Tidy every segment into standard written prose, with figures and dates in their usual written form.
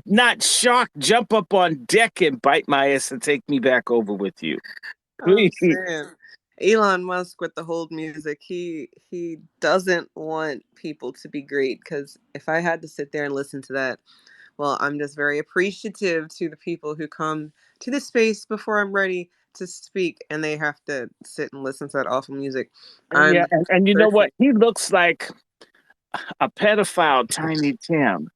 Not shocked, jump up on deck and bite my ass and take me back over with you. I'm Please. saying Elon Musk with the hold music, he doesn't want people to be great because if I had to sit there and listen to that, well, I'm just very appreciative to the people who come to the space before I'm ready to speak and they have to sit and listen to that awful music. Yeah, I'm and you know what? perfect. He looks like a pedophile Tiny Tim.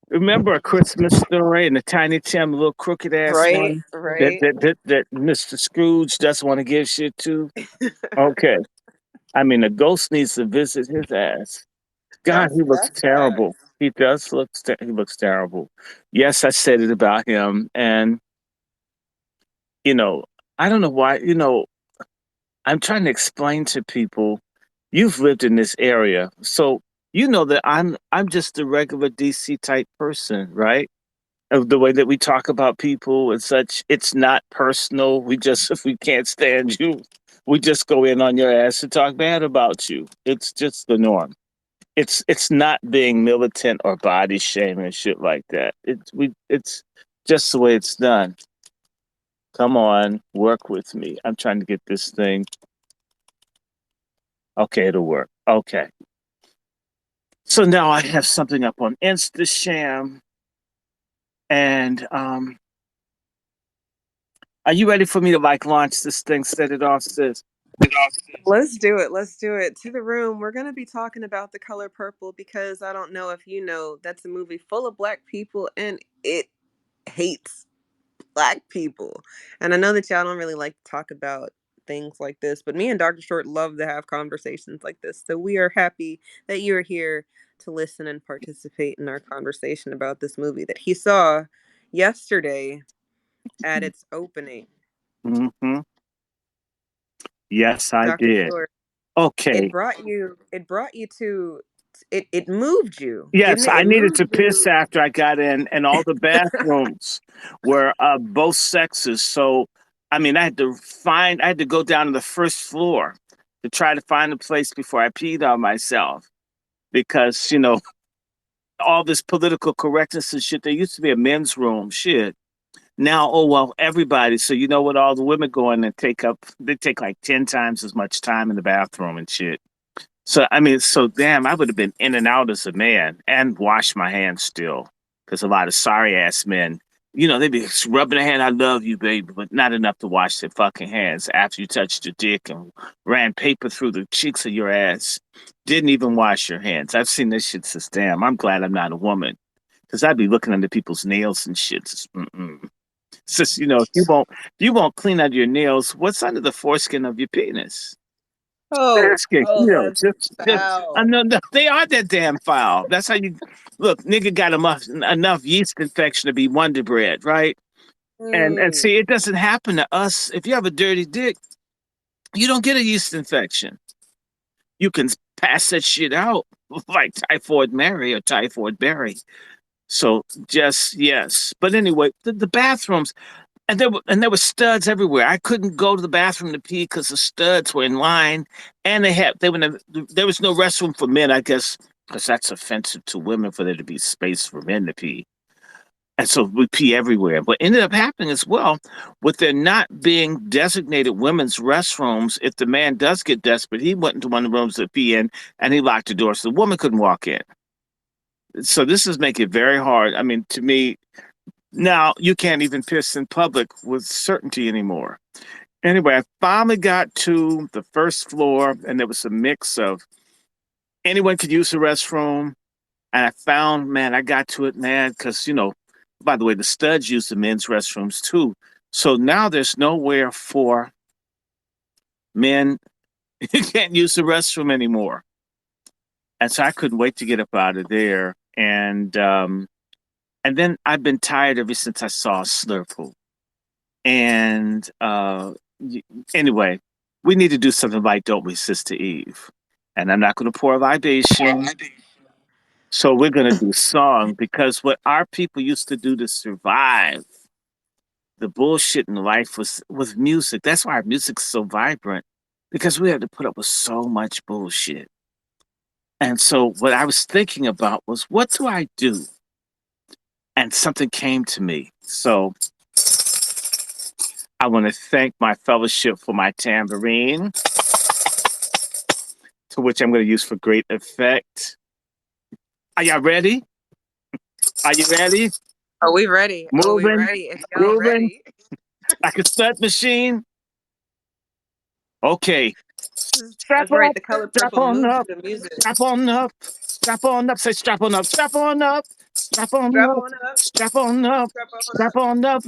Remember A Christmas Story and the Tiny Tim, little crooked ass Right, one that right. Mr. Scrooge doesn't want to give shit to? Okay. I mean, the ghost needs to visit his ass. God, he looks That's bad. terrible. He does look. He looks terrible. Yes, I said it about him, and you know, I don't know why. I'm trying to explain to people. You've lived in this area, so you know that I'm just a regular DC type person, right? Of the way that we talk about people and such, it's not personal. We just if we can't stand you, we just go in on your ass and talk bad about you. It's just the norm. It's not being militant or body shaming and shit like that. It's just the way it's done. Come on, work with me. I'm trying to get this thing. Okay, it'll work. Okay. So now I have something up on InstaSham, and are you ready for me to like launch this thing, set it off, sis? Let's do it. Let's do it. To the room. We're going to be talking about The Color Purple because I don't know if you know that's a movie full of black people and it hates black people. And I know that y'all don't really like to talk about things like this, but me and Dr. Short love to have conversations like this. So we are happy that you're here to listen and participate in our conversation about this movie that he saw yesterday at its opening. Hmm. Yes, I Dr. did. Short, Okay. it brought you to it moved you, didn't Yes, it? I It needed moved to piss you. after I got in, and all the bathrooms were both sexes. So, I mean, I had to go down to the first floor to try to find a place before I peed on myself because, all this political correctness and shit. There used to be a men's room, shit. Now, oh well, everybody. So you know what? All the women go in and they take like 10 times as much time in the bathroom and shit. So I mean, so damn, I would have been in and out as a man and washed my hands still, because a lot of sorry ass men, they be rubbing their hand. I love you, baby, but not enough to wash their fucking hands after you touched your dick and ran paper through the cheeks of your ass. Didn't even wash your hands. I've seen this shit since damn. I'm glad I'm not a woman, because I'd be looking under people's nails and shit. Mm-mm. It's just if you won't clean out your nails, what's under the foreskin of your penis? Oh, Asking, oh, that's just I foul. know they are that damn foul. That's how you look. Nigga got enough yeast infection to be Wonder Bread, right? And Mm. see, it doesn't happen to us. If you have a dirty dick, you don't get a yeast infection. You can pass that shit out like typhoid Mary or typhoid Barry. So just yes, but anyway, the bathrooms. And there were studs everywhere. I couldn't go to the bathroom to pee because the studs were in line, and there was no restroom for men. I guess because that's offensive to women for there to be space for men to pee, and so we pee everywhere. What ended up happening as well, with there not being designated women's restrooms, if the man does get desperate, he went into one of the rooms to pee in, and he locked the door so the woman couldn't walk in. So this is making it very hard. I mean, to me, now you can't even piss in public with certainty anymore. Anyway, I finally got to the first floor, and there was a mix of anyone could use the restroom. And I found, man, I got to it, man, because, by the way, the studs use the men's restrooms too. So now there's nowhere for men. You can't use the restroom anymore. And so I couldn't wait to get up out of there. And then I've been tired ever since I saw Slurple. And y- anyway, we need to do something like Don't We, Sister Eve? And I'm not going to pour a libation. So we're going to do song, because what our people used to do to survive the bullshit in life was music. That's why our music's so vibrant, because we had to put up with so much bullshit. And so what I was thinking about was, what do I do and something came to me. So I want to thank my fellowship for my tambourine, to which I'm going to use for great effect. Are y'all ready? Are you ready? Are we ready? Are we Moving, ready? If y'all grooving ready, like a stud machine. Okay, strap that's right. up, The Color strap Purple on moves up, to the music. strap on up, strap on up. Say strap on up, strap on up, strap on Strap up, on up. strap on up, Strap on up. strap on up.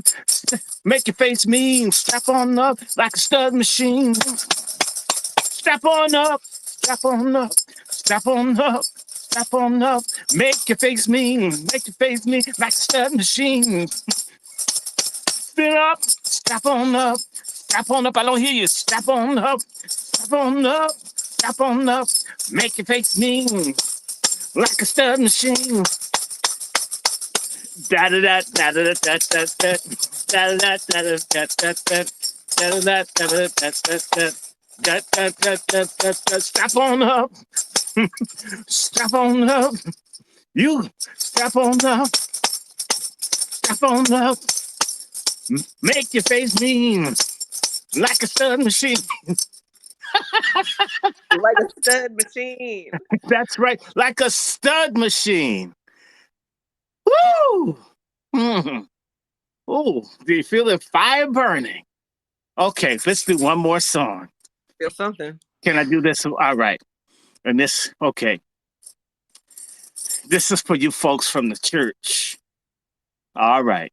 Make your face mean. Strap on up like a stud machine. Strap on up, strap on up, strap on up, strap on up. Make your face mean, make your face mean like a stud machine. Spin up, strap on up, strap on up. I don't hear you. Strap on up, strap on up, strap on up. Make your face mean like a stud machine. Da da da da da da da da da da da da da da da da da da da da. Strap on up, strap on up. You strap on up, strap on up. Make your face mean like a stud machine. Like a stud machine. That's right, like a stud machine. Woo! Mm. Oh, do you feel the fire burning? Okay, let's do one more song. Feel something. Can I do this? All right. And this, okay. This is for you folks from the church. All right.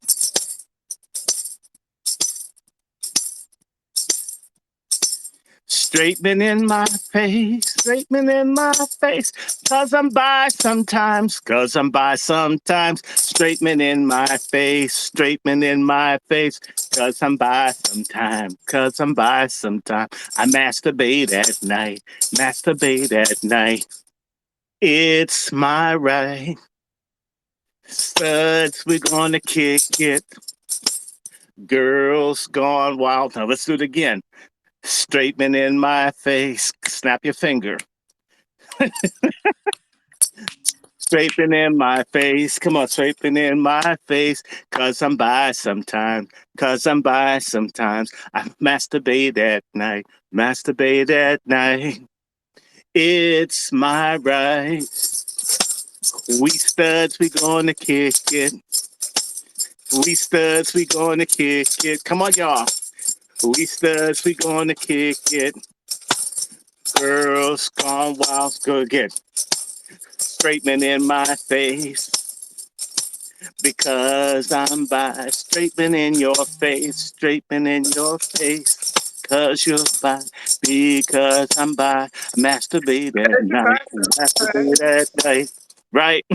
Straightening in my face, straightening in my face, cause I'm by sometimes, cause I'm by sometimes, straightening in my face, straightening in my face, cause I'm by sometime, cause I'm by sometime. I masturbate at night, masturbate at night. It's my right. Studs, we're gonna kick it. Girls gone wild. Now let's do it again. Straightening in my face. Snap your finger. Straightening in my face. Come on, straightening in my face. Cause I'm by sometimes. Cause I'm by sometimes. I masturbate at night. Masturbate at night. It's my right. We studs, we gonna kick it. We studs, we gonna kick it. Come on, y'all. We studs, we gonna kick it. Girls gone wild, go again. Straightening in my face because I'm by. Straightening in your face, straightening in your face. Cause you're by, because I'm by. Masturbate at night, masturbate at night. Right?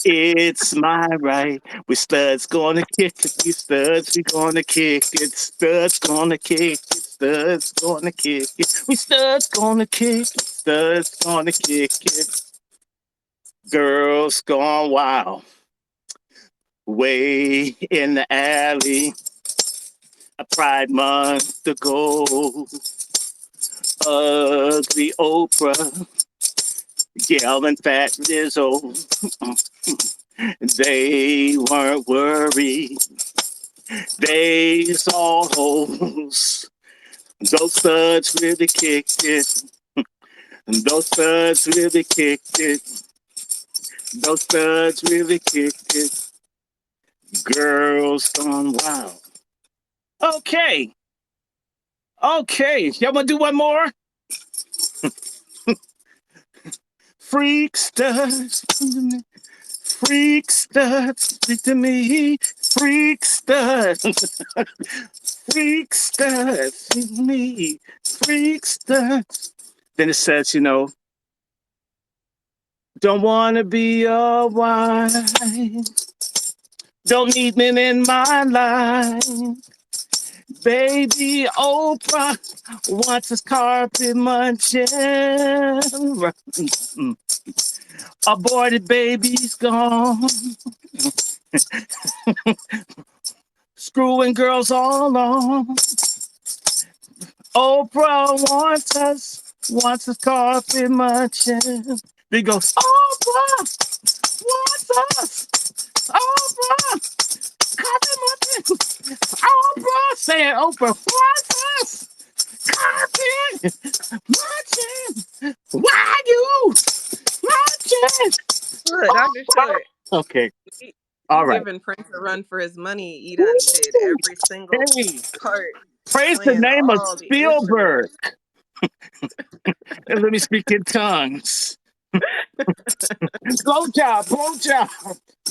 It's my right. We studs gonna kick it. We studs, we gonna kick it. Studs gonna kick it. Studs gonna kick it. We studs gonna kick it. Studs gonna kick it. Girls gone wild. Way in the alley. A Pride Month ago. Ugly Oprah. Yelling Fat Lizzo. They weren't worried. They saw holes. Those studs really kicked it. Those studs really kicked it. Those studs really kicked it. Girls gone wild. Okay. Okay. Y'all want to do one more? Freak studs. Freak studs. Speak to me. Freak studs. Freak studs. Speak to me. Freak studs. Then it says, you know, don't want to be a wife. Don't need men in my life. Baby Oprah wants his carpet munching. Aborted baby's gone. Screwing girls all on. Oprah wants his carpet munching. He goes, Oprah wants us. Oprah, Coffee Muffin, Oprah, saying Oprah, breakfast, coffee, munching, why you munching? Look, Dr. Short, Okay, he, all he right. giving Prince a run for his money. He done did Woo! every single Hey, part, praise the playing name of all the instruments. Spielberg. And let me speak in tongues. Blow job,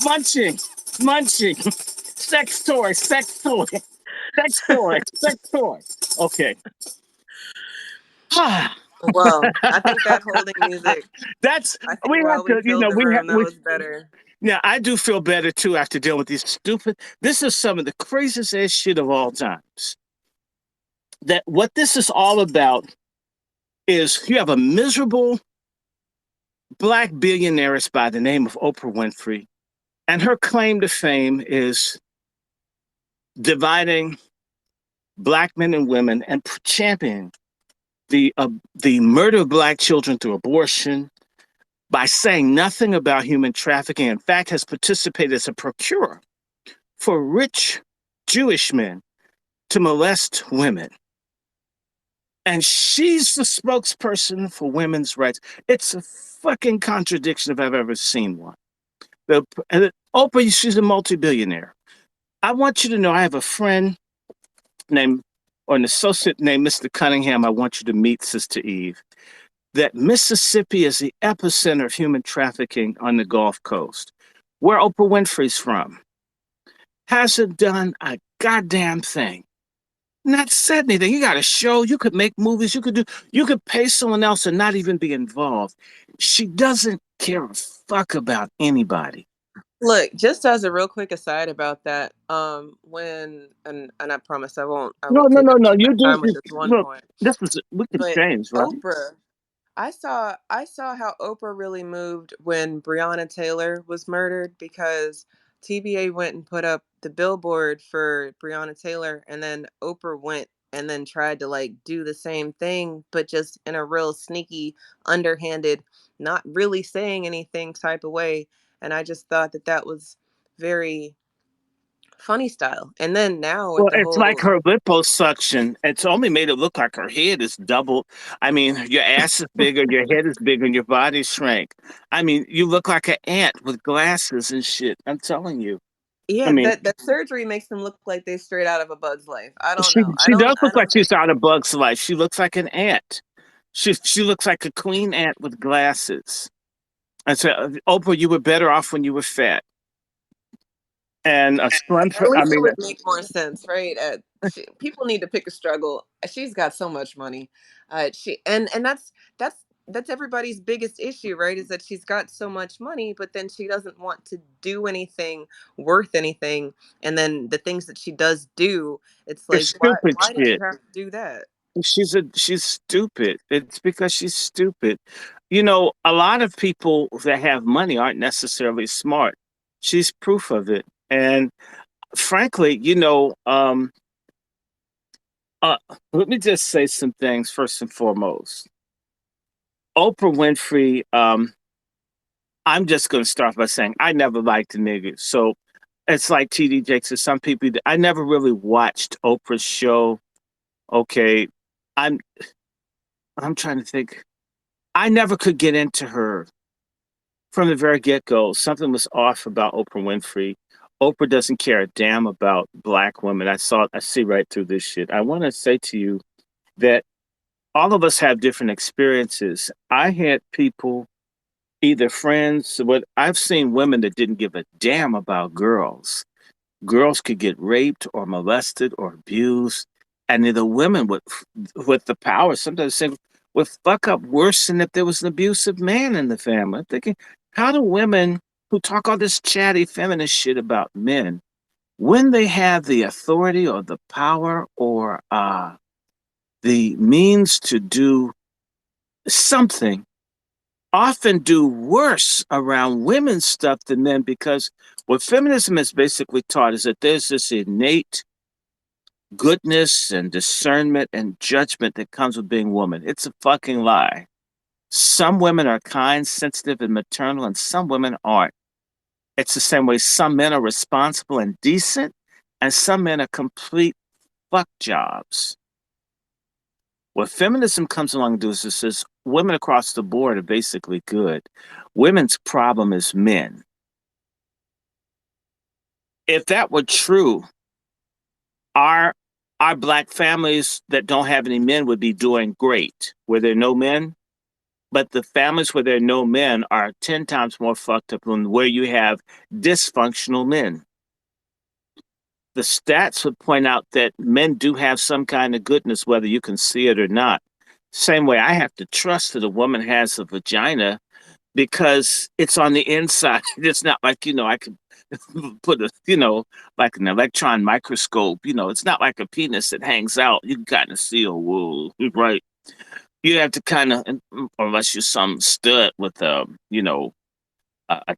munching, munching, sex toy, sex toy, sex toy, sex toy. Okay. Well, I think that holding music, That's I think we have while we to, filled the we have room, that was better. yeah, I do feel better too after dealing with these stupid. This is some of the craziest ass shit of all times. That what this is all about is you have a miserable black billionaire by the name of Oprah Winfrey, and her claim to fame is dividing black men and women and championing the murder of black children through abortion by saying nothing about human trafficking. In fact, has participated as a procurer for rich Jewish men to molest women. And she's the spokesperson for women's rights. It's a fucking contradiction if I've ever seen one. Oprah, she's a multi-billionaire. I want you to know I have a friend named, or an associate named Mr. Cunningham. I want you to meet Sister Eve. That Mississippi is the epicenter of human trafficking on the Gulf Coast, where Oprah Winfrey's from. Hasn't done a goddamn thing. Not said anything. You got a show. You could make movies. You could pay someone else and not even be involved. She doesn't care a fuck about anybody. Look, just as a real quick aside about that, when and I promise I No, won't no, take no, up no. too much You do. time with this one Look, point. this is, we can But change, right? Oprah, I saw how Oprah really moved when Breonna Taylor was murdered because TBA went and put up the billboard for Breonna Taylor, and then Oprah went and then tried to like do the same thing, but just in a real sneaky, underhanded, not really saying anything type of way. And I just thought that that was very funny style. And then now with Well, the it's like whole, her liposuction. It's only made it look like her head is double. I mean, your ass is bigger, your head is bigger, and your body shrank. I mean, you look like an ant with glasses and shit. I'm telling you. I yeah, mean, that surgery makes them look like they straight out of a Bug's Life. I don't she know. she does I look like don't think. she's out of Bug's Life. She looks like an ant. She looks like a queen ant with glasses. I said, Oprah, you were better off when you were fat. And a stunt. At I least it mean, would make more sense, right? People need to pick a struggle. She's got so much money. She and that's that's everybody's biggest issue, right? Is that she's got so much money, but then she doesn't want to do anything worth anything. And then the things that she does do, it's it's like, stupid why did you shit. have to do that? She's stupid. It's because she's stupid. You know, a lot of people that have money aren't necessarily smart. She's proof of it. And frankly, uh, let me just say some things first and foremost. Oprah Winfrey, I'm just going to start by saying I never liked the nigga. So it's like TD Jakes or some people. I never really watched Oprah's show. Okay, I'm I'm trying to think. I never could get into her from the very get go. Something was off about Oprah Winfrey. Oprah doesn't care a damn about black women. I see right through this shit. I want to say to you that all of us have different experiences. I had people, either friends, what I've seen women that didn't give a damn about girls. Girls could get raped or molested or abused, and the women with the power sometimes say would fuck up worse than if there was an abusive man in the family. I'm thinking, how do women who talk all this chatty feminist shit about men, when they have the authority or the power or the means to do something, often do worse around women's stuff than men? Because what feminism has basically taught is that there's this innate goodness and discernment and judgment that comes with being woman. It's a fucking lie. Some women are kind, sensitive, and maternal, and some women aren't. It's the same way some men are responsible and decent, and some men are complete fuck jobs. What feminism comes along and does is says women across the board are basically good. Women's problem is men. If that were true, our our black families that don't have any men would be doing great. Where there are no men, but the families where there are no men are 10 times more fucked up than where you have dysfunctional men. The stats would point out that men do have some kind of goodness, whether you can see it or not. Same way I have to trust that a woman has a vagina because it's on the inside. It's not like, I can put like an electron microscope. It's not like a penis that hangs out. You can kind of see, oh, whoa, right? You have to kind of, unless you're some stud with a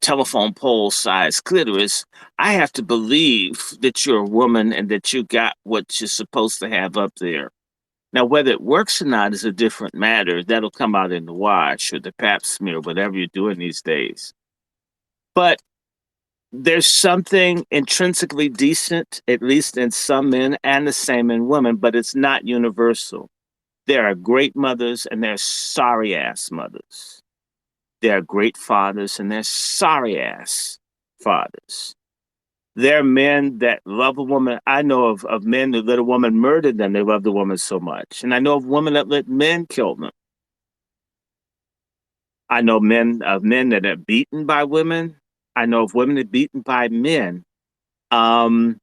telephone pole size clitoris, I have to believe that you're a woman and that you got what you're supposed to have up there. Now, whether it works or not is a different matter. That'll come out in the wash or the pap smear, whatever you're doing these days. But there's something intrinsically decent, at least in some men, and the same in women, but it's not universal. There are great mothers and there are sorry ass mothers. There are great fathers and there are sorry ass fathers. There are men that love a woman. I know of men that let a woman murder them. They love the woman so much. And I know of women that let men kill them. I know men that are beaten by women. I know of women that are beaten by men. Um,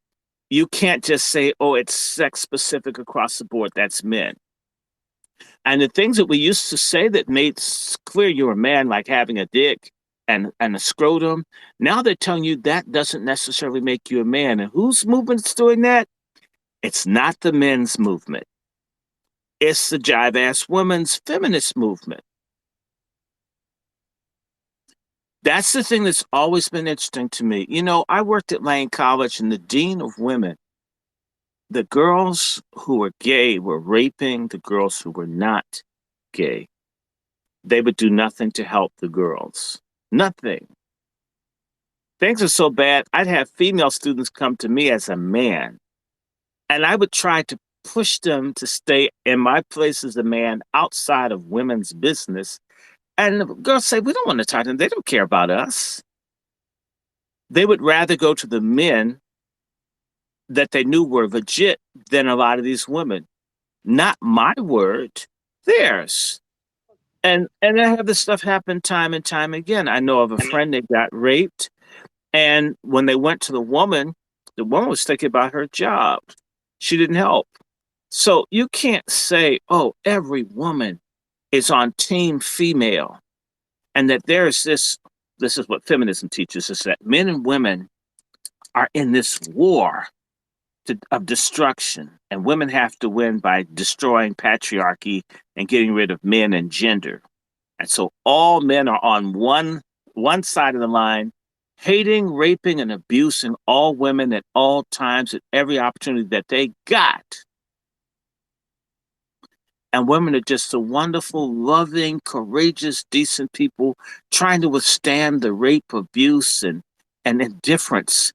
you can't just say, oh, it's sex specific across the board. That's men. And the things that we used to say that made clear you're a man, like having a dick and a scrotum, now they're telling you that doesn't necessarily make you a man. And whose movement's doing that? It's not the men's movement. It's the jive ass women's feminist movement. That's the thing that's always been interesting to me. I worked at Lane College, and the dean of women, the girls who were gay were raping the girls who were not gay. They would do nothing to help the girls. Nothing. Things are so bad, I'd have female students come to me as a man, and I would try to push them to stay in my place as a man outside of women's business. And the girls say, we don't want to talk to them. They don't care about us. They would rather go to the men that they knew were legit than a lot of these women. Not my word, theirs. And I have this stuff happen time and time again. I know of a friend that got raped, and when they went to the woman was thinking about her job. She didn't help. So you can't say, oh, every woman is on team female, and that there's this is what feminism teaches us, that men and women are in this war of destruction, and women have to win by destroying patriarchy and getting rid of men and gender. And so all men are on one side of the line, hating, raping, and abusing all women at all times at every opportunity that they got. And women are just the wonderful, loving, courageous, decent people trying to withstand the rape, abuse, and indifference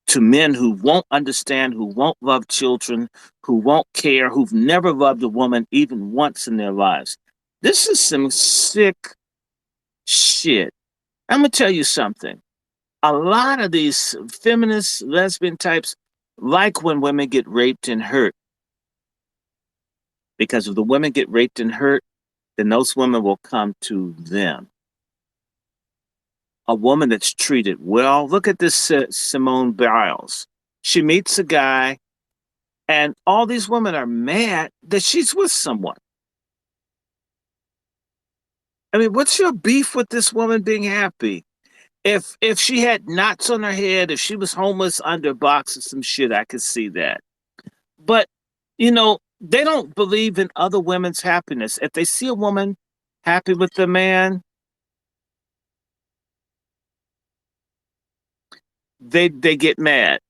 to men who won't understand, who won't love children, who won't care, who've never loved a woman even once in their lives. This is some sick shit. I'm going to tell you something. A lot of these feminist lesbian types like when women get raped and hurt. Because if the women get raped and hurt, then those women will come to them. A woman that's treated well. Look at this Simone Biles. She meets a guy, and all these women are mad that she's with someone. I mean, what's your beef with this woman being happy? If she had knots on her head, if she was homeless under a box or some shit, I could see that. But they don't believe in other women's happiness. If they see a woman happy with the man, they get mad.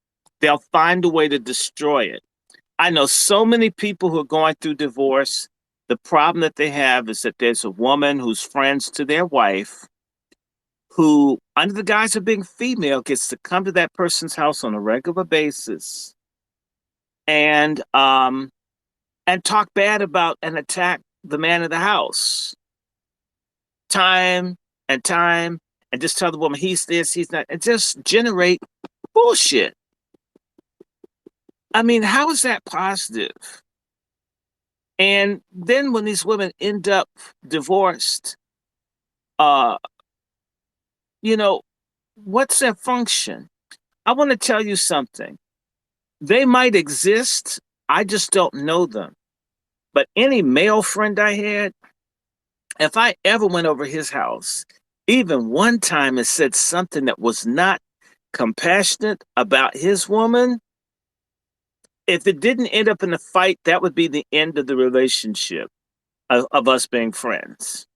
They'll find a way to destroy it. I know so many people who are going through divorce. The problem that they have is that there's a woman who's friends to their wife who, under the guise of being female, gets to come to that person's house on a regular basis and talk bad about and attack the man of the house time time and just tell the woman he's this, he's not, and just generate bullshit. I mean, how is that positive? And then when these women end up divorced, uh, you know, what's their function? I want to tell you something. They might exist. I just don't know them. But any male friend I had, if I ever went over his house, even one time and said something that was not compassionate about his woman, if it didn't end up in a fight, that would be the end of the relationship of us being friends.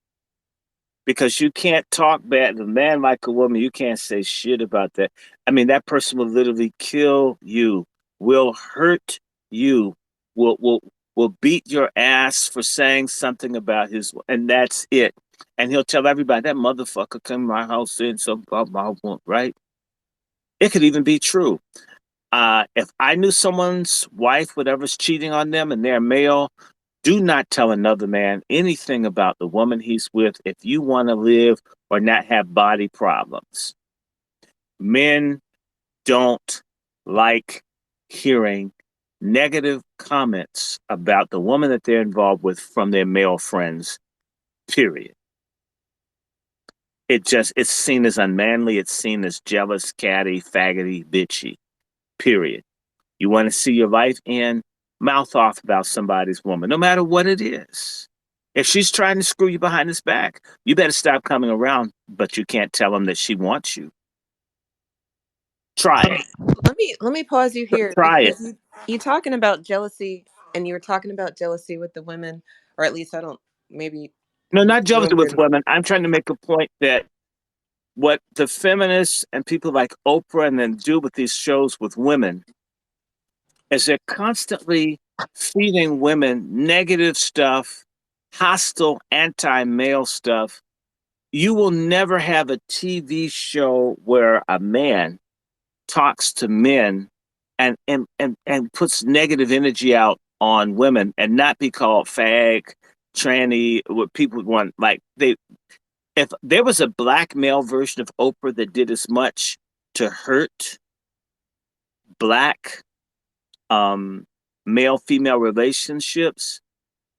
Because you can't talk bad to a man like a woman. You can't say shit about that. I mean, that person will literally kill you, will hurt you, will will beat your ass for saying something about his, and that's it. And he'll tell everybody that motherfucker came to my house and so blah blah blah. Right? It could even be true. If I knew someone's wife, whatever's cheating on them, and they're male, do not tell another man anything about the woman he's with if you want to live or not have body problems. Men don't like hearing negative comments about the woman that they're involved with from their male friends, period. It's seen as unmanly, it's seen as jealous, catty, faggoty, bitchy, period. You want to see your life end? Mouth off about somebody's woman, no matter what it is. If she's trying to screw you behind his back, you better stop coming around, but you can't tell him that she wants you. Try it. Let me pause you here Try it. because you talking about jealousy, and you were talking about jealousy with the women, or at least I don't, maybe No, with not the jealousy with women. women. I'm trying to make a point that what the feminists and people like Oprah and then do with these shows with women is they're constantly feeding women negative stuff, hostile, anti male stuff. You will never have a TV show where a man talks to men and puts negative energy out on women and not be called fag, tranny, what people want. Like they, if there was a black male version of Oprah that did as much to hurt black um, male female relationships,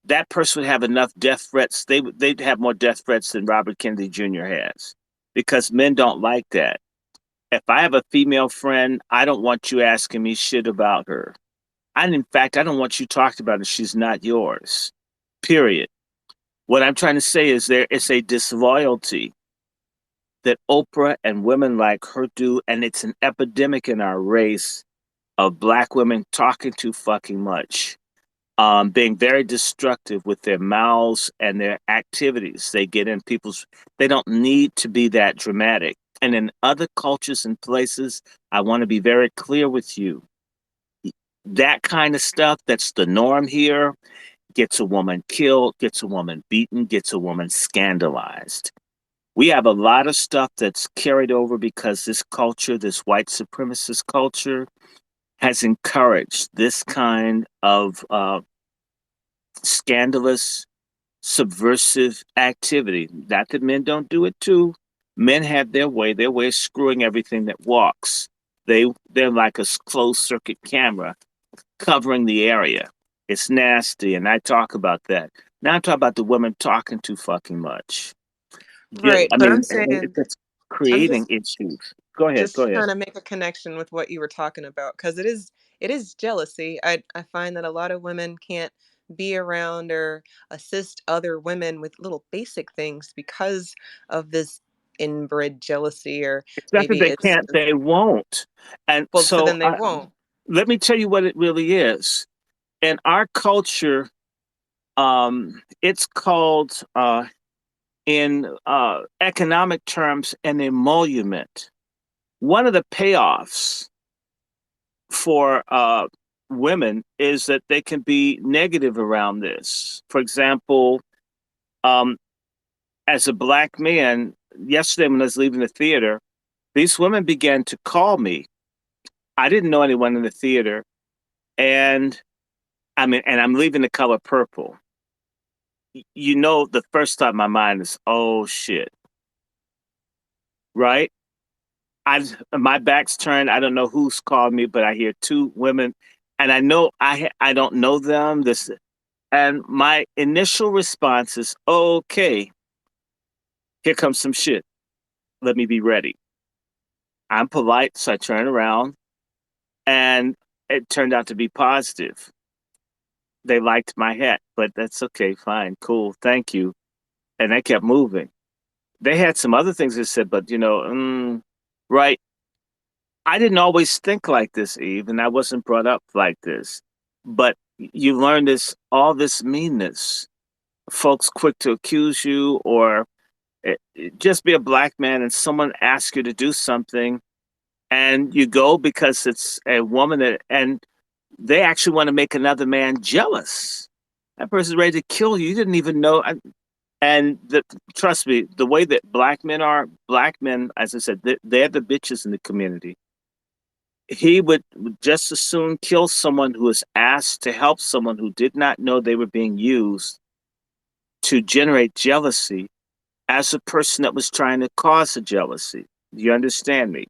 that person would have enough death threats. They'd have more death threats than Robert Kennedy Jr. has because men don't like that. If I have a female friend, I don't want you asking me shit about her. And in fact, I don't want you talking about her. She's not yours. Period. What I'm trying to say is there is a disloyalty that Oprah and women like her do, and it's an epidemic in our race of black women talking too fucking much, being very destructive with their mouths and their activities. They get in people's, they don't need to be that dramatic. And in other cultures and places, I want to be very clear with you. That kind of stuff that's the norm here gets a woman killed, gets a woman beaten, gets a woman scandalized. We have a lot of stuff that's carried over because this culture, this white supremacist culture, has encouraged this kind of scandalous, subversive activity. Not that men don't do it too. Men have their way of screwing everything that walks. They're like a closed circuit camera covering the area. It's nasty, and I talk about that. Now I'm talking about the women talking too fucking much. Yeah, Right, I but I'm mean, saying it's I'm creating just issues. Go ahead, go just ahead. trying to make a connection with what you were talking about because it is jealousy. I find that a lot of women can't be around or assist other women with little basic things because of this inbred jealousy, or It's not that maybe they it's, can't, they won't. And well, so so then they won't. let me tell you what it really is. In our culture, it's called, in economic terms, an emolument. One of the payoffs for women is that they can be negative around this. For example, um, as a black man, yesterday when I was leaving the theater, these women began to call me. I didn't know anyone in the theater, and and I'm leaving The Color Purple. You know, the first thought in my mind is, oh shit, right? My back's turned. I don't know who's called me, but I hear two women, and I know I don't know them. This and my initial response is, okay, here comes some shit. Let me be ready. I'm polite, so I turn around, and it turned out to be positive. They liked my hat, but that's okay, fine, cool, thank you. And I kept moving. They had some other things they said, but right. I didn't always think like this, Eve, and I wasn't brought up like this. But you learn all this meanness. Folks quick to accuse you, or just be a black man and someone asks you to do something, and you go because it's a woman and they actually want to make another man jealous. That person's ready to kill you. You didn't even know. Trust me, the way that black men, as I said, they're the bitches in the community. He would just as soon kill someone who was asked to help someone who did not know they were being used to generate jealousy as a person that was trying to cause the jealousy. Do you understand me?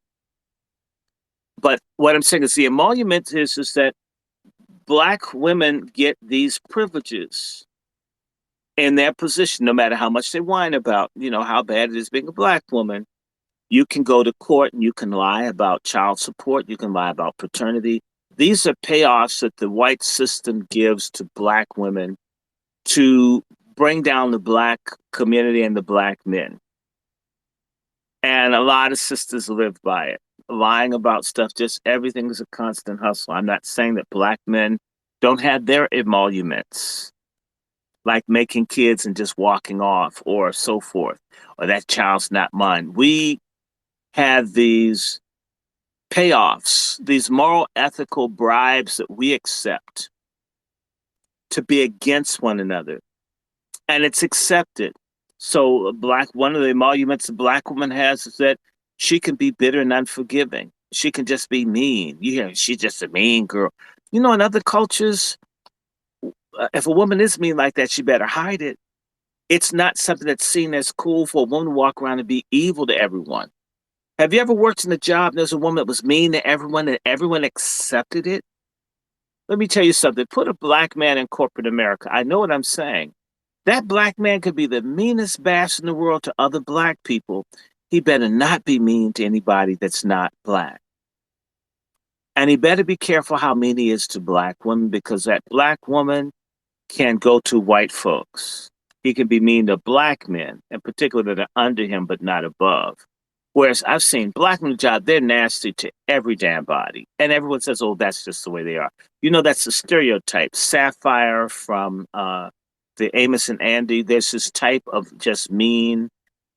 But what I'm saying is the emolument is that black women get these privileges in their position, no matter how much they whine about, how bad it is being a black woman. You can go to court and you can lie about child support. You can lie about paternity. These are payoffs that the white system gives to black women to bring down the black community and the black men. And a lot of sisters live by it, lying about stuff. Just everything is a constant hustle. I'm not saying that black men don't have their emoluments, like making kids and just walking off or so forth, or that child's not mine. We have these payoffs, these moral, ethical bribes that we accept to be against one another. And it's accepted. So one of the emoluments a black woman has is that she can be bitter and unforgiving. She can just be mean. You hear, she's just a mean girl. In other cultures, if a woman is mean like that, she better hide it. It's not something that's seen as cool for a woman to walk around and be evil to everyone. Have you ever worked in a job and there's a woman that was mean to everyone and everyone accepted it? Let me tell you something. Put a black man in corporate America. I know what I'm saying. That black man could be the meanest bastard in the world to other black people. He better not be mean to anybody that's not black. And he better be careful how mean he is to black women, because that black woman can go to white folks. He can be mean to black men, in particular that are under him but not above. Whereas I've seen black men job, they're nasty to every damn body. And everyone says, oh, that's just the way they are. That's the stereotype. Sapphire from the Amos and Andy, there's this type of just mean,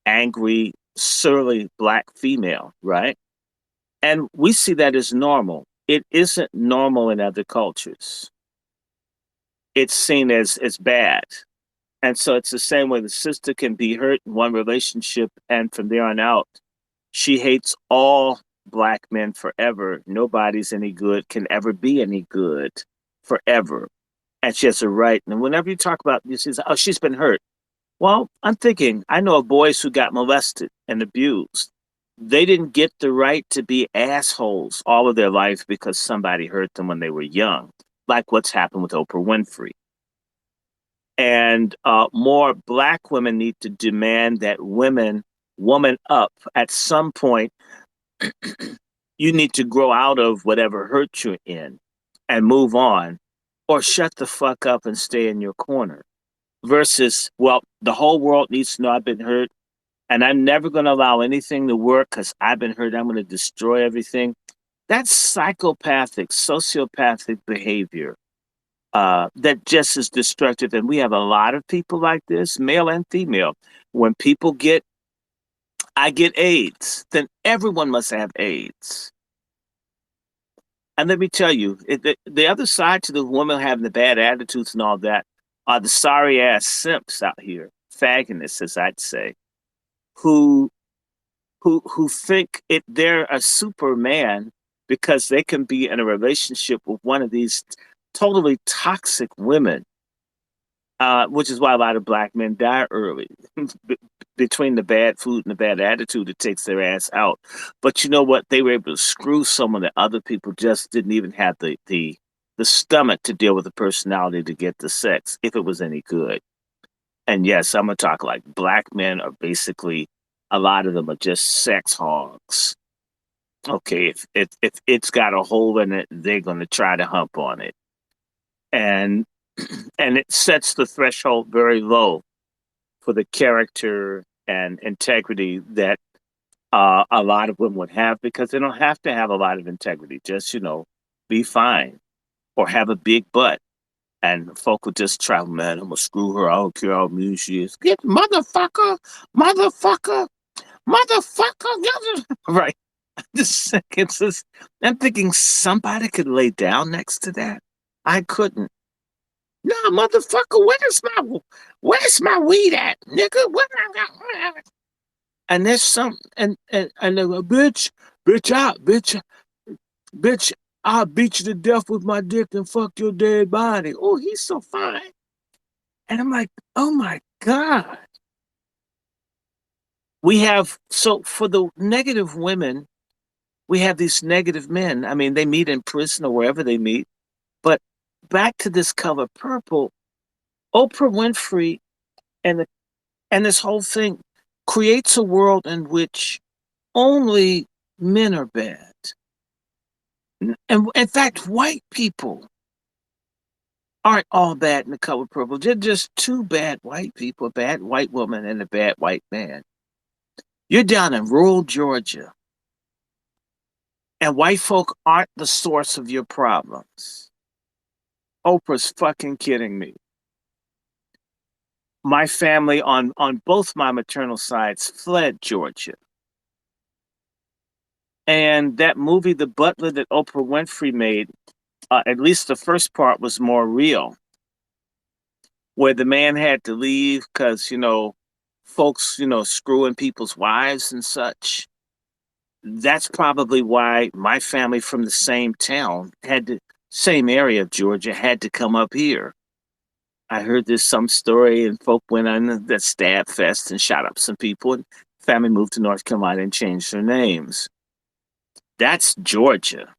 angry, surly black female, right? And we see that as normal. It isn't normal in other cultures. It's seen as bad. And so it's the same way the sister can be hurt in one relationship, and from there on out, she hates all black men forever. Nobody's any good, can ever be any good forever. And she has a right. And whenever you talk about this, oh, she's been hurt. Well, I'm thinking, I know of boys who got molested and abused. They didn't get the right to be assholes all of their life because somebody hurt them when they were young, like what's happened with Oprah Winfrey. And more black women need to demand that woman up. At some point, you need to grow out of whatever hurt you're in and move on, or shut the fuck up and stay in your corner. Versus, well, the whole world needs to know I've been hurt, and I'm never going to allow anything to work because I've been hurt. I'm going to destroy everything. That's psychopathic, sociopathic behavior that just is destructive. And we have a lot of people like this, male and female. When I get AIDS, then everyone must have AIDS. And let me tell you, the other side to the woman having the bad attitudes and all that are the sorry ass simps out here, faggotists, as I'd say. who who think they're a superman because they can be in a relationship with one of these totally toxic women, which is why a lot of black men die early. Between the bad food and the bad attitude, it takes their ass out. But you know what? They were able to screw someone that other people just didn't even have the stomach to deal with the personality to get the sex if it was any good. And yes, I'm gonna talk like black men are basically a lot of them are just sex hogs. Okay, if it's got a hole in it, they're gonna try to hump on it, and and it sets the threshold very low for the character and integrity that a lot of women would have because they don't have to have a lot of integrity. Just be fine or have a big butt. And folk will just try, man, I'm gonna screw her. I don't care how mean she is. Get motherfucker, motherfucker, motherfucker. Right. Just seconds. I'm thinking somebody could lay down next to that. I couldn't. No, motherfucker, where's my weed at, nigga? And there's some and they go, bitch, I'll beat you to death with my dick and fuck your dead body. Oh, he's so fine. And I'm like, oh my God. We have, so for the negative women, we have these negative men. I mean, they meet in prison or wherever they meet. But back to this Color Purple, Oprah Winfrey and and this whole thing creates a world in which only men are bad. And in fact, white people aren't all bad in The Color Purple. They're just two bad white people, a bad white woman and a bad white man. You're down in rural Georgia, and white folk aren't the source of your problems. Oprah's fucking kidding me. My family on both my maternal sides fled Georgia. And that movie, The Butler, that Oprah Winfrey made, at least the first part was more real, where the man had to leave because, folks, screwing people's wives and such. That's probably why my family from the same town same area of Georgia had to come up here. I heard there's some story and folk went on that stab fest and shot up some people and family moved to North Carolina and changed their names. That's Georgia.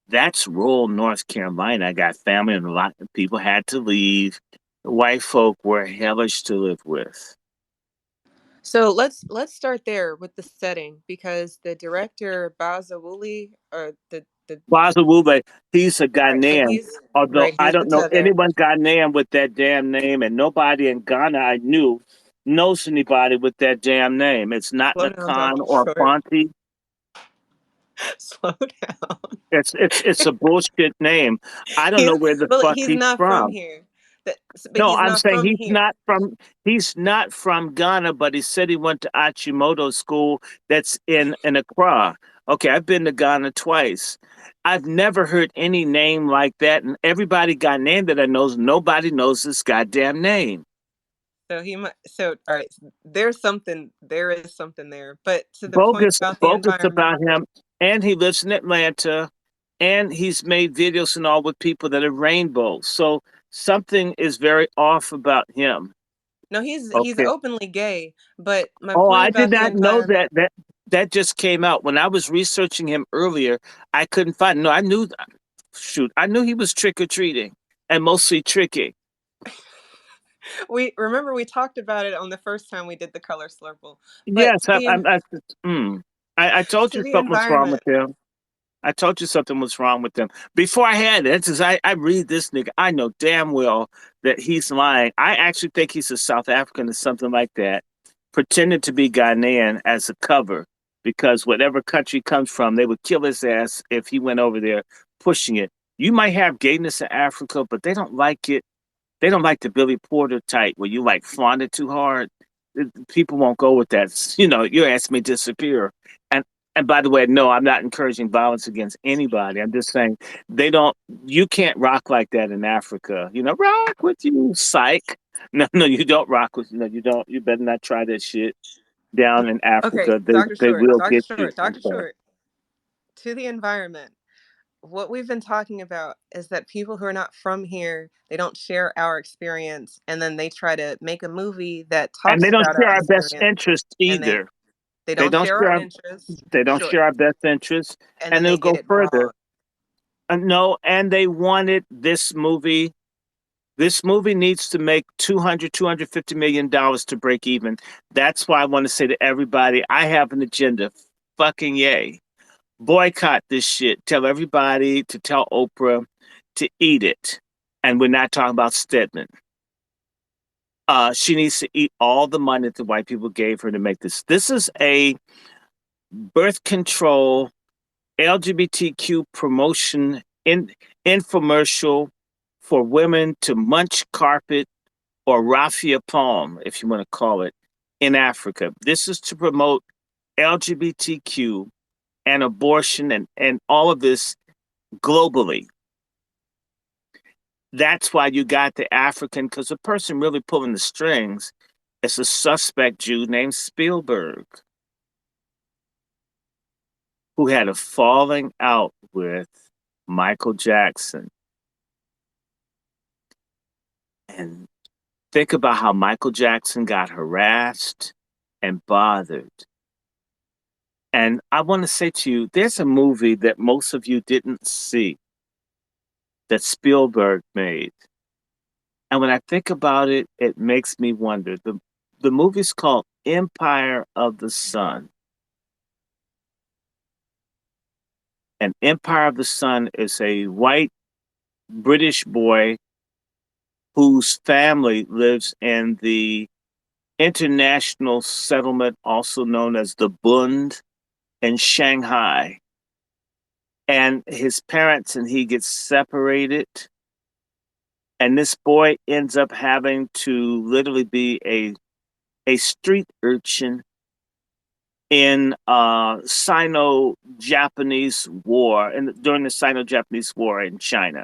That's rural North Carolina. I got family and a lot of people had to leave. The white folk were hellish to live with. So let's start there with the setting because the director Bazawuli or the Plaza Wube, he's a right. So Ghanaian. he's Although right. I He's don't the know tether. anyone Ghanaian with that damn name, and nobody in Ghana I knew knows anybody with that damn name. It's not Slow down, Dr. Nakan or Short. Fonte. Slow down. It's a bullshit name. I don't He's know where the but fuck he's he's not from from. here. That but No, he's I'm not saying from here. he's not from Ghana, but he said he went to Achimoto School that's in Accra. Okay, I've been to Ghana twice. I've never heard any name like that, and everybody Ghanaian that I knows, nobody knows this goddamn name. So he might. So all right. There's something. There is something there. But to the point Bogus, about the bogus environment. about him, and he lives in Atlanta, and he's made videos and all with people that are rainbows. So something is very off about him. No, he's Okay. openly gay. But my Oh, point I did about the not know that. environment. That just came out when I was researching him earlier. I couldn't find. No, I knew. Shoot, I knew he was trick or treating and mostly tricking. We remember we talked about it on the first time we did the color slurple. But Yes, mm, I told to you the something was wrong environment. with him. I told you something was wrong with him. Before I had it, since I read this nigga, I know damn well that he's lying. I actually think he's a South African or something like that, pretending to be Ghanaian as a cover, because whatever country he comes from, they would kill his ass if he went over there pushing it. You might have gayness in Africa, but they don't like it. They don't like the Billy Porter type where you like flaunt it too hard. People won't go with that. Your ass may disappear. And and by the way, no, I'm not encouraging violence against anybody. I'm just saying they don't. You can't rock like that in Africa. Rock with you, psych. No, no, you don't rock with. No, you don't. You better not try that shit. down in Okay, Africa, Dr. they Short, will Dr. get you. Short, I'm Dr. sorry. Short, to the environment. What we've been talking about is that people who are not from here, they don't share our experience, and then they try to make a movie that And talks they don't about share our our best experience, interests and either. they They don't don't share share our our, interests. they don't Sure. share our best interests. And And then they'll they get go it further. wrong. No, and they wanted this movie. This movie needs to make 250 million dollars to break even. That's why I want to say to everybody, I have an agenda. Fucking yay. Boycott this shit. Tell everybody to tell Oprah to eat it. And we're not talking about Stedman. She needs to eat all the money that the white people gave her to make this. This is a birth control LGBTQ promotion infomercial for women to munch carpet or raffia palm, if you want to call it, in Africa. This is to promote LGBTQ and abortion and all of this globally. That's why you got the African, because the person really pulling the strings is a suspect Jew named Spielberg, who had a falling out with Michael Jackson. And think about how Michael Jackson got harassed and bothered. And I want to say to you, there's a movie that most of you didn't see that Spielberg made. And when I think about it, it makes me wonder. The movie's called Empire of the Sun. And Empire of the Sun is a white British boy whose family lives in the international settlement, also known as the Bund in Shanghai. And his parents and he get separated. And this boy ends up having to literally be a street urchin in Sino-Japanese War, and during the Sino-Japanese War in China.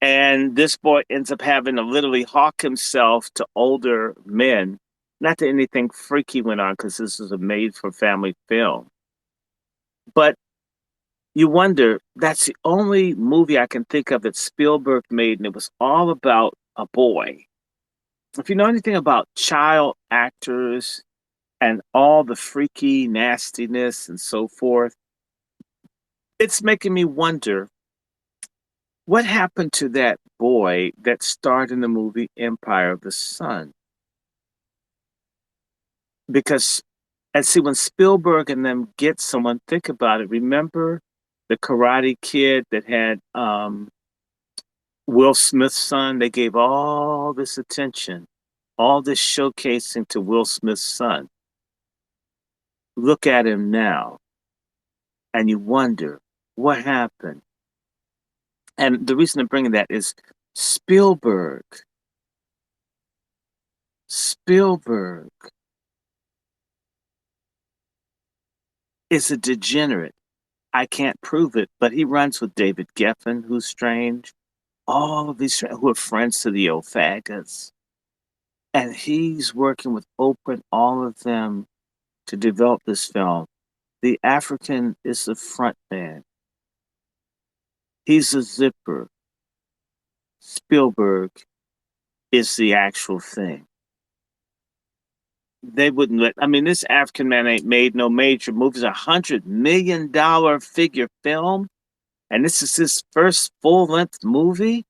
And this boy ends up having to literally hawk himself to older men. Not that anything freaky went on, because this is a made-for-family film. But you wonder, that's the only movie I can think of that Spielberg made, and it was all about a boy. If you know anything about child actors and all the freaky nastiness and so forth, it's making me wonder what happened to that boy that starred in the movie Empire of the Sun? Because, and see, when Spielberg and them get someone, think about it. Remember the Karate Kid that had Will Smith's son? They gave all this attention, all this showcasing to Will Smith's son. Look at him now, and you wonder what happened. And the reason I'm bringing that is Spielberg. Spielberg is a degenerate. I can't prove it, but he runs with David Geffen, who's strange. All of these who are friends to the O'Fagas. And he's working with Oprah and all of them to develop this film. The African is the front man. He's a zipper. Spielberg is the actual thing. They wouldn't let, I mean, this African man ain't made no major movies, $100 million figure film. And this is his first full length movie.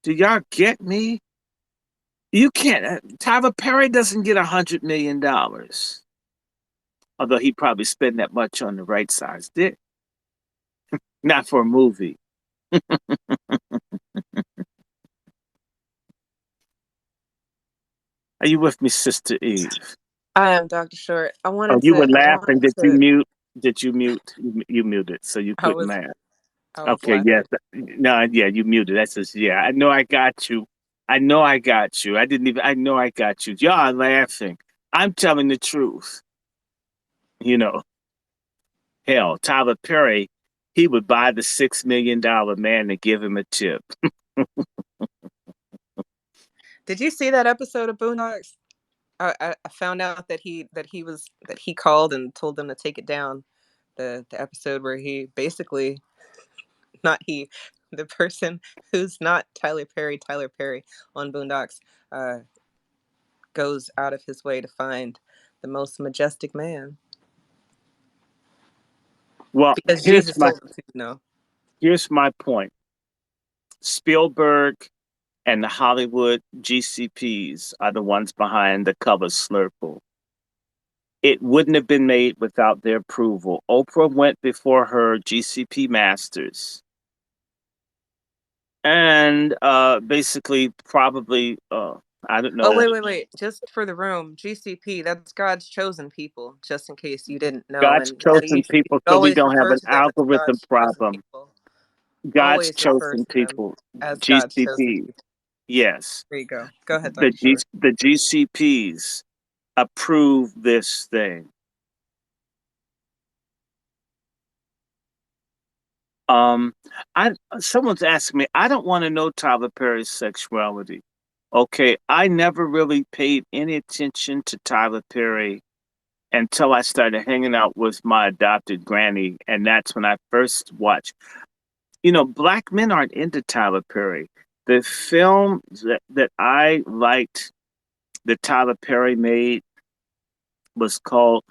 Do y'all get me? You can't. Tyler Perry doesn't get $100 million, although he probably spend that much on the right size dick. Not for a movie. Are you with me, Sister Eve? I am Dr. Short. Oh, you were I laughing. wanted Did you to, mute? Did you mute? You muted, so you I couldn't was, laugh. I was Okay, yes. laughing. No, yeah, you muted. That's just, yeah. I know I got you. I know I got you. I didn't even, I know I got you. Y'all are laughing. I'm telling the truth. You know, hell, Tyler Perry, he would buy the $6 million man to give him a tip. Did you see that episode of Boondocks? I found out that he called and told them to take it down. The episode where he basically, not he, the person who's not Tyler Perry on Boondocks, uh, goes out of his way to find the most majestic man Well, because Jesus told him to. No. here's my point. Spielberg and the Hollywood GCPs are the ones behind the cover Slurple. It wouldn't have been made without their approval. Oprah went before her GCP masters and basically probably I don't Oh, know. wait. Just for the room, GCP, that's God's chosen people, just in case you didn't know. God's And chosen you people, should so we always don't have refer an to them as algorithm God's chosen problem. people. God's Always refer chosen to them people, as God's chosen GCP. people. Yes, There you go. Go ahead, Dr. Short. the GCPs approve this thing. Um, I someone's asking me. I don't want to know Tyler Perry's sexuality. Okay, I never really paid any attention to Tyler Perry until I started hanging out with my adopted granny, and that's when I first watched. You know, black men aren't into Tyler Perry. The film that I liked that Tyler Perry made was called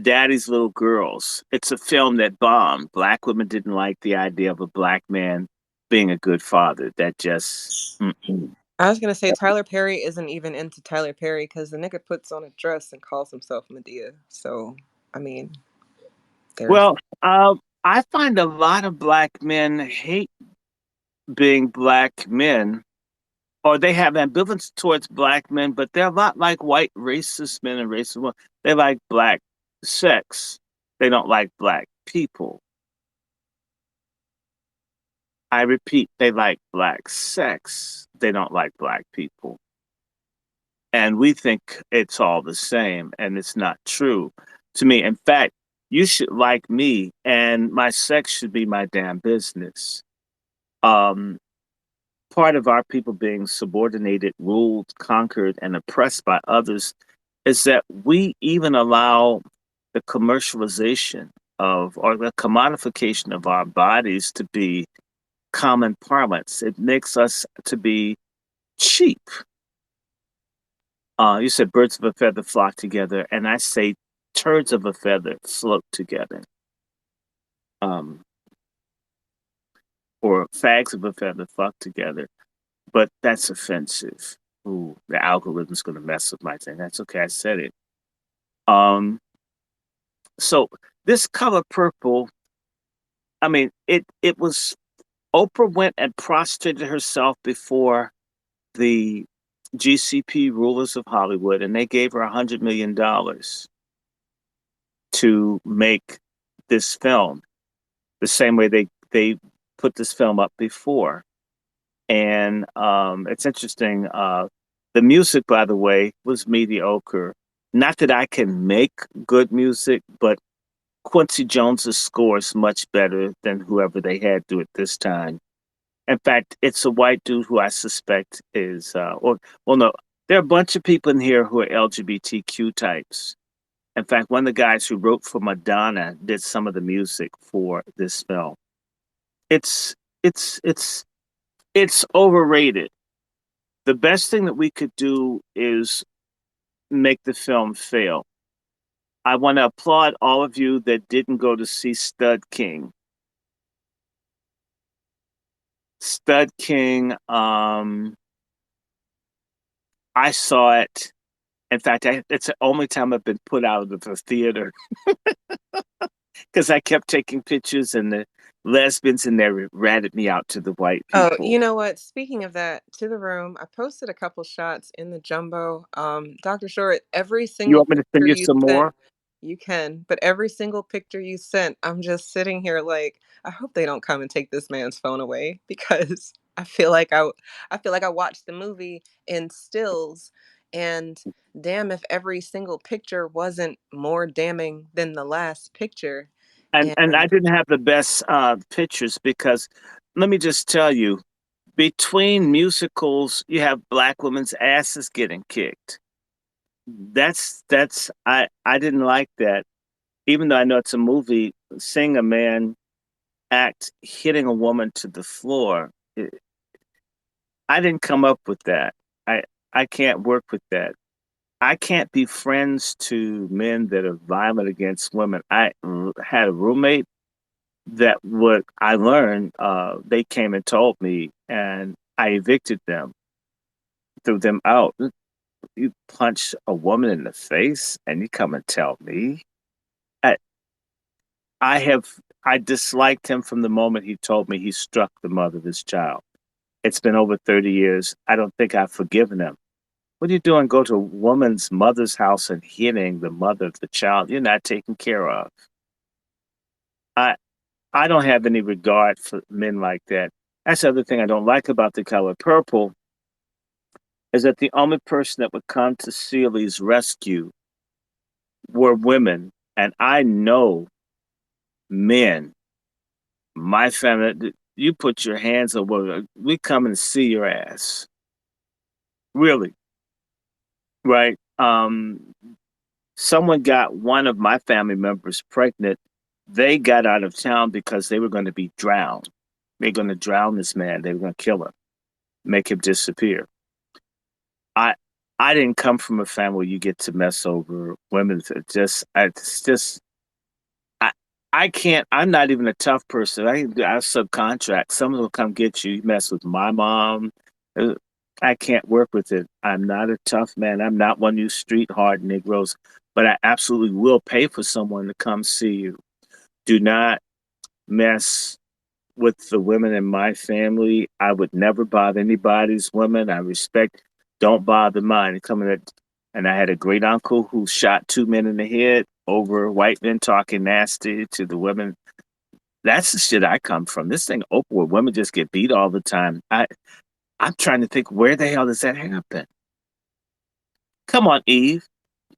Daddy's Little Girls. It's a film that bombed. Black women didn't like the idea of a black man being a good father. That just mm-mm. I was gonna say Tyler Perry isn't even into Tyler Perry because the nigga puts on a dress and calls himself Medea. So, I mean, there's Well, I find a lot of black men hate being black men, or they have ambivalence towards black men, but they're a lot like white racist men and racist women. They like black sex. They don't like black people. I repeat, they like black sex. They don't like black people. And we think it's all the same, and it's not true to me. In fact, you should like me, and my sex should be my damn business. Um, Part of our people being subordinated, ruled, conquered, and oppressed by others is that we even allow the commercialization of or the commodification of our bodies to be common parlance. It makes us to be cheap. You said birds of a feather flock together, and I say turds of a feather float together. Um, or fags of a feather flock together. But that's offensive. Ooh, the algorithm's going to mess with my thing. That's okay. I said it. Um, so this color purple, I mean, it was Oprah went and prostrated herself before the GCP rulers of Hollywood, and they gave her $100 million to make this film the same way they put this film up before. And it's interesting. The music, by the way, was mediocre. Not that I can make good music, but Quincy Jones's score is much better than whoever they had do it this time. In fact, it's a white dude who I suspect is, or well, no, there are a bunch of people in here who are LGBTQ types. In fact, one of the guys who wrote for Madonna did some of the music for this film. It's it's it's it's overrated. The best thing that we could do is make the film fail. I want to applaud all of you that didn't go to see Stud King. Stud King, I saw it. In fact, it's the only time I've been put out of the theater because I kept taking pictures and the lesbians in there ratted me out to the white Oh, people. you know what? Speaking of that, to the room, I posted a couple shots in the jumbo. Dr. Short, every You single want me to send picture you you some sent, more? you can, but every single picture you sent, I'm just sitting here like, I hope they don't come and take this man's phone away because I feel like I watched the movie in stills, and damn if every single picture wasn't more damning than the last picture. And I And didn't have the best pictures because let me just tell you, between musicals, you have black women's asses getting kicked. I didn't like that. Even though I know it's a movie, seeing a man act hitting a woman to the floor, I didn't come up with that. I I can't work with that. I can't be friends to men that are violent against women. Had a roommate that what I learned, they came and told me, and I evicted them, threw them out. You punch a woman in the face, and you come and tell me. I, I have I disliked him from the moment he told me he struck the mother of his child. It's been over 30 years. I don't think I've forgiven him. What are you doing? Go to a woman's mother's house and hitting the mother of the child you're not taking care of. I I don't have any regard for men like that. That's the other thing I don't like about The Color Purple is that the only person that would come to Celi's rescue were women, and I know men. My family, you put your hands on women, we come and see your ass. Really, right? Someone got one of my family members pregnant. They got out of town because they were going to be drowned. They're going to drown this man. They were going to kill him, make him disappear. I I didn't come from a family where you get to mess over women. It's just I I can't. I'm not even a tough person. I subcontract. Someone will come get you. You mess with my mom. uh, I can't work with it. I'm not a tough man. I'm not one of you street hard Negroes. But I absolutely will pay for someone to come see you. Do not mess with the women in my family. I would never bother anybody's women. I respect. Don't bother mine. Coming at, and I had a great uncle who shot two men in the head over white men talking nasty to the women. That's the shit I come from. This thing open where women just get beat all the time. I'm trying to think where the hell does that happen? Come on, Eve.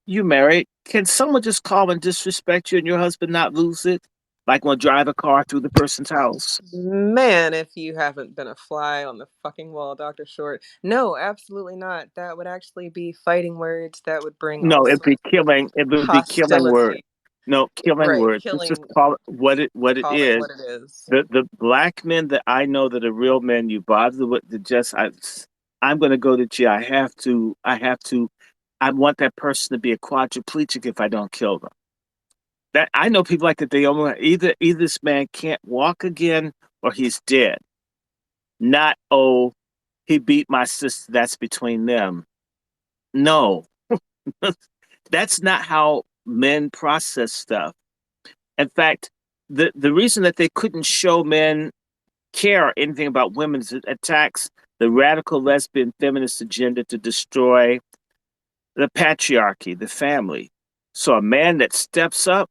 You married. Can someone just call and disrespect you and your husband not lose it? Like when drive a car through the person's house? Man, if you haven't been a fly on the fucking wall, Dr. Short. No, absolutely not. That would actually be fighting words that would bring all No, it'd be sorts of killing. It would be killing words. hostility. No, killing Right, words. Let's just killing, call it what it call it is. what it is. The black men that I know that are real men, you bother with the just I'm going to go to jail. I want that person to be a quadriplegic if I don't kill them. That I know people like that. They only either this man can't walk again or he's dead. Not, oh, he beat my sister. That's between them. No, that's not how men process stuff. In fact, the reason that they couldn't show men care anything about women's attacks the radical lesbian feminist agenda to destroy the patriarchy, the family. So a man that steps up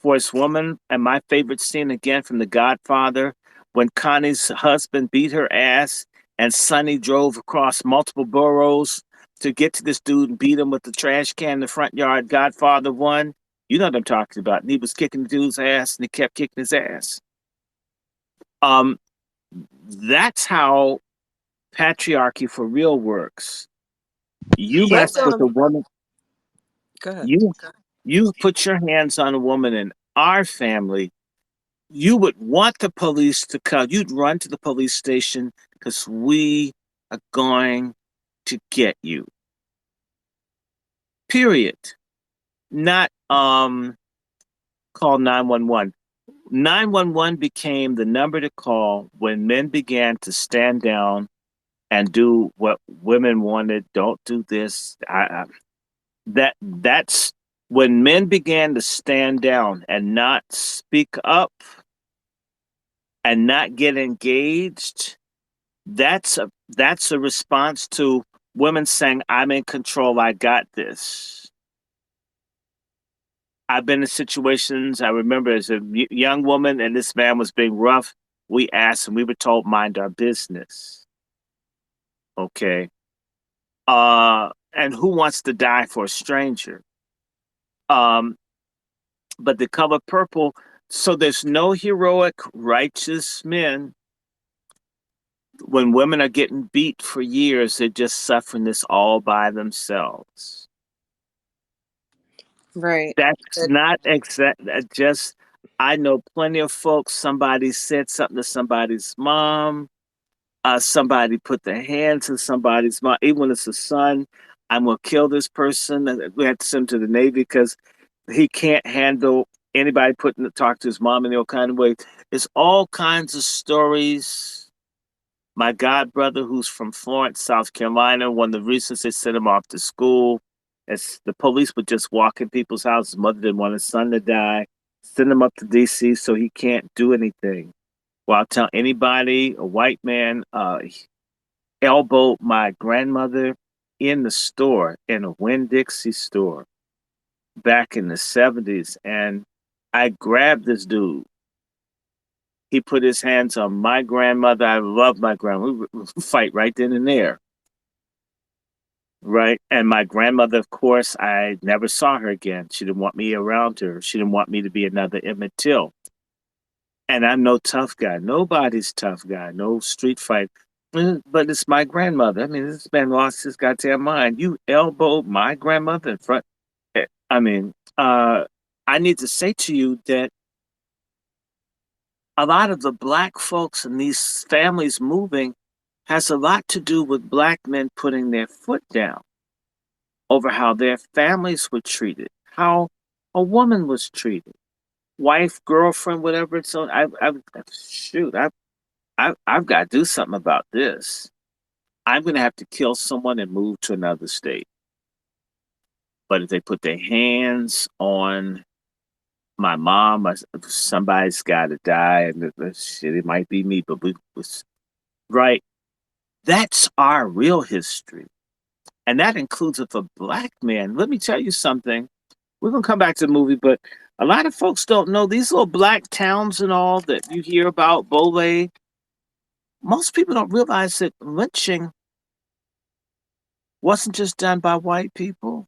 for his woman, and my favorite scene again from The Godfather, when Connie's husband beat her ass and Sonny drove across multiple boroughs to get to this dude and beat him with the trash can in the front yard. Godfather one, you know what I'm talking about. And he was kicking the dude's ass, and he kept kicking his ass. Um, that's how patriarchy for real works. You Let's mess with a woman, go ahead. you you put your hands on a woman in our family, you would want the police to come. You'd run to the police station because we are going to get you. Period. Not call 911. 911 became the number to call when men began to stand down and do what women wanted. Don't do this. That's when men began to stand down and not speak up and not get engaged. That's a response to women saying, "I'm in control. I got this." I've been in situations. I remember as a young woman, and this man was being rough. We asked, and we were told, "Mind our business." Okay. And who wants to die for a stranger? Um, but The Color Purple. So there's no heroic, righteous men When women are getting beat for years, they're just suffering this all by themselves. Right. That's But not exact. That just I know plenty of folks. Somebody said something to somebody's mom. Somebody put their hands to somebody's mom. Even when it's a son, I'm gonna kill this person. And we have to send him to the Navy because he can't handle anybody putting talk to his mom in any kind of way. It's all kinds of stories. My god brother, who's from Florence, South Carolina, one of the reasons they sent him off to school is the police would just walk in people's houses. His mother didn't want his son to die. Send him up to DC so he can't do anything. Well, I'll tell anybody, a white man, elbowed my grandmother in the store, in a Winn Dixie store back in the 70s. And I grabbed this dude. He put his hands on my grandmother. I love my grandmother. We would fight right then and there. Right. And my grandmother, of course, I never saw her again. She didn't want me around her. She didn't want me to be another Emmett Till. And I'm no tough guy. Nobody's tough guy. No street fight. But it's my grandmother. I mean, this man lost his goddamn mind. You elbowed my grandmother in front. I mean, I need to say to you that a lot of the black folks in these families moving has a lot to do with black men putting their foot down over how their families were treated, how a woman was treated, wife, girlfriend, whatever. So shoot, I've got to do something about this. I'm going to have to kill someone and move to another state. But if they put their hands on my mom, somebody's got to die, and shit, it might be me, but we was right. That's our real history, and that includes if a black man. Let me tell you something. We're gonna come back to the movie, but a lot of folks don't know these little black towns and all that you hear about, Bole. Most people don't realize that lynching wasn't just done by white people.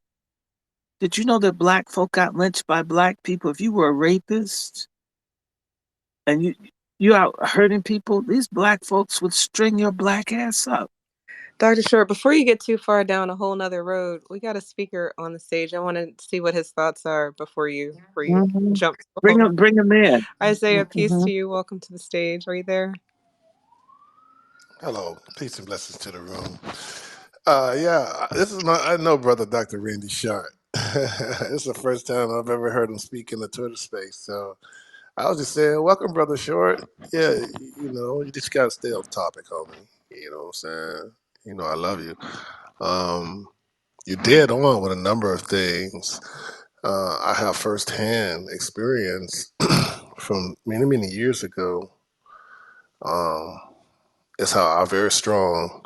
Did you know that black folk got lynched by black people? If you were a rapist and you out hurting people, these black folks would string your black ass up. Dr. Short, before you get too far down a whole nother road, we got a speaker on the stage. I want to see what his thoughts are before you Mhm. jump to a whole nother. Bring them in. Isaiah, peace Mhm. to you. Welcome to the stage. Are you there? Hello, peace and blessings to the room. Yeah, this is I know brother Dr. Randy Sharp. This is the first time I've ever heard him speak in the Twitter space. So I was just saying, welcome, brother Short. Yeah, you just gotta stay on topic, homie. You know what I'm saying? I love you. Um, you did on with a number of things. I have firsthand experience from many, many years ago. Um, it's how our very strong,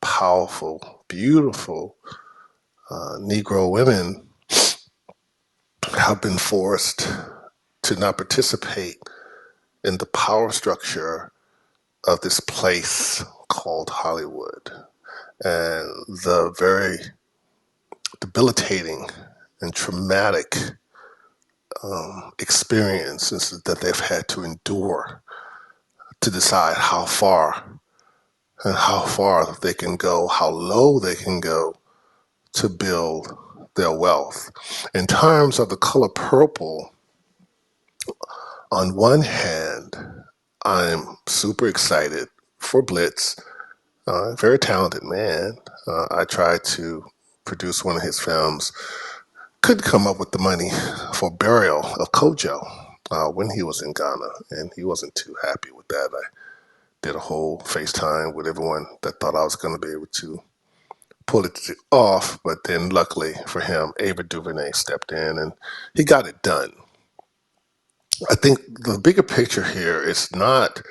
powerful, beautiful Negro women have been forced to not participate in the power structure of this place called Hollywood and the very debilitating and traumatic experiences that they've had to endure to decide how far and how far they can go, how low they can go to build their wealth. In terms of the color purple, on one hand, I'm super excited for Blitz, very talented man. I tried to produce one of his films, couldn't come up with the money for burial of Kojo when he was in Ghana, and he wasn't too happy with that. I did a whole FaceTime with everyone that thought I was going to be able to pull it off, but then luckily for him, Ava DuVernay stepped in and he got it done. I think the bigger picture here is not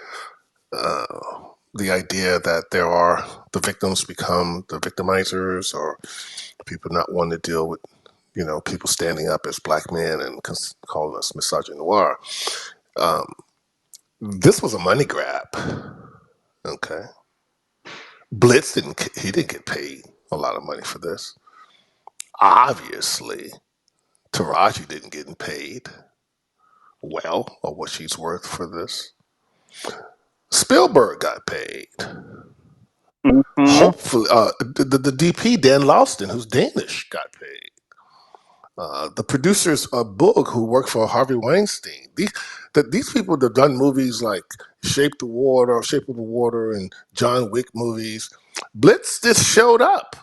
the idea that the victims become the victimizers or people not wanting to deal with people standing up as black men and calling us misogynoir. This was a money grab. Okay, Blitz didn't get paid a lot of money for this. Obviously, Taraji didn't get paid well or what she's worth for this. Spielberg got paid. Mm-hmm. Hopefully, the DP Dan Lauston, who's Danish, got paid. The producers of Boog, who worked for Harvey Weinstein. These people that have done movies like Shape of the Water, and John Wick movies. Blitz just showed up.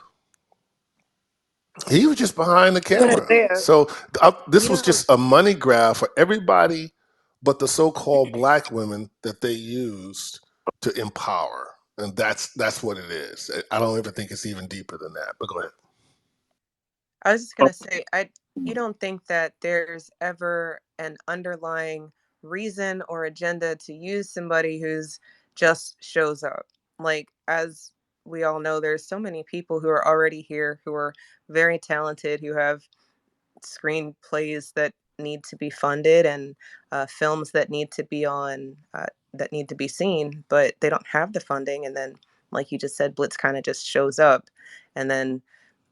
He was just behind the I'm gonna camera. say, So this you was know, just a money grab for everybody but the so-called black women that they used to empower. And that's what it is. I don't even think it's even deeper than that. But go ahead. I was just gonna say, you don't think that there's ever an underlying reason or agenda to use somebody who's just shows up. Like, as we all know, there's so many people who are already here who are very talented, who have screenplays that need to be funded and films that need to be that need to be seen, but they don't have the funding. And then, like you just said, Blitz kind of just shows up, and then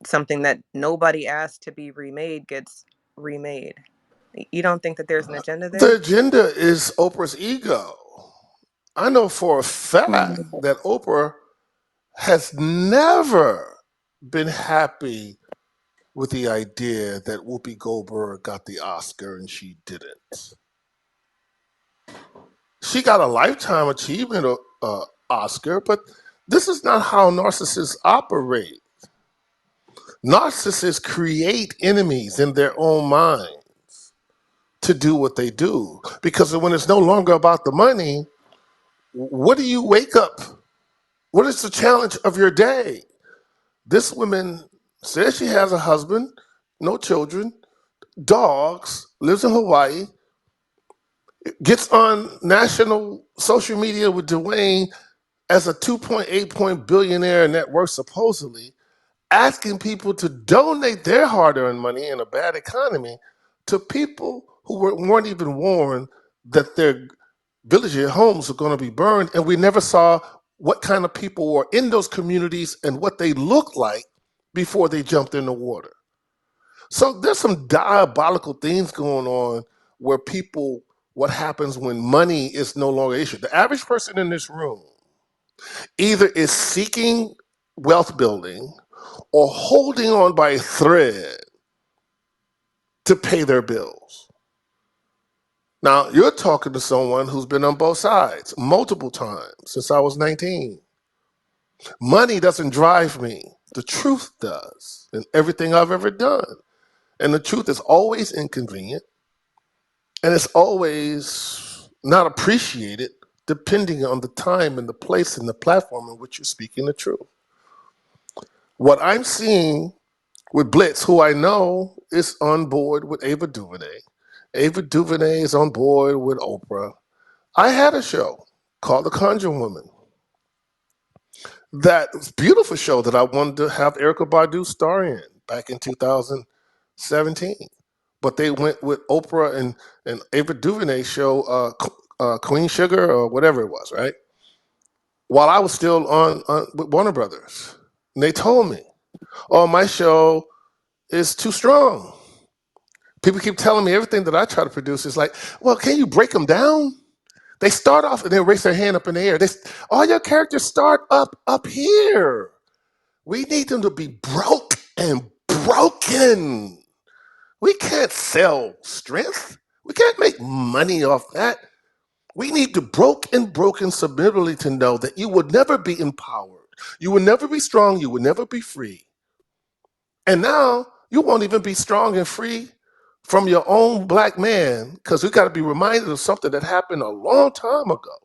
something that nobody asked to be remade gets remade. You don't think that there's an agenda The there? agenda is Oprah's ego. I know for a fact that Oprah has never been happy with the idea that Whoopi Goldberg got the Oscar and she didn't. She got a Lifetime Achievement Oscar, but this is not how narcissists operate. Narcissists create enemies in their own mind to do what they do. Because when it's no longer about the money, what do you wake up? What is the challenge of your day? This woman says she has a husband, no children, dogs, lives in Hawaii, gets on national social media with Dwayne as a 2.8 point billionaire net worth supposedly, asking people to donate their hard-earned money in a bad economy to people who weren't even warned that their villages, homes are going to be burned, and we never saw what kind of people were in those communities and what they looked like before they jumped in the water. So there's some diabolical things going on where people, what happens when money is no longer an issue. The average person in this room either is seeking wealth building or holding on by a thread to pay their bills. Now, you're talking to someone who's been on both sides multiple times since I was 19. Money doesn't drive me. The truth does in everything I've ever done. And the truth is always inconvenient, and it's always not appreciated depending on the time and the place and the platform in which you're speaking the truth. What I'm seeing with Blitz, who I know is on board with Ava DuVernay. Ava DuVernay is on board with Oprah. I had a show called The Conjuring Woman. That was a beautiful show that I wanted to have Erica Badu star in back in 2017. But they went with Oprah and Ava DuVernay show, Queen Sugar or whatever it was, right? While I was still on with Warner Brothers. And they told me, oh, my show is too strong. People keep telling me everything that I try to produce is like, well, can you break them down? They start off and they raise their hand up in the air. All your characters start up here. We need them to be broke and broken. We can't sell strength. We can't make money off that. We need the broke and broken subliminally to know that you would never be empowered. You will never be strong. You will never be free. And now you won't even be strong and free from your own black man, because we got to be reminded of something that happened a long time ago.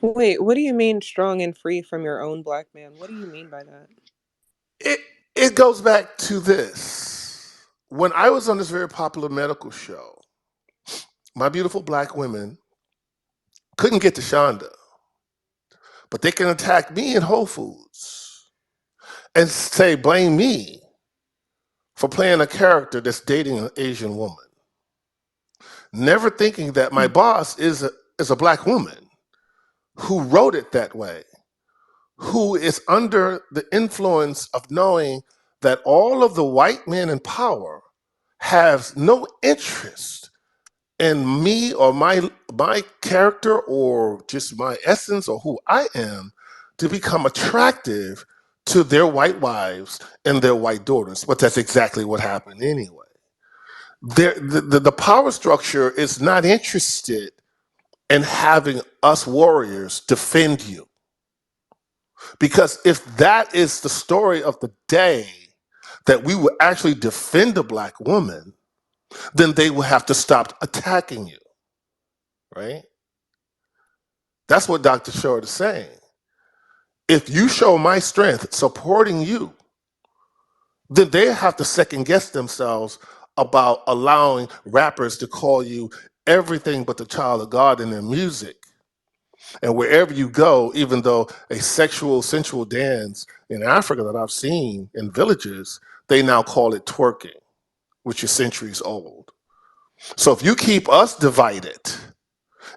Wait, what do you mean strong and free from your own black man? What do you mean by that? It goes back to this. When I was on this very popular medical show, my beautiful black women couldn't get to Shonda, but they can attack me in Whole Foods and say, blame me for playing a character that's dating an Asian woman. Never thinking that my boss is a black woman who wrote it that way, who is under the influence of knowing that all of the white men in power have no interest in me or my my character or just my essence or who I am to become attractive to their white wives and their white daughters. But that's exactly what happened anyway. The power structure is not interested in having us warriors defend you. Because if that is the story of the day, that we would actually defend a black woman, then they will have to stop attacking you, right? That's what Dr. Short is saying. If you show my strength supporting you, then they have to second guess themselves about allowing rappers to call you everything but the child of God in their music. And wherever you go, even though a sexual, sensual dance in Africa that I've seen in villages, they now call it twerking, which is centuries old. So if you keep us divided,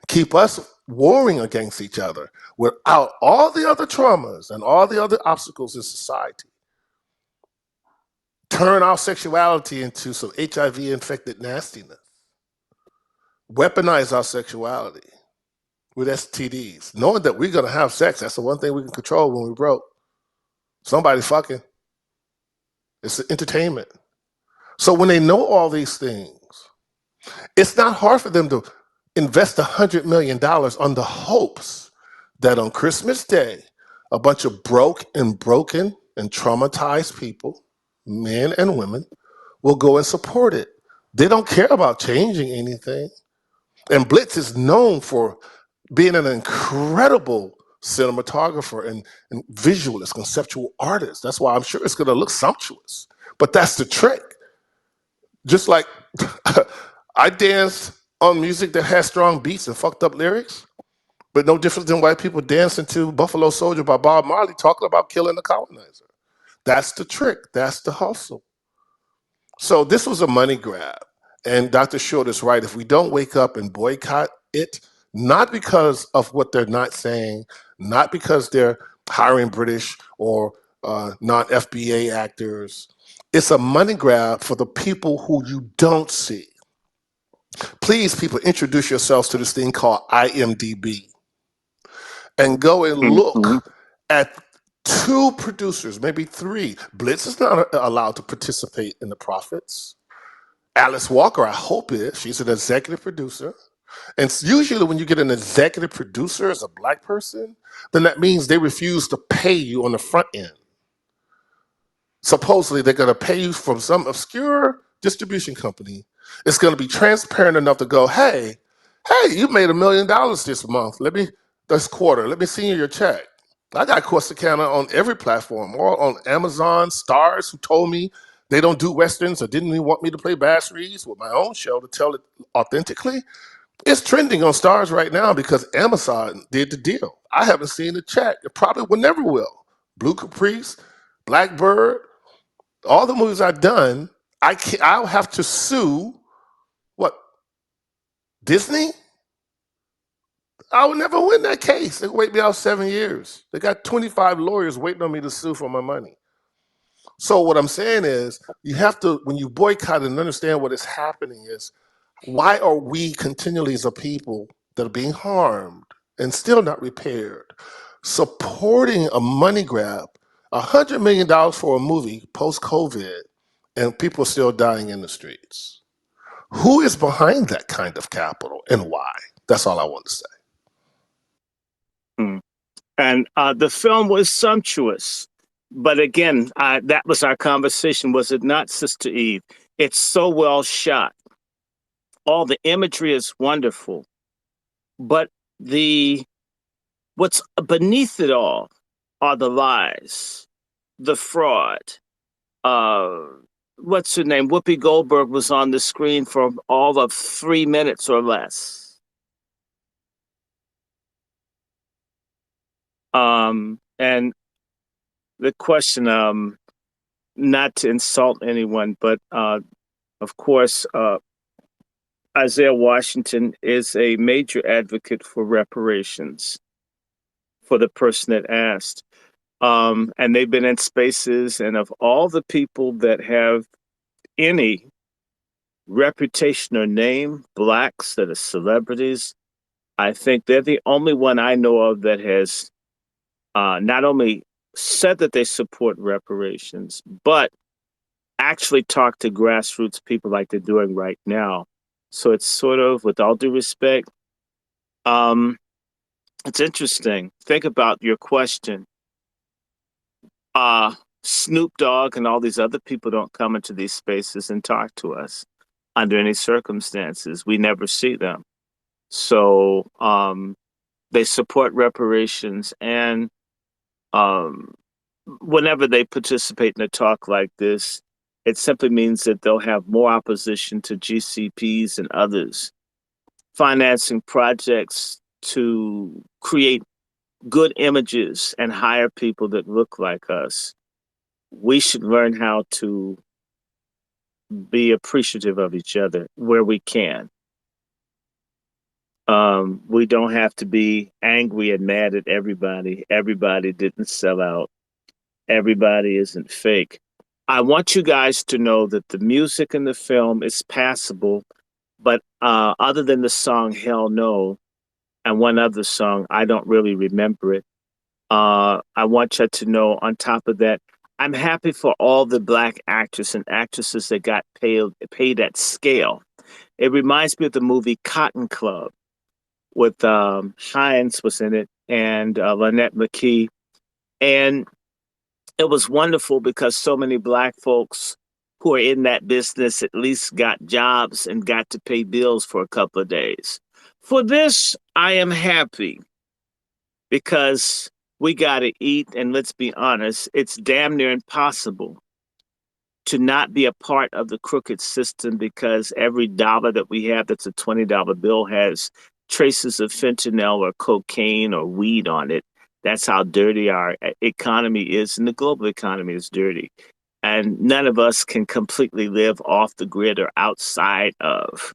keep us warring against each other without all the other traumas and all the other obstacles in society, turn our sexuality into some HIV infected nastiness, weaponize our sexuality with STDs, knowing that we're going to have sex. That's the one thing we can control when we broke. Somebody fucking. It's entertainment. So when they know all these things, it's not hard for them to invest $100 million on the hopes that on Christmas Day, a bunch of broke and broken and traumatized people, men and women, will go and support it. They don't care about changing anything. And Blitz is known for being an incredible cinematographer and visualist, conceptual artist. That's why I'm sure it's going to look sumptuous. But that's the trick. Just like I danced on music that has strong beats and fucked up lyrics, but no different than white people dancing to Buffalo Soldier by Bob Marley talking about killing the colonizer. That's the trick. That's the hustle. So this was a money grab. And Dr. Short is right. If we don't wake up and boycott it, not because of what they're not saying, not because they're hiring British or non FBA actors, it's a money grab for the people who you don't see. Please, people, introduce yourselves to this thing called IMDb and go and look at two producers, maybe three. Blitz is not allowed to participate in the profits. Alice Walker, I hope is. She's an executive producer. And usually when you get an executive producer as a black person, then that means they refuse to pay you on the front end. Supposedly they're going to pay you from some obscure distribution company. It's going to be transparent enough to go, hey, you made $1 million this month. This quarter. Let me see your check. I got Corsicana on every platform, or on Amazon, Stars, who told me they don't do Westerns or didn't even want me to play Bass Reeves with my own show to tell it authentically. It's trending on Stars right now because Amazon did the deal. I haven't seen the check. It probably will never will. Blue Caprice, Blackbird, all the movies I've done, I'll have to sue what? Disney? I would never win that case. They wait me out 7 years. They got 25 lawyers waiting on me to sue for my money. So what I'm saying is, you have to, when you boycott and understand what is happening is, why are we continually as a people that are being harmed and still not repaired, supporting a money grab, $100 million for a movie post-COVID, and people are still dying in the streets? Who is behind that kind of capital and why? That's all I want to say. And the film was sumptuous. But again, that was our conversation, was it not, Sister Eve? It's so well shot. All the imagery is wonderful. But what's beneath it all are the lies, the fraud. What's her name? Whoopi Goldberg was on the screen for all of 3 minutes or less. And the question, not to insult anyone, but of course, Isaiah Washington is a major advocate for reparations for the person that asked. And they've been in spaces, and of all the people that have any reputation or name, blacks that are celebrities, I think they're the only one I know of that has not only said that they support reparations, but actually talked to grassroots people like they're doing right now. So it's sort of, with all due respect, um, it's interesting. Think about your question. Uh, Snoop Dogg and all these other people don't come into these spaces and talk to us under any circumstances. We never see them. So they support reparations, and um, whenever they participate in a talk like this, it simply means that they'll have more opposition to GCPs and others financing projects to create good images and hire people that look like us. We should learn how to be appreciative of each other where we can. We don't have to be angry and mad at everybody. Everybody didn't sell out. Everybody isn't fake. I want you guys to know that the music in the film is passable, but other than the song Hell No and one other song, I don't really remember it. I want you to know, on top of that, I'm happy for all the black actors and actresses that got paid at scale. It reminds me of the movie Cotton Club with Hines was in it, and Lynette McKee. And it was wonderful because so many black folks who are in that business at least got jobs and got to pay bills for a couple of days. For this, I am happy because we got to eat. And let's be honest, it's damn near impossible to not be a part of the crooked system, because every dollar that we have that's a $20 bill has traces of fentanyl or cocaine or weed on it. That's how dirty our economy is, and the global economy is dirty. And none of us can completely live off the grid or outside of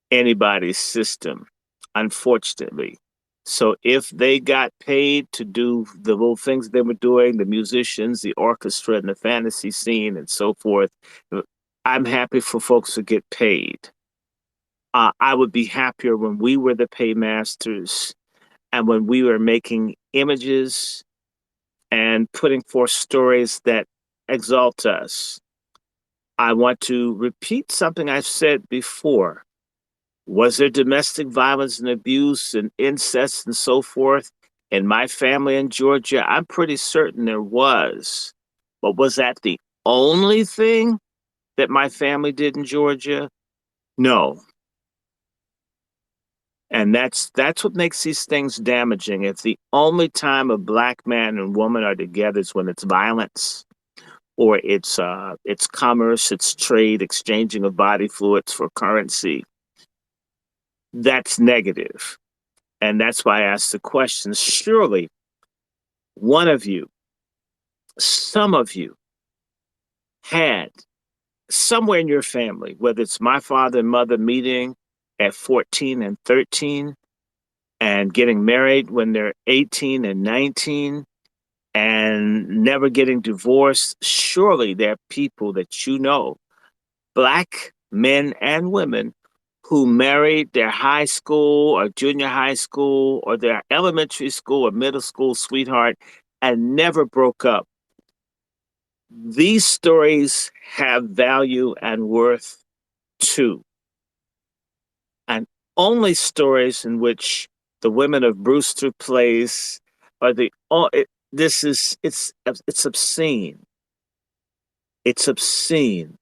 anybody's system, unfortunately. So if they got paid to do the little things they were doing, the musicians, the orchestra, and the fantasy scene, and so forth, I'm happy for folks to get paid. I would be happier when we were the paymasters and when we were making images and putting forth stories that exalt us. I want to repeat something I've said before. Was there domestic violence and abuse and incest and so forth in my family in Georgia? I'm pretty certain there was. But was that the only thing that my family did in Georgia? No. And that's what makes these things damaging. If the only time a black man and woman are together is when it's violence, or it's commerce, it's trade, exchanging of body fluids for currency, that's negative. And that's why I asked the question. Surely one of you, some of you, had somewhere in your family, whether it's my father and mother meeting at 14 and 13 and getting married when they're 18 and 19 and never getting divorced. Surely there are people that you know, black men and women, who married their high school or junior high school or their elementary school or middle school sweetheart and never broke up. These stories have value and worth too. And only stories in which the women of Brewster Place are the this is it's obscene. It's obscene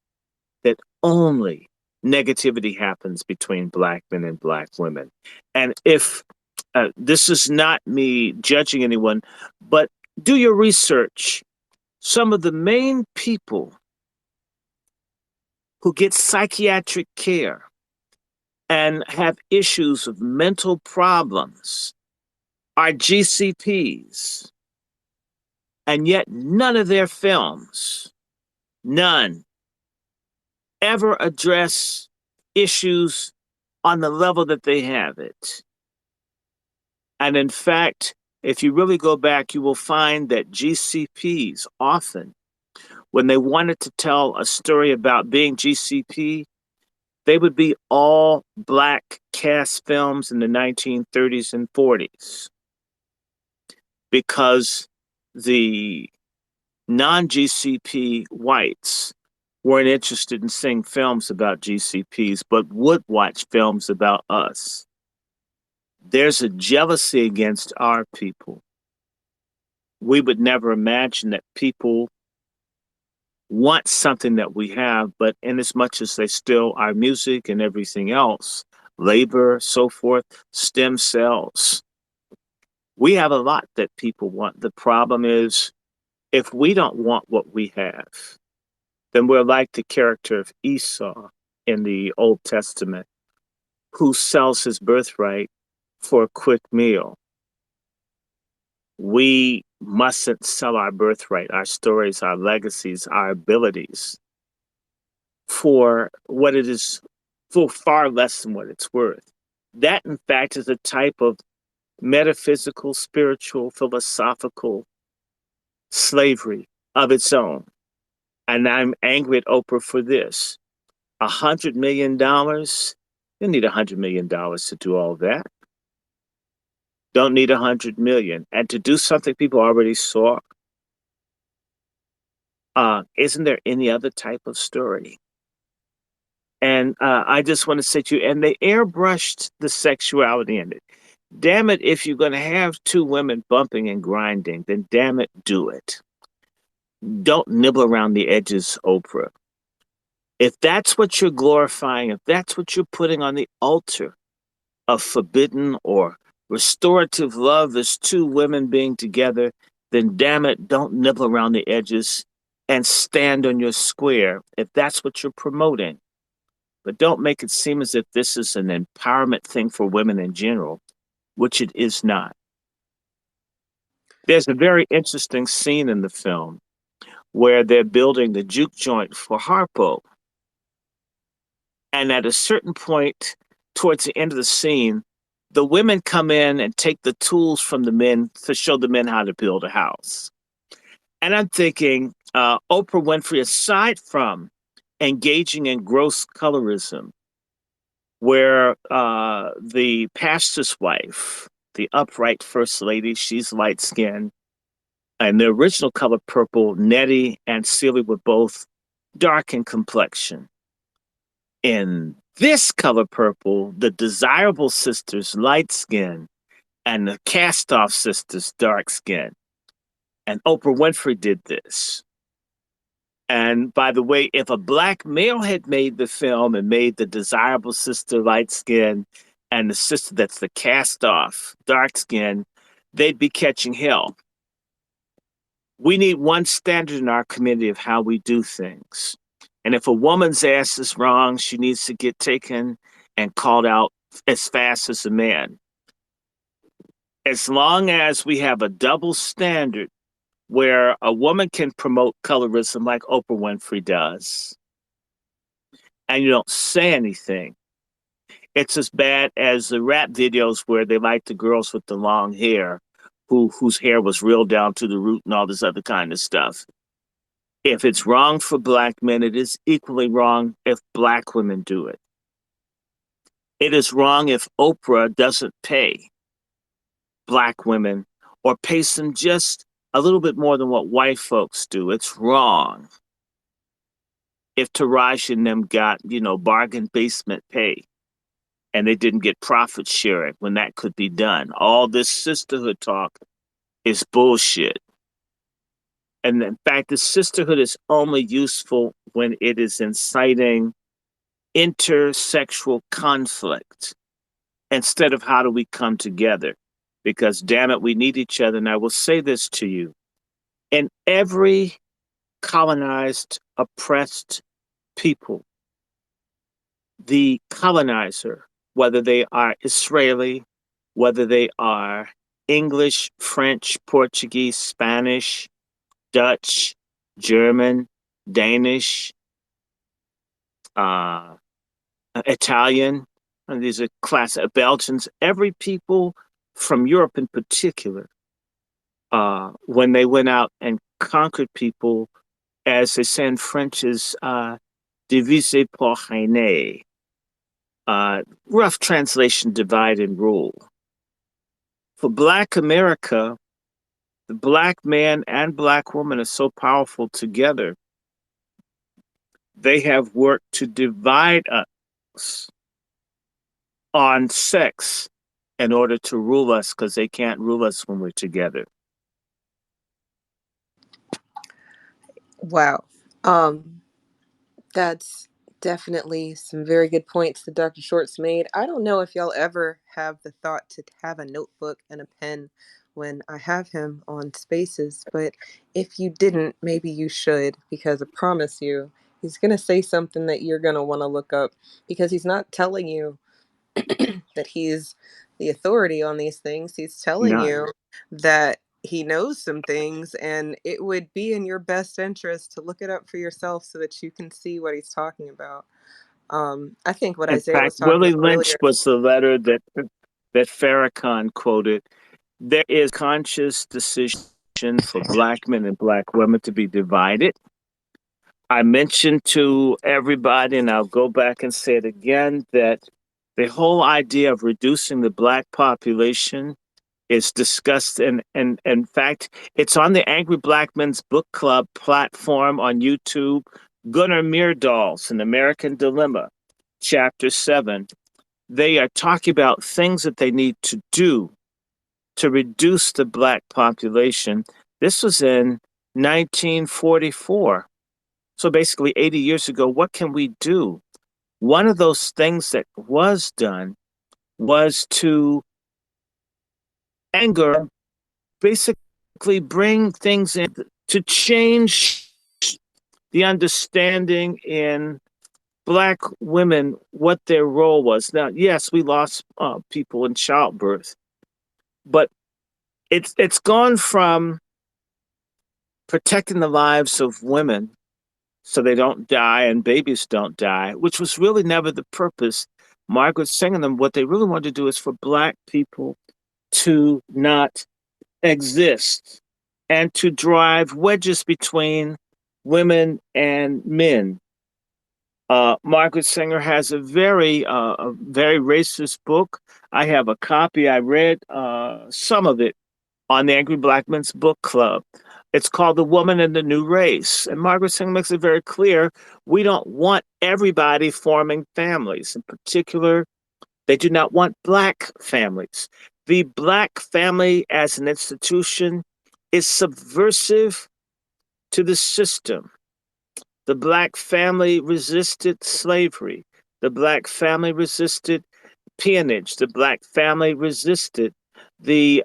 that only negativity happens between black men and black women. And if this is not me judging anyone, but do your research. Some of the main people who get psychiatric care and have issues of mental problems are GCPs. And yet none of their films, none, ever address issues on the level that they have it. And in fact, if you really go back, you will find that GCPs often, when they wanted to tell a story about being GCP, they would be all black cast films in the 1930s and 40s because the non GCP whites weren't interested in seeing films about GCPs, but would watch films about us. There's a jealousy against our people. We would never imagine that people want something that we have, but in as much as they steal our music and everything else, labor, so forth, stem cells, we have a lot that people want. The problem is, if we don't want what we have, then we're like the character of Esau in the Old Testament, who sells his birthright for a quick meal. We mustn't sell our birthright, our stories, our legacies, our abilities for what it is, for far less than what it's worth. That, in fact, is a type of metaphysical, spiritual, philosophical slavery of its own. And I'm angry at Oprah for this. $100 million, you need $100 million to do all that. Don't need 100 million. And to do something people already saw, isn't there any other type of story? And I just want to say to you, and they airbrushed the sexuality in it. Damn it, if you're going to have two women bumping and grinding, then damn it, do it. Don't nibble around the edges, Oprah. If that's what you're glorifying, if that's what you're putting on the altar of forbidden or restorative love as two women being together, then damn it, don't nibble around the edges and stand on your square if that's what you're promoting. But don't make it seem as if this is an empowerment thing for women in general, which it is not. There's a very interesting scene in the film where they're building the juke joint for Harpo. And at a certain point, towards the end of the scene, the women come in and take the tools from the men to show the men how to build a house. And I'm thinking, Oprah Winfrey, aside from engaging in gross colorism, where the pastor's wife, the upright first lady, she's light skinned, and the original Color Purple, Nettie and Celie were both dark in complexion. In this Color Purple, the desirable sisters, light skin, and the cast off sisters, dark skin. And Oprah Winfrey did this. And by the way, if a black male had made the film and made the desirable sister light skin and the sister that's the cast off dark skin, they'd be catching hell. We need one standard in our community of how we do things. And if a woman's ass is wrong, she needs to get taken and called out as fast as a man. As long as we have a double standard where a woman can promote colorism like Oprah Winfrey does, and you don't say anything, it's as bad as the rap videos where they like the girls with the long hair, whose hair was real down to the root and all this other kind of stuff. If it's wrong for black men, it is equally wrong if black women do it. It is wrong if Oprah doesn't pay black women or pays them just a little bit more than what white folks do. It's wrong if Taraji and them got, bargain basement pay and they didn't get profit sharing when that could be done. All this sisterhood talk is bullshit. And in fact, the sisterhood is only useful when it is inciting intersexual conflict instead of how do we come together. Because damn it, we need each other. And I will say this to you. In every colonized, oppressed people, the colonizer, whether they are Israeli, whether they are English, French, Portuguese, Spanish, Dutch, German, Danish, Italian, and these are Belgians, every people from Europe in particular, when they went out and conquered people, as they say in French, is divisé pour régner. rough translation, divide and rule. For Black America, the Black man and Black woman are so powerful together. They have worked to divide us on sex in order to rule us because they can't rule us when we're together. Wow. That's definitely some very good points that Dr. Shorts made. I don't know if y'all ever have the thought to have a notebook and a pen when I have him on Spaces, but if you didn't, maybe you should, because I promise you, he's going to say something that you're going to want to look up, because he's not telling you that he's the authority on these things. He's telling Not you that he knows some things, and it would be in your best interest to look it up for yourself so that you can see what he's talking about. I think what In Isaiah fact, was talking Willie about Lynch earlier. was the letter that Farrakhan quoted. There is conscious decision for Black men and Black women to be divided. I mentioned to everybody, and I'll go back and say it again, that the whole idea of reducing the Black population is discussed, and in fact, it's on the Angry Black Men's Book Club platform on YouTube. Gunnar Myrdal's An American Dilemma, Chapter 7. They are talking about things that they need to do to reduce the Black population. This was in 1944. So basically, 80 years ago, what can we do? One of those things that was done was to anger, basically bring things in to change the understanding in Black women what their role was. Now, yes, we lost people in childbirth, but it's gone from protecting the lives of women so they don't die and babies don't die, which was really never the purpose. Margaret Sanger and them, what they really wanted to do is for Black people to not exist and to drive wedges between women and men. Margaret Sanger has a very racist book. I have a copy. I read some of it on the Angry Black Men's Book Club. It's called The Woman and the New Race. And Margaret Sanger makes it very clear we don't want everybody forming families. In particular, they do not want Black families. The Black family as an institution is subversive to the system. The Black family resisted slavery. The Black family resisted peonage. The Black family resisted the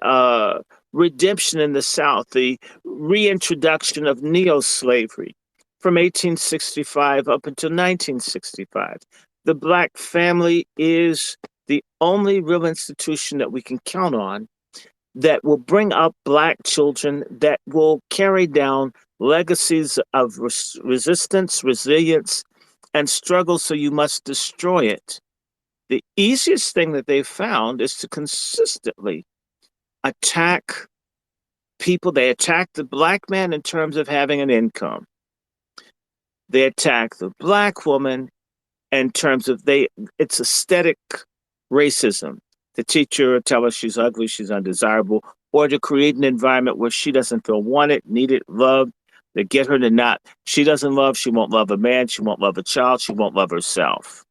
redemption in the South, the reintroduction of neo slavery from 1865 up until 1965. The Black family is the only real institution that we can count on that will bring up Black children, that will carry down legacies of resistance, resilience, and struggle, so you must destroy it. The easiest thing that they've found is to consistently attack people. They attack the Black man in terms of having an income. They attack the Black woman in terms of it's aesthetic racism. The teacher will tell her she's ugly, she's undesirable, or to create an environment where she doesn't feel wanted, needed, loved, to get her to not, she doesn't love, she won't love a man, she won't love a child, she won't love herself.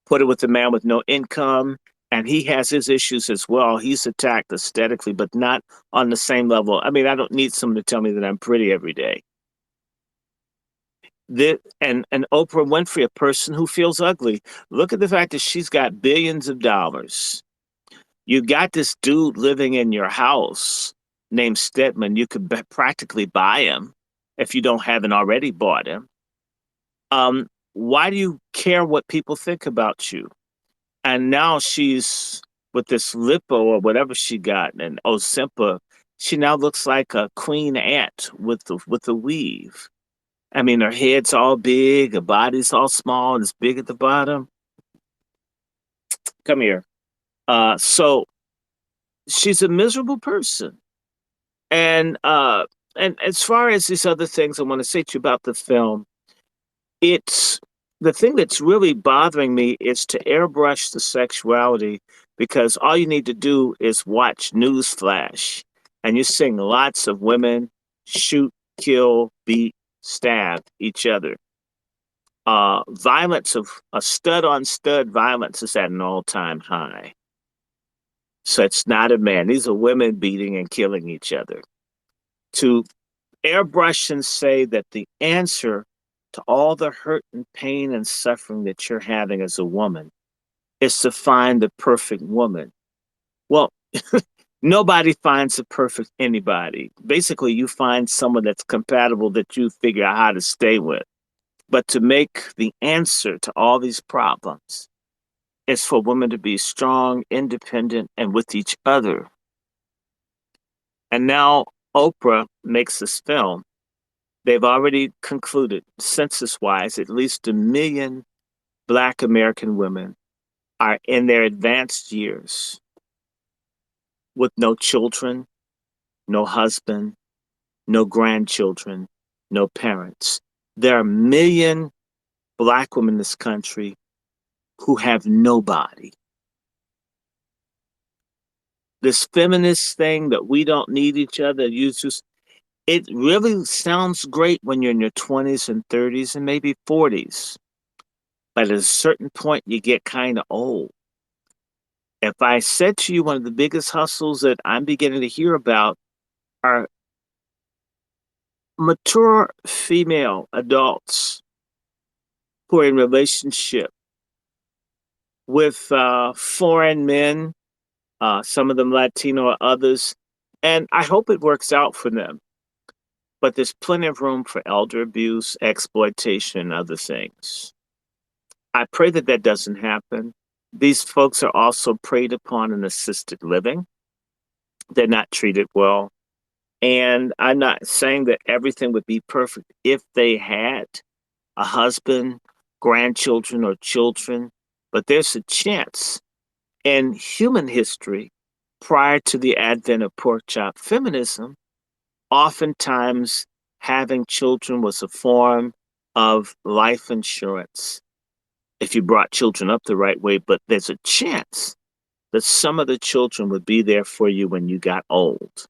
Put it with a man with no income, and he has his issues as well. He's attacked aesthetically, but not on the same level. I mean, I don't need someone to tell me that I'm pretty every day. And Oprah Winfrey, a person who feels ugly. Look at the fact that she's got billions of dollars. You got this dude living in your house named Stedman. You could practically buy him if you haven't already bought him. Why do you care what people think about you? And now she's with this lipo or whatever she got, and Ozempic. She now looks like a queen ant with the weave. I mean, her head's all big, her body's all small, and it's big at the bottom. Come here. So she's a miserable person. And as far as these other things I want to say to you about the film, it's the thing that's really bothering me is to airbrush the sexuality because all you need to do is watch Newsflash and you're seeing lots of women shoot, kill, beat, stab each other. Violence of a stud on stud violence is at an all time high. So it's not a man. These are women beating and killing each other. To airbrush and say that the answer to all the hurt and pain and suffering that you're having as a woman is to find the perfect woman. Well, nobody finds the perfect anybody. Basically, you find someone that's compatible that you figure out how to stay with. But to make the answer to all these problems is for women to be strong, independent, and with each other. And now Oprah makes this film. They've already concluded, census wise, at least 1 million Black American women are in their advanced years with no children, no husband, no grandchildren, no parents. There are 1 million Black women in this country who have nobody. This feminist thing that we don't need each other, it really sounds great when you're in your 20s and 30s and maybe 40s. But at a certain point, you get kind of old. If I said to you, one of the biggest hustles that I'm beginning to hear about are mature female adults who are in relationship with foreign men, some of them Latino or others, and I hope it works out for them. But there's plenty of room for elder abuse, exploitation, and other things. I pray that that doesn't happen. These folks are also preyed upon in assisted living. They're not treated well. And I'm not saying that everything would be perfect if they had a husband, grandchildren, or children, but there's a chance. In human history, prior to the advent of pork chop feminism, oftentimes having children was a form of life insurance if you brought children up the right way, but there's a chance that some of the children would be there for you when you got old.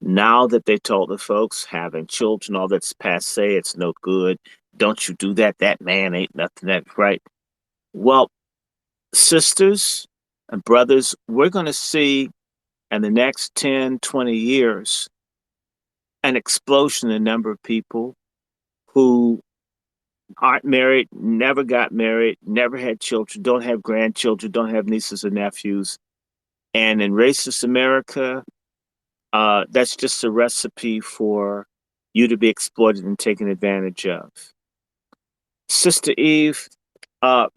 Now that they told the folks having children, all that's passe, it's no good. Don't you do that. That man ain't nothing. That's right. Well, sisters and brothers, we're going to see in the next 10, 20 years an explosion in the number of people who aren't married, never got married, never had children, don't have grandchildren, don't have nieces or nephews. And in racist America, that's just a recipe for you to be exploited and taken advantage of. Sister Eve,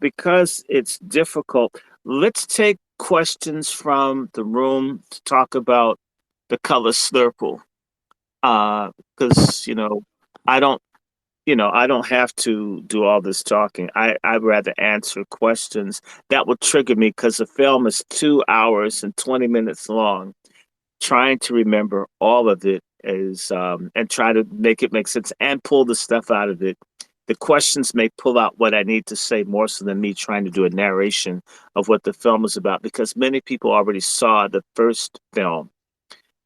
because it's difficult, let's take questions from the room to talk about the color slurple. Because I don't, I don't have to do all this talking. I'd rather answer questions that will trigger me because the film is 2 hours and 20 minutes long. Trying to remember all of it is, and try to make it make sense and pull the stuff out of it. The questions may pull out what I need to say more so than me trying to do a narration of what the film is about because many people already saw the first film.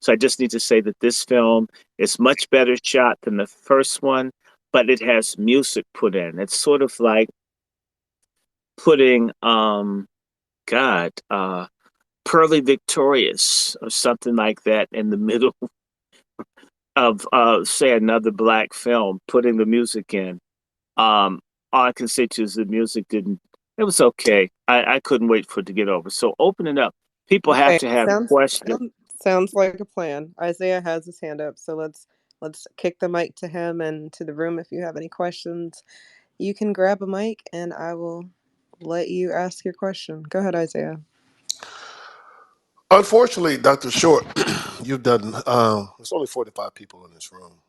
So I just need to say that this film is much better shot than the first one, but it has music put in. It's sort of like putting, God, Pearly Victorious or something like that in the middle of, say, another black film, putting the music in. All I can say to you is the music didn't, it was okay. I couldn't wait for it to get over. So open it up. People have Okay, to have questions. sounds like a plan. Isaiah has his hand up, so let's kick the mic to him and to the room. If you have any questions, you can grab a mic, and I will let you ask your question. Go ahead, Isaiah. Unfortunately, Dr. Short, you've done, there's only 45 people in this room.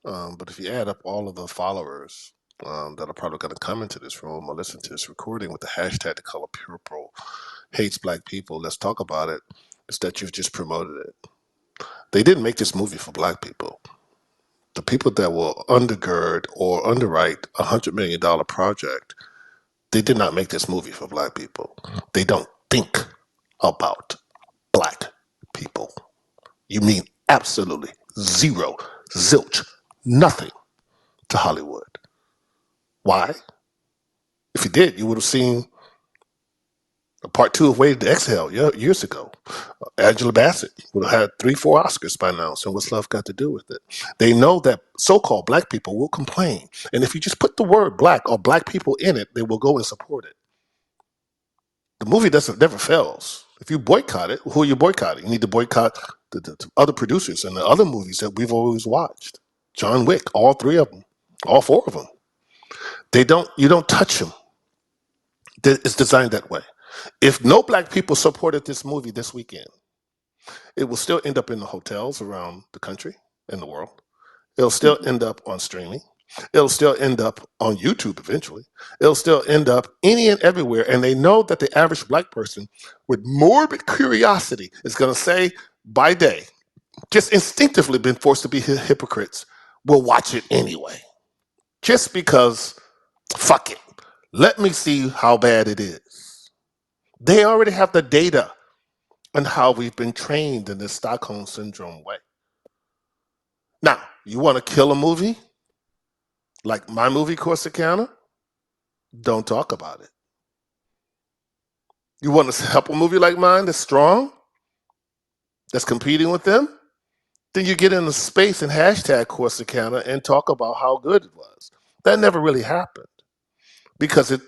But if you add up all of the followers that are probably going to come into this room or listen to this recording with the hashtag The Color Purple hates black people, let's talk about it, is that you've just promoted it. They didn't make this movie for black people. The people that will undergird or underwrite $100 million project, they did not make this movie for black people. They don't think about black people. You mean absolutely zero, zilch, nothing to Hollywood. Why? If you did, you would have seen a part two of Waiting to Exhale years ago. Angela Bassett would have had 3, 4 Oscars by now. So what's love got to do with it? They know that so-called black people will complain. And if you just put the word black or black people in it, they will go and support it. The movie never fails. If you boycott it, who are you boycotting? You need to boycott the other producers and the other movies that we've always watched. John Wick, all 3 of them, all 4 of them. You don't touch them. It's designed that way. If no black people supported this movie this weekend, it will still end up in the hotels around the country and the world. It'll still end up on streaming. It'll still end up on YouTube eventually. It'll still end up any and everywhere. And they know that the average black person with morbid curiosity is going to say by day, just instinctively been forced to be hypocrites, will watch it anyway. Just because, fuck it. Let me see how bad it is. They already have the data on how we've been trained in this Stockholm Syndrome way. Now, you want to kill a movie? Like my movie, Corsicana? Don't talk about it. You want to help a movie like mine that's strong? That's competing with them? Then you get in the space and hashtag Corsicana and talk about how good it was. That never really happened because it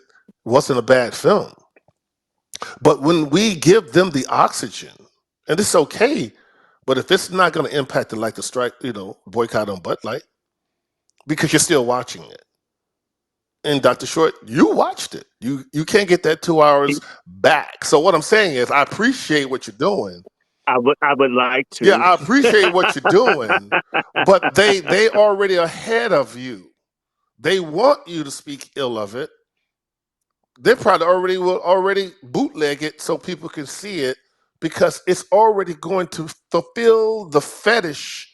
wasn't a bad film. But when we give them the oxygen, and it's okay, but if it's not going to impact it like the strike, boycott on Bud Light, because you're still watching it. And Dr. Short, you watched it. You can't get that 2 hours back. So what I'm saying is I appreciate what you're doing. I would like to. Yeah, I appreciate what you're doing, but they already ahead of you. They want you to speak ill of it. They probably will already bootleg it so people can see it because it's already going to fulfill the fetishes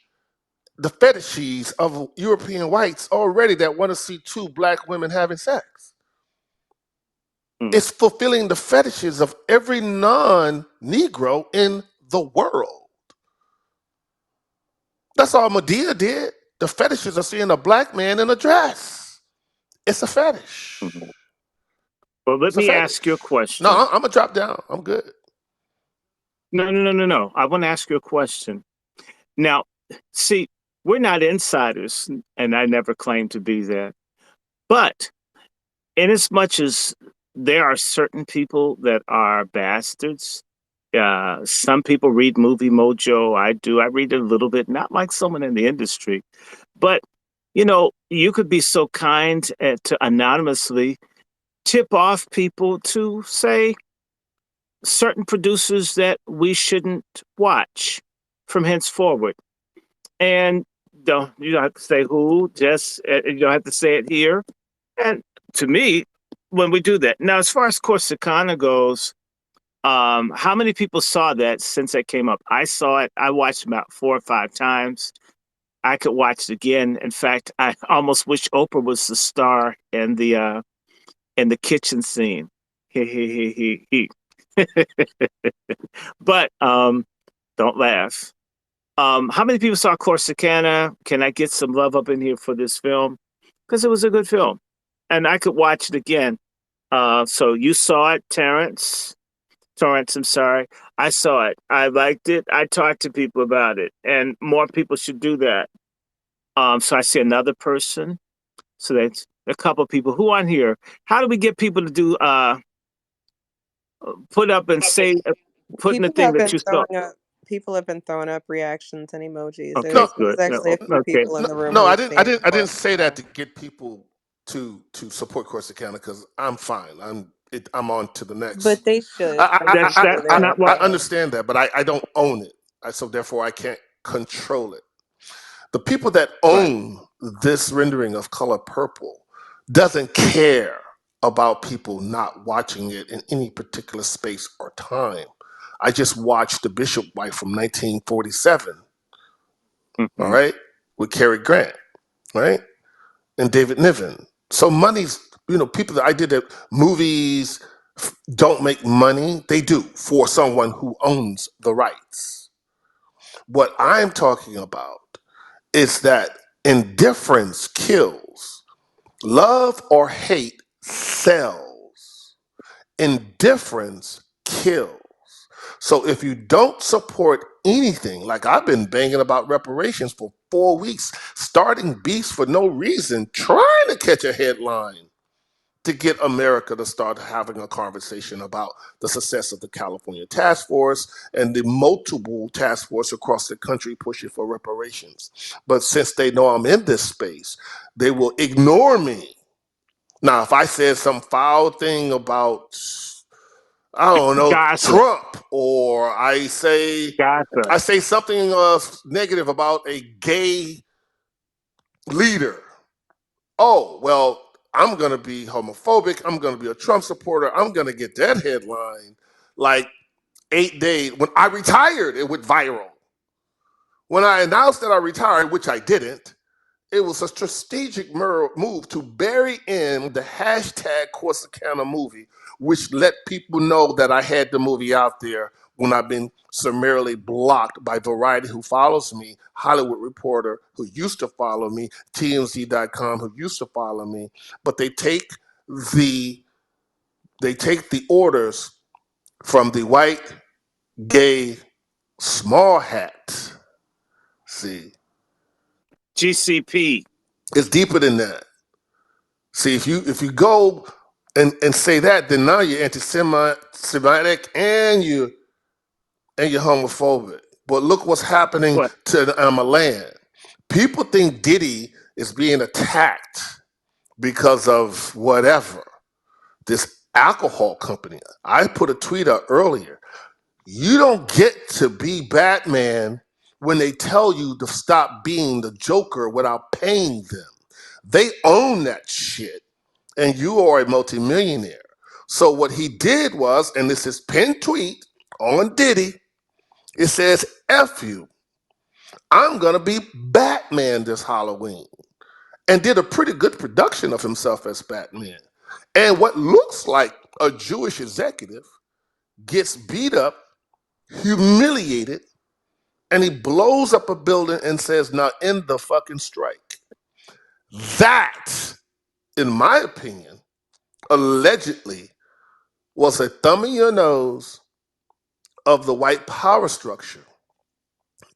of European whites already that want to see 2 black women having sex. It's fulfilling the fetishes of every non-Negro in the world. That's all Medea did. The fetishes of seeing a black man in a dress. It's a fetish. Well, let me ask you a question. No, I'm going to drop down. I'm good. No. I want to ask you a question. Now, see, we're not insiders, and I never claimed to be that. But inasmuch as there are certain people that are bastards, some people read Movie Mojo. I do. I read it a little bit, not like someone in the industry. But, you could be so kind to anonymously tip off people to say certain producers that we shouldn't watch from henceforward. And you don't have to say who, just you don't have to say it here. And to me, when we do that, now as far as Corsicana goes, how many people saw that since it came up? I saw it. I watched about 4 or 5 times. I could watch it again. In fact, I almost wish Oprah was the star in the kitchen scene. He. But don't laugh. How many people saw Corsicana? Can I get some love up in here for this film? Because it was a good film. And I could watch it again. So you saw it, Torrance, I'm sorry. I saw it. I liked it. I talked to people about it. And more people should do that. So I see another person. So that's a couple of people. Who on here? How do we get people to do put up and say putting the thing that you saw? People have been throwing up reactions and emojis. Okay, there's actually a few people in the room. No, I didn't say that to get people to support Corsicana because I'm fine. I'm on to the next. But they should. I understand that, but I don't own it. So therefore I can't control it. The people that own this rendering of Color Purple doesn't care about people not watching it in any particular space or time. I just watched The Bishop Wife from 1947. All right? with Cary Grant, right? And David Niven. So money's, people that I did that movies don't make money. They do for someone who owns the rights. What I'm talking about is that indifference kills. Love or hate sells. Indifference kills. So if you don't support anything, like I've been banging about reparations for 4 weeks, starting beefs for no reason, trying to catch a headline to get America to start having a conversation about the success of the California task force and the multiple task force across the country pushing for reparations. But since they know I'm in this space, they will ignore me. Now, if I said some foul thing about, I don't know, Gossip. Trump, or I say something negative about a gay leader, oh, well, I'm going to be homophobic. I'm going to be a Trump supporter. I'm going to get that headline like 8 days. When I retired, it went viral. When I announced that I retired, which I didn't, it was a strategic move to bury in the hashtag Corsicana movie, which let people know that I had the movie out there when I've been summarily blocked by Variety, who follows me, Hollywood Reporter, who used to follow me, TMZ.com, who used to follow me. But they take the orders from the white, gay, small hat. See, GCP. it's deeper than that. See, if you go and say that, then now you're anti-Semitic and you're homophobic. But look what's happening What? to the land. People think Diddy is being attacked because of whatever. This alcohol company. I put a tweet out earlier. You don't get to be Batman when they tell you to stop being the Joker without paying them. They own that shit. And you are a multimillionaire. So what he did was, and this is pinned tweet on Diddy, it says, F you. I'm going to be Batman this Halloween. And did a pretty good production of himself as Batman. And what looks like a Jewish executive gets beat up, humiliated, and he blows up a building and says, now end the fucking strike. That, in my opinion, allegedly was a thumb in your nose of the white power structure,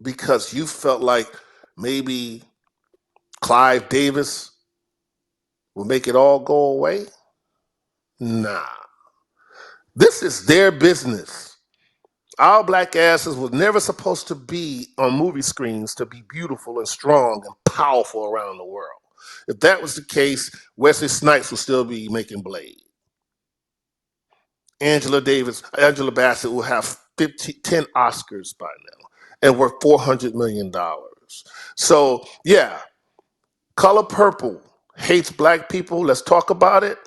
because you felt like maybe Clive Davis will make it all go away. Nah. This is their business. Our black asses was never supposed to be on movie screens to be beautiful and strong and powerful around the world. If that was the case, Wesley Snipes would still be making Blade. Angela Bassett will have 10 Oscars by now and worth $400 million. So, yeah, Color Purple hates black people. Let's talk about it.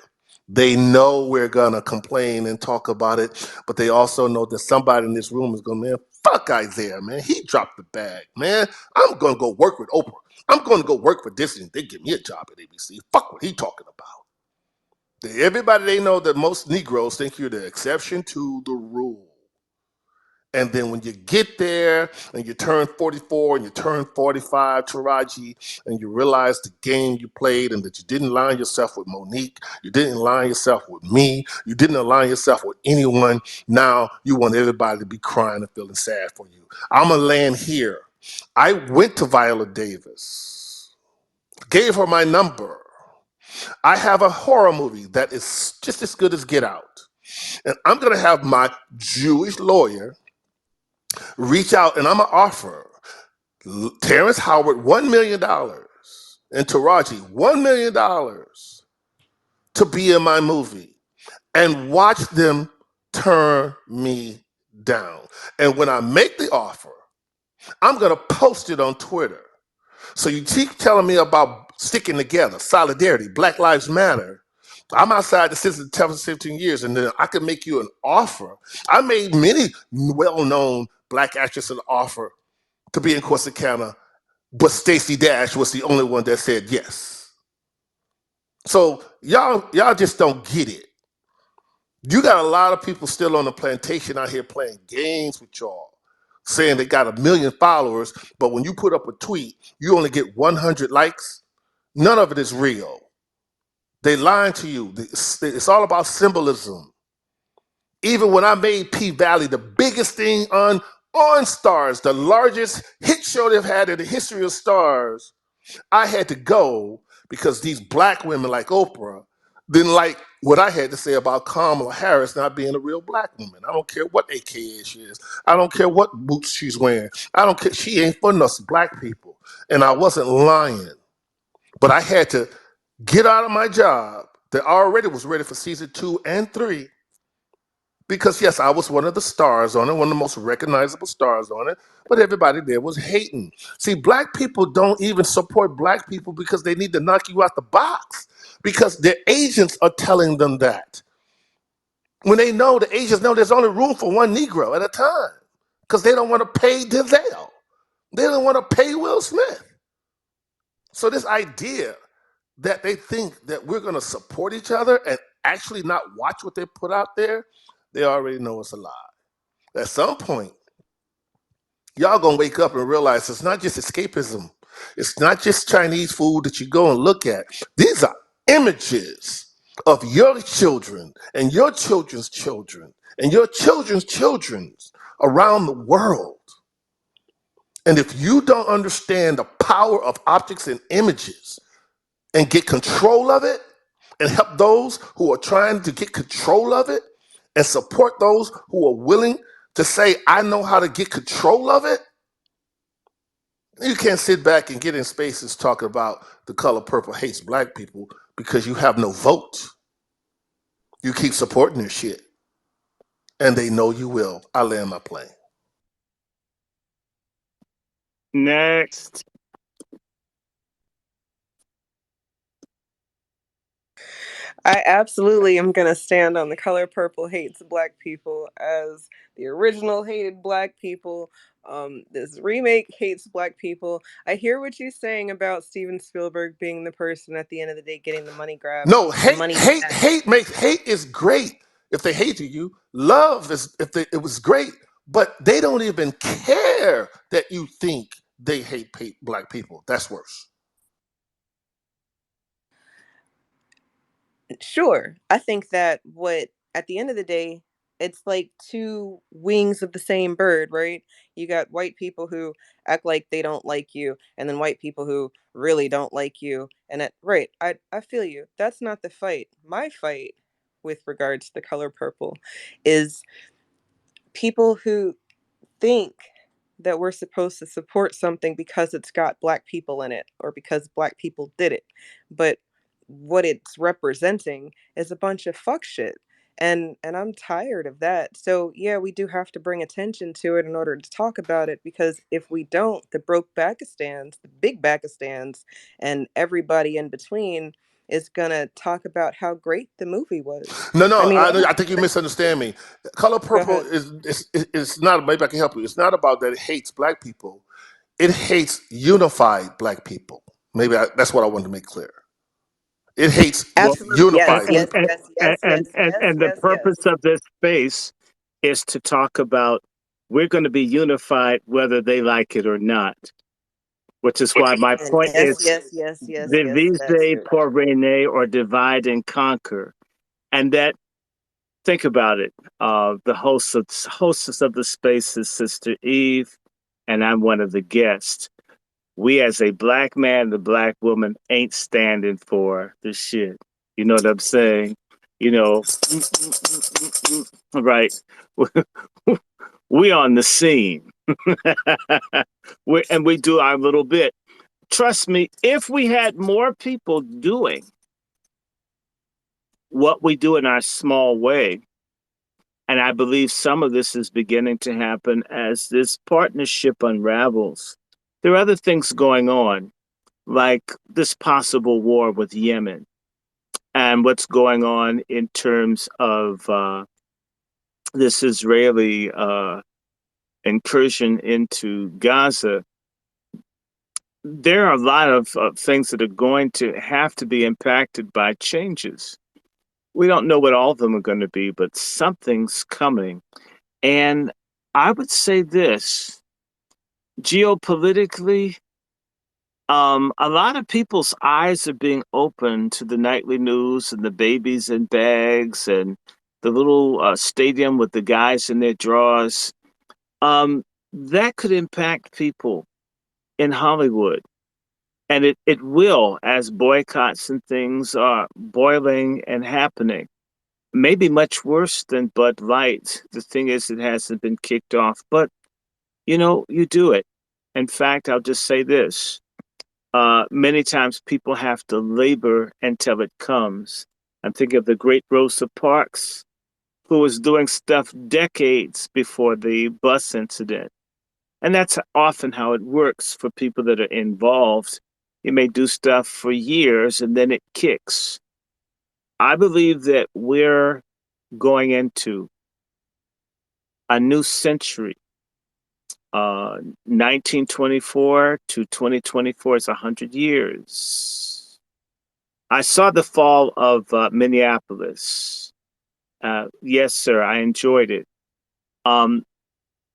They know we're going to complain and talk about it, but they also know that somebody in this room is going to, man, fuck Isaiah, man. He dropped the bag, man. I'm going to go work with Oprah. I'm going to go work for Disney. They give me a job at ABC. Fuck what he talking about. Everybody, they know that most Negroes think you're the exception to the rule. And then when you get there and you turn 44 and you turn 45, Taraji, and you realize the game you played and that you didn't align yourself with Monique, you didn't align yourself with me, you didn't align yourself with anyone, now you want everybody to be crying and feeling sad for you. I'm going to land here. I went to Viola Davis, gave her my number. I have a horror movie that is just as good as Get Out. And I'm going to have my Jewish lawyer reach out, and I'm going to offer Terrence Howard $1 million and Taraji $1 million to be in my movie and watch them turn me down. And when I make the offer, I'm going to post it on Twitter. So you keep telling me about sticking together, solidarity, Black Lives Matter. I'm outside the system 15 years, and then I can make you an offer. I made many well-known Black actresses an offer to be in Corsicana but Stacey Dash was the only one that said yes. So y'all just don't get it. You got a lot of people still on the plantation out here playing games with y'all, saying they got 1 million followers, but when you put up a tweet, you only get 100 likes. None of it is real. They lying to you. It's all about symbolism. Even when I made P Valley the biggest thing on Stars, the largest hit show they've had in the history of Stars, I had to go because these black women like Oprah didn't like what I had to say about Kamala Harris not being a real black woman. I don't care what AKA she is. I don't care what boots she's wearing. I don't care. She ain't for us black people. And I wasn't lying. But I had to get out of my job that already was ready for season 2 and 3 because, yes, I was one of the stars on it, one of the most recognizable stars on it, but everybody there was hating. See, black people don't even support black people because they need to knock you out the box because their agents are telling them that. When they know, the agents know there's only room for one Negro at a time because they don't want to pay Denzel. They don't want to pay Will Smith. So this idea that they think that we're going to support each other and actually not watch what they put out there, they already know it's a lie. At some point, y'all gonna wake up and realize it's not just escapism. It's not just Chinese food that you go and look at. These are images of your children and your children's children and your children's children's around the world. And if you don't understand the power of objects and images and get control of it and help those who are trying to get control of it and support those who are willing to say, I know how to get control of it, you can't sit back and get in spaces talking about the color purple hates black people because you have no vote. You keep supporting this shit. And they know you will. I land my plane. Next. I absolutely am going to stand on The Color Purple Hates Black People as the original hated black people. This remake hates black people. I hear what you're saying about Steven Spielberg being the person at the end of the day getting the money grab. No, The hate, money hate, snatch. hate is great if they hated you. Love is it was great, but they don't even care that you think they hate black people. That's worse. Sure. I think that what at the end of the day, it's like two wings of the same bird, right? You got white people who act like they don't like you, and then white people who really don't like you. And right, I feel you. That's not the fight. My fight with regards to The Color Purple is people who think that we're supposed to support something because it's got black people in it or because black people did it. But what it's representing is a bunch of fuck shit. And I'm tired of that. So yeah, we do have to bring attention to it in order to talk about it because if we don't, the broke Pakistans, the big Pakistans, and everybody in between is gonna talk about how great the movie was. No, I no, mean, I think you misunderstand me. Color go purple ahead. is not. Maybe I can help you. It's not about that it hates black people. It hates unified black people. That's what I wanted to make clear. It hates Well, Absolutely. Yes, unified yes, people. yes, yes, yes, yes, and the yes, yes. purpose of this space is to talk about we're going to be unified whether they like it or not. Which is why my And point yes, is yes, yes, yes, yes, that divise too. pour rene or divide and conquer. And that, think about it. The hostess of the space is Sister Eve, and I'm one of the guests. We as a black man, the black woman ain't standing for this shit. You know what I'm saying? You know, right? We on the scene. And we do our little bit. Trust me, if we had more people doing what we do in our small way, and I believe some of this is beginning to happen as this partnership unravels, there are other things going on, like this possible war with Yemen and what's going on in terms of this Israeli incursion into Gaza. there are a lot of things that are going to have to be impacted by changes. We don't know what all of them are going to be, but something's coming. And I would say this geopolitically, a lot of people's eyes are being opened to the nightly news and the babies in bags and the little stadium with the guys in their drawers. That could impact people in Hollywood. And it will as boycotts and things are boiling and happening. Maybe much worse than Bud Light. The thing is, it hasn't been kicked off, but you do it. In fact, I'll just say this. Many times people have to labor until it comes. I'm thinking of the great Rosa Parks, who was doing stuff decades before the bus incident. And that's often how it works for people that are involved. You may do stuff for years and then it kicks. I believe that we're going into a new century. 1924 to 2024 is 100 years. I saw the fall of Minneapolis. Yes, sir, I enjoyed it. Um,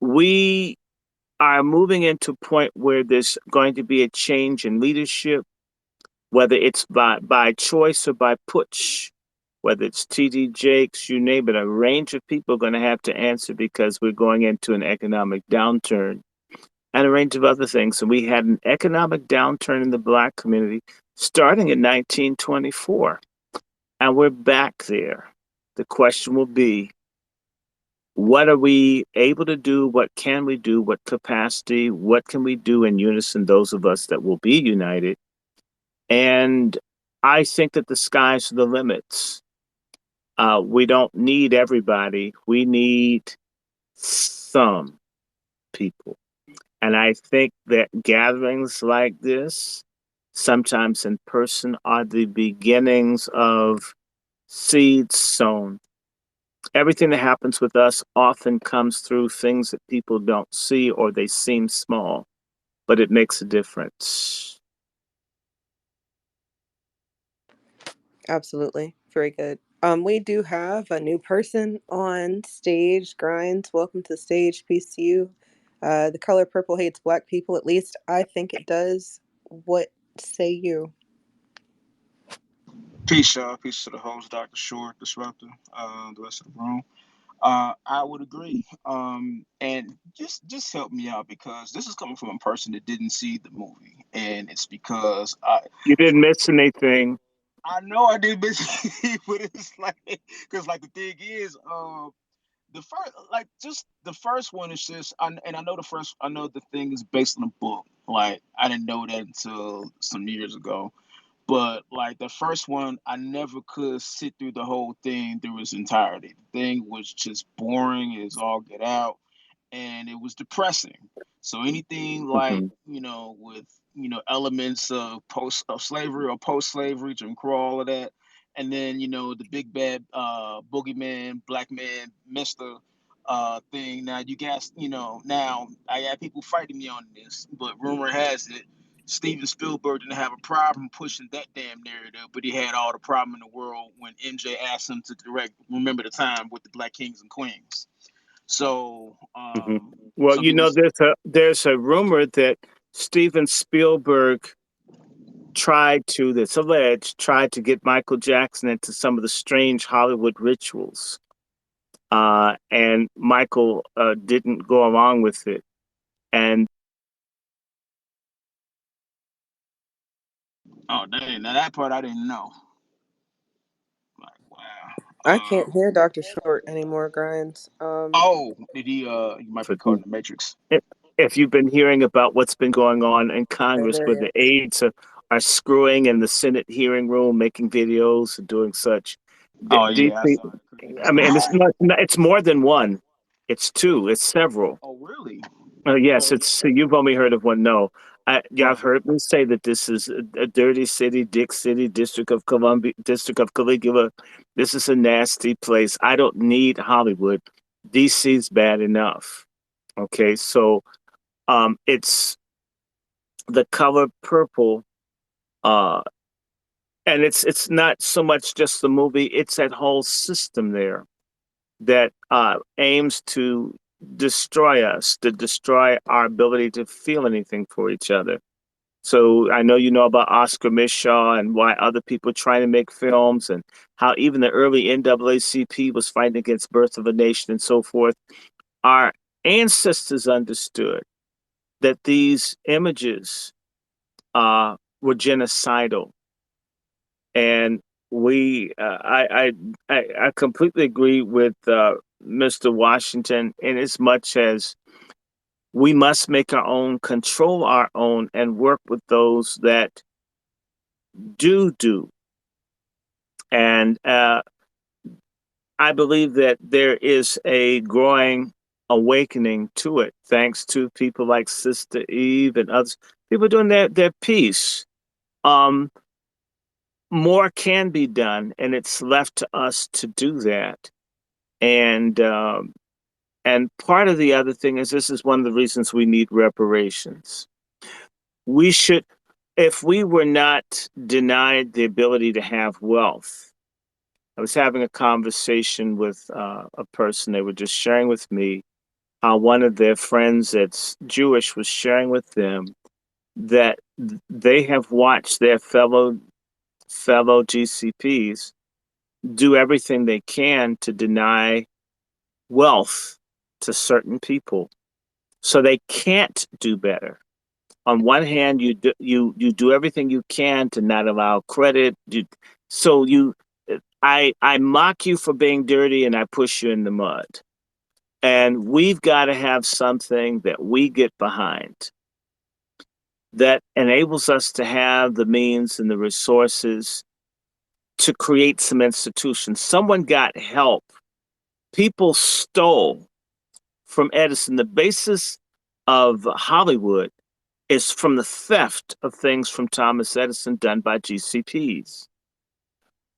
we are moving into a point where there's going to be a change in leadership, whether it's by choice or by push, whether it's TD Jakes, you name it, a range of people are going to have to answer because we're going into an economic downturn and a range of other things. And we had an economic downturn in the Black community starting in 1924, and we're back there. The question will be, what are we able to do? What can we do? What capacity? What can we do in unison, those of us that will be united? And I think that the sky's the limits. We don't need everybody. We need some people. And I think that gatherings like this, sometimes in person, are the beginnings of seeds sown. Everything that happens with us often comes through things that people don't see or they seem small, but it makes a difference. Absolutely. Very good. We do have a new person on stage. Grinds, welcome to the stage. Peace to you. The color purple hates black people. At least I think it does. What say you? Peace, y'all. Peace to the host, Dr. Short, Disruptor, the rest of the room. I would agree. And just help me out because this is coming from a person that didn't see the movie, and it's because You didn't miss anything. I know I did miss it, but it's like because like the thing is, the first just the first one is just and I know the thing is based on a book. Like I didn't know that until some years ago. But like the first one, I never could sit through the whole thing through its entirety. The thing was just boring as all get out, and it was depressing. So anything like Mhm. with elements of post of slavery or post slavery, Jim Crow, all of that, and then the big bad boogeyman, black man, Mister thing. Now you guys, now I got people fighting me on this, but rumor has it Steven Spielberg didn't have a problem pushing that damn narrative, but he had all the problem in the world when MJ asked him to direct Remember the Time with the Black Kings and Queens. So Mhm. Well, some people, there's a rumor that Steven Spielberg that's alleged, tried to get Michael Jackson into some of the strange Hollywood rituals. And Michael didn't go along with it. And oh dang, now that part I didn't know. Like I wow. can't hear Dr. Short anymore, Grinds. Oh, did he? He might for be caught in the Matrix. if you've been hearing about what's been going on in Okay, Congress there he where the is. aides are screwing in the Senate hearing room, making videos and doing such. Oh yeah, I DC, saw the I mean, and creepy. it's more than one. It's two. It's several. Oh really? Yes, Oh it's so you've only heard of one. No, yeah, I've right. heard them say that this is a dirty city, Dick City, District of Columbia, District of Caligula. This is a nasty place. I don't need Hollywood. DC's bad enough. Okay, so it's The Color Purple, uh, and it's not so much just the movie; it's that whole system there that aims to destroy us, to destroy our ability to feel anything for each other. So I know you know about Oscar Micheaux and why other people trying to make films and how even the early NAACP was fighting against Birth of a Nation and so forth. Our ancestors understood that these images were genocidal, and I completely agree with Mr. Washington in as much as we must make our own, control our own, and work with those that do. And I believe that there is a growing awakening to it, thanks to people like Sister Eve and others. People doing their piece. Um, More can be done, and it's left to us to do that. And part of the other thing is this is one of the reasons we need reparations. We should, if we were not denied the ability to have wealth. I was having a conversation with a person. They were just sharing with me how one of their friends that's Jewish was sharing with them that they have watched their fellow GCPs do everything they can to deny wealth to certain people, so they can't do better. On one hand, you do everything you can to not allow credit. So you, I mock you for being dirty, and I push you in the mud. And we've got to have something that we get behind that enables us to have the means and the resources to create some institutions. Someone got help. People stole from Edison. The basis of Hollywood is from the theft of things from Thomas Edison done by GCPs.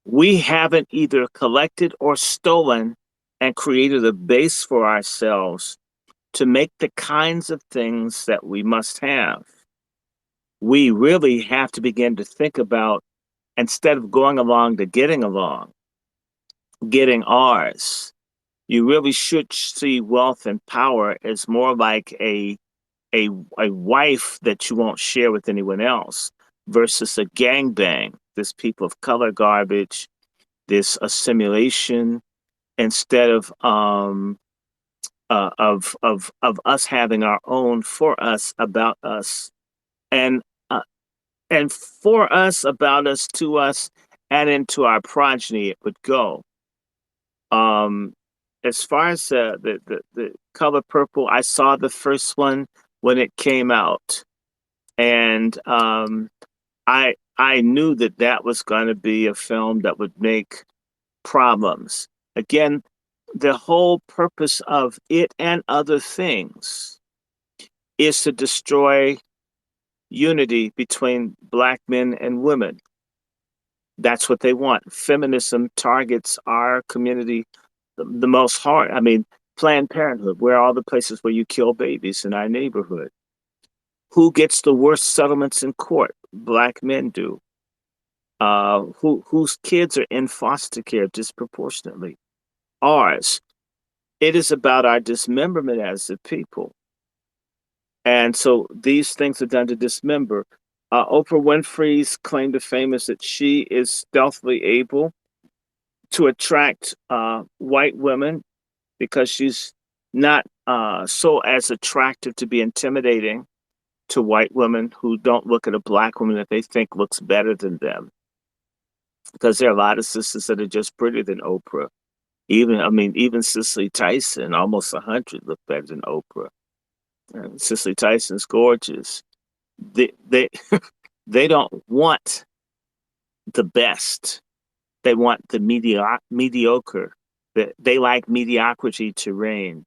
We haven't either collected or stolen and created a base for ourselves to make the kinds of things that we must have. We really have to begin to think about, instead of going along to getting along, getting ours. You really should see wealth and power as more like a a wife that you won't share with anyone else versus a gangbang. This people of color garbage, this assimilation, instead of us having our own, for us, about us, and uh, and for us, about us, to us, and into our progeny it would go. Um, as far as the Color Purple, I saw the first one when it came out, and I knew that that was going to be a film that would make problems. Again, the whole purpose of it and other things is to destroy unity between black men and women. That's what they want. Feminism targets our community the most hard. I mean, Planned Parenthood, where are all the places where you kill babies in our neighborhood? Who gets the worst settlements in court? Black men do. Whose kids are in foster care disproportionately? Ours. It is about our dismemberment as a people. And so these things are done to dismember. Oprah Winfrey's claim to fame is that she is stealthily able to attract white women because she's not so as attractive to be intimidating to white women who don't look at a black woman that they think looks better than them. Because there are a lot of sisters that are just prettier than Oprah. Even Cicely Tyson, almost 100, look better than Oprah. Cicely Tyson's gorgeous. They they don't want the best. They want the mediocre. They like mediocrity to reign,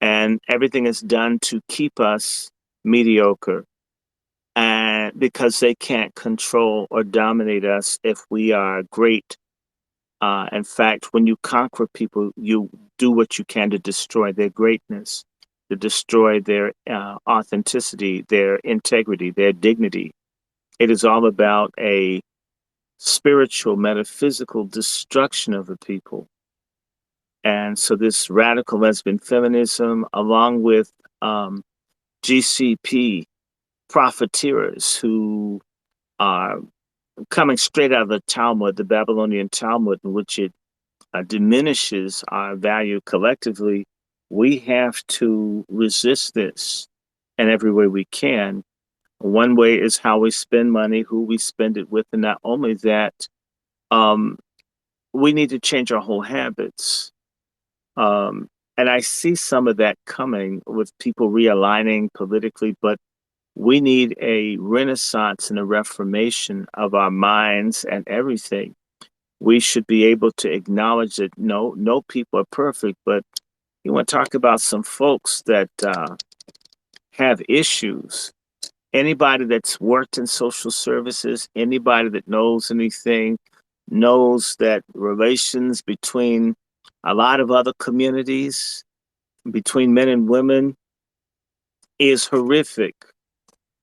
and everything is done to keep us mediocre. And because they can't control or dominate us if we are great. In fact, when you conquer people, you do what you can to destroy their greatness. to destroy their authenticity, their integrity, their dignity. It is all about a spiritual, metaphysical destruction of the people. And so, this radical lesbian feminism, along with GCP profiteers who are coming straight out of the Talmud, the Babylonian Talmud, in which it diminishes our value collectively, we have to resist this in every way we can. One way is how we spend money, who we spend it with, and not only that, um, we need to change our whole habits. And I see some of that coming with people realigning politically, but we need a renaissance and a reformation of our minds and everything. We should be able to acknowledge that no people are perfect, but you want to talk about some folks that have issues. Anybody that's worked in social services, anybody that knows anything, knows that relations between a lot of other communities, between men and women, is horrific.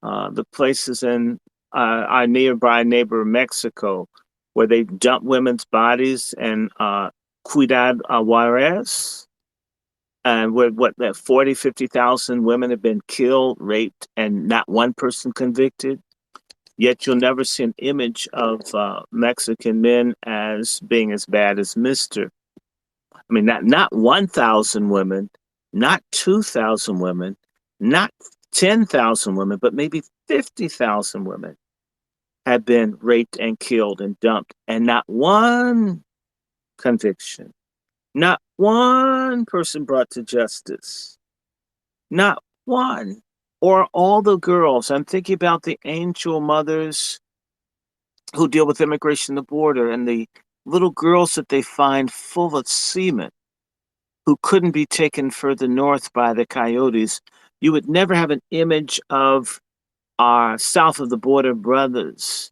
The places in our nearby neighbor Mexico, where they dump women's bodies and Ciudad Juarez, and where that 40, 50,000 women have been killed, raped, and not one person convicted. Yet you'll never see an image of Mexican men as being as bad as Mr. I mean, not 1,000 women, not 2,000 women, not 10,000 women, but maybe 50,000 women have been raped and killed and dumped, and not one conviction, not one person brought to justice, not one. Or all the girls. I'm thinking about the angel mothers who deal with immigration at the border and the little girls that they find full of semen who couldn't be taken further north by the coyotes. You would never have an image of our south of the border brothers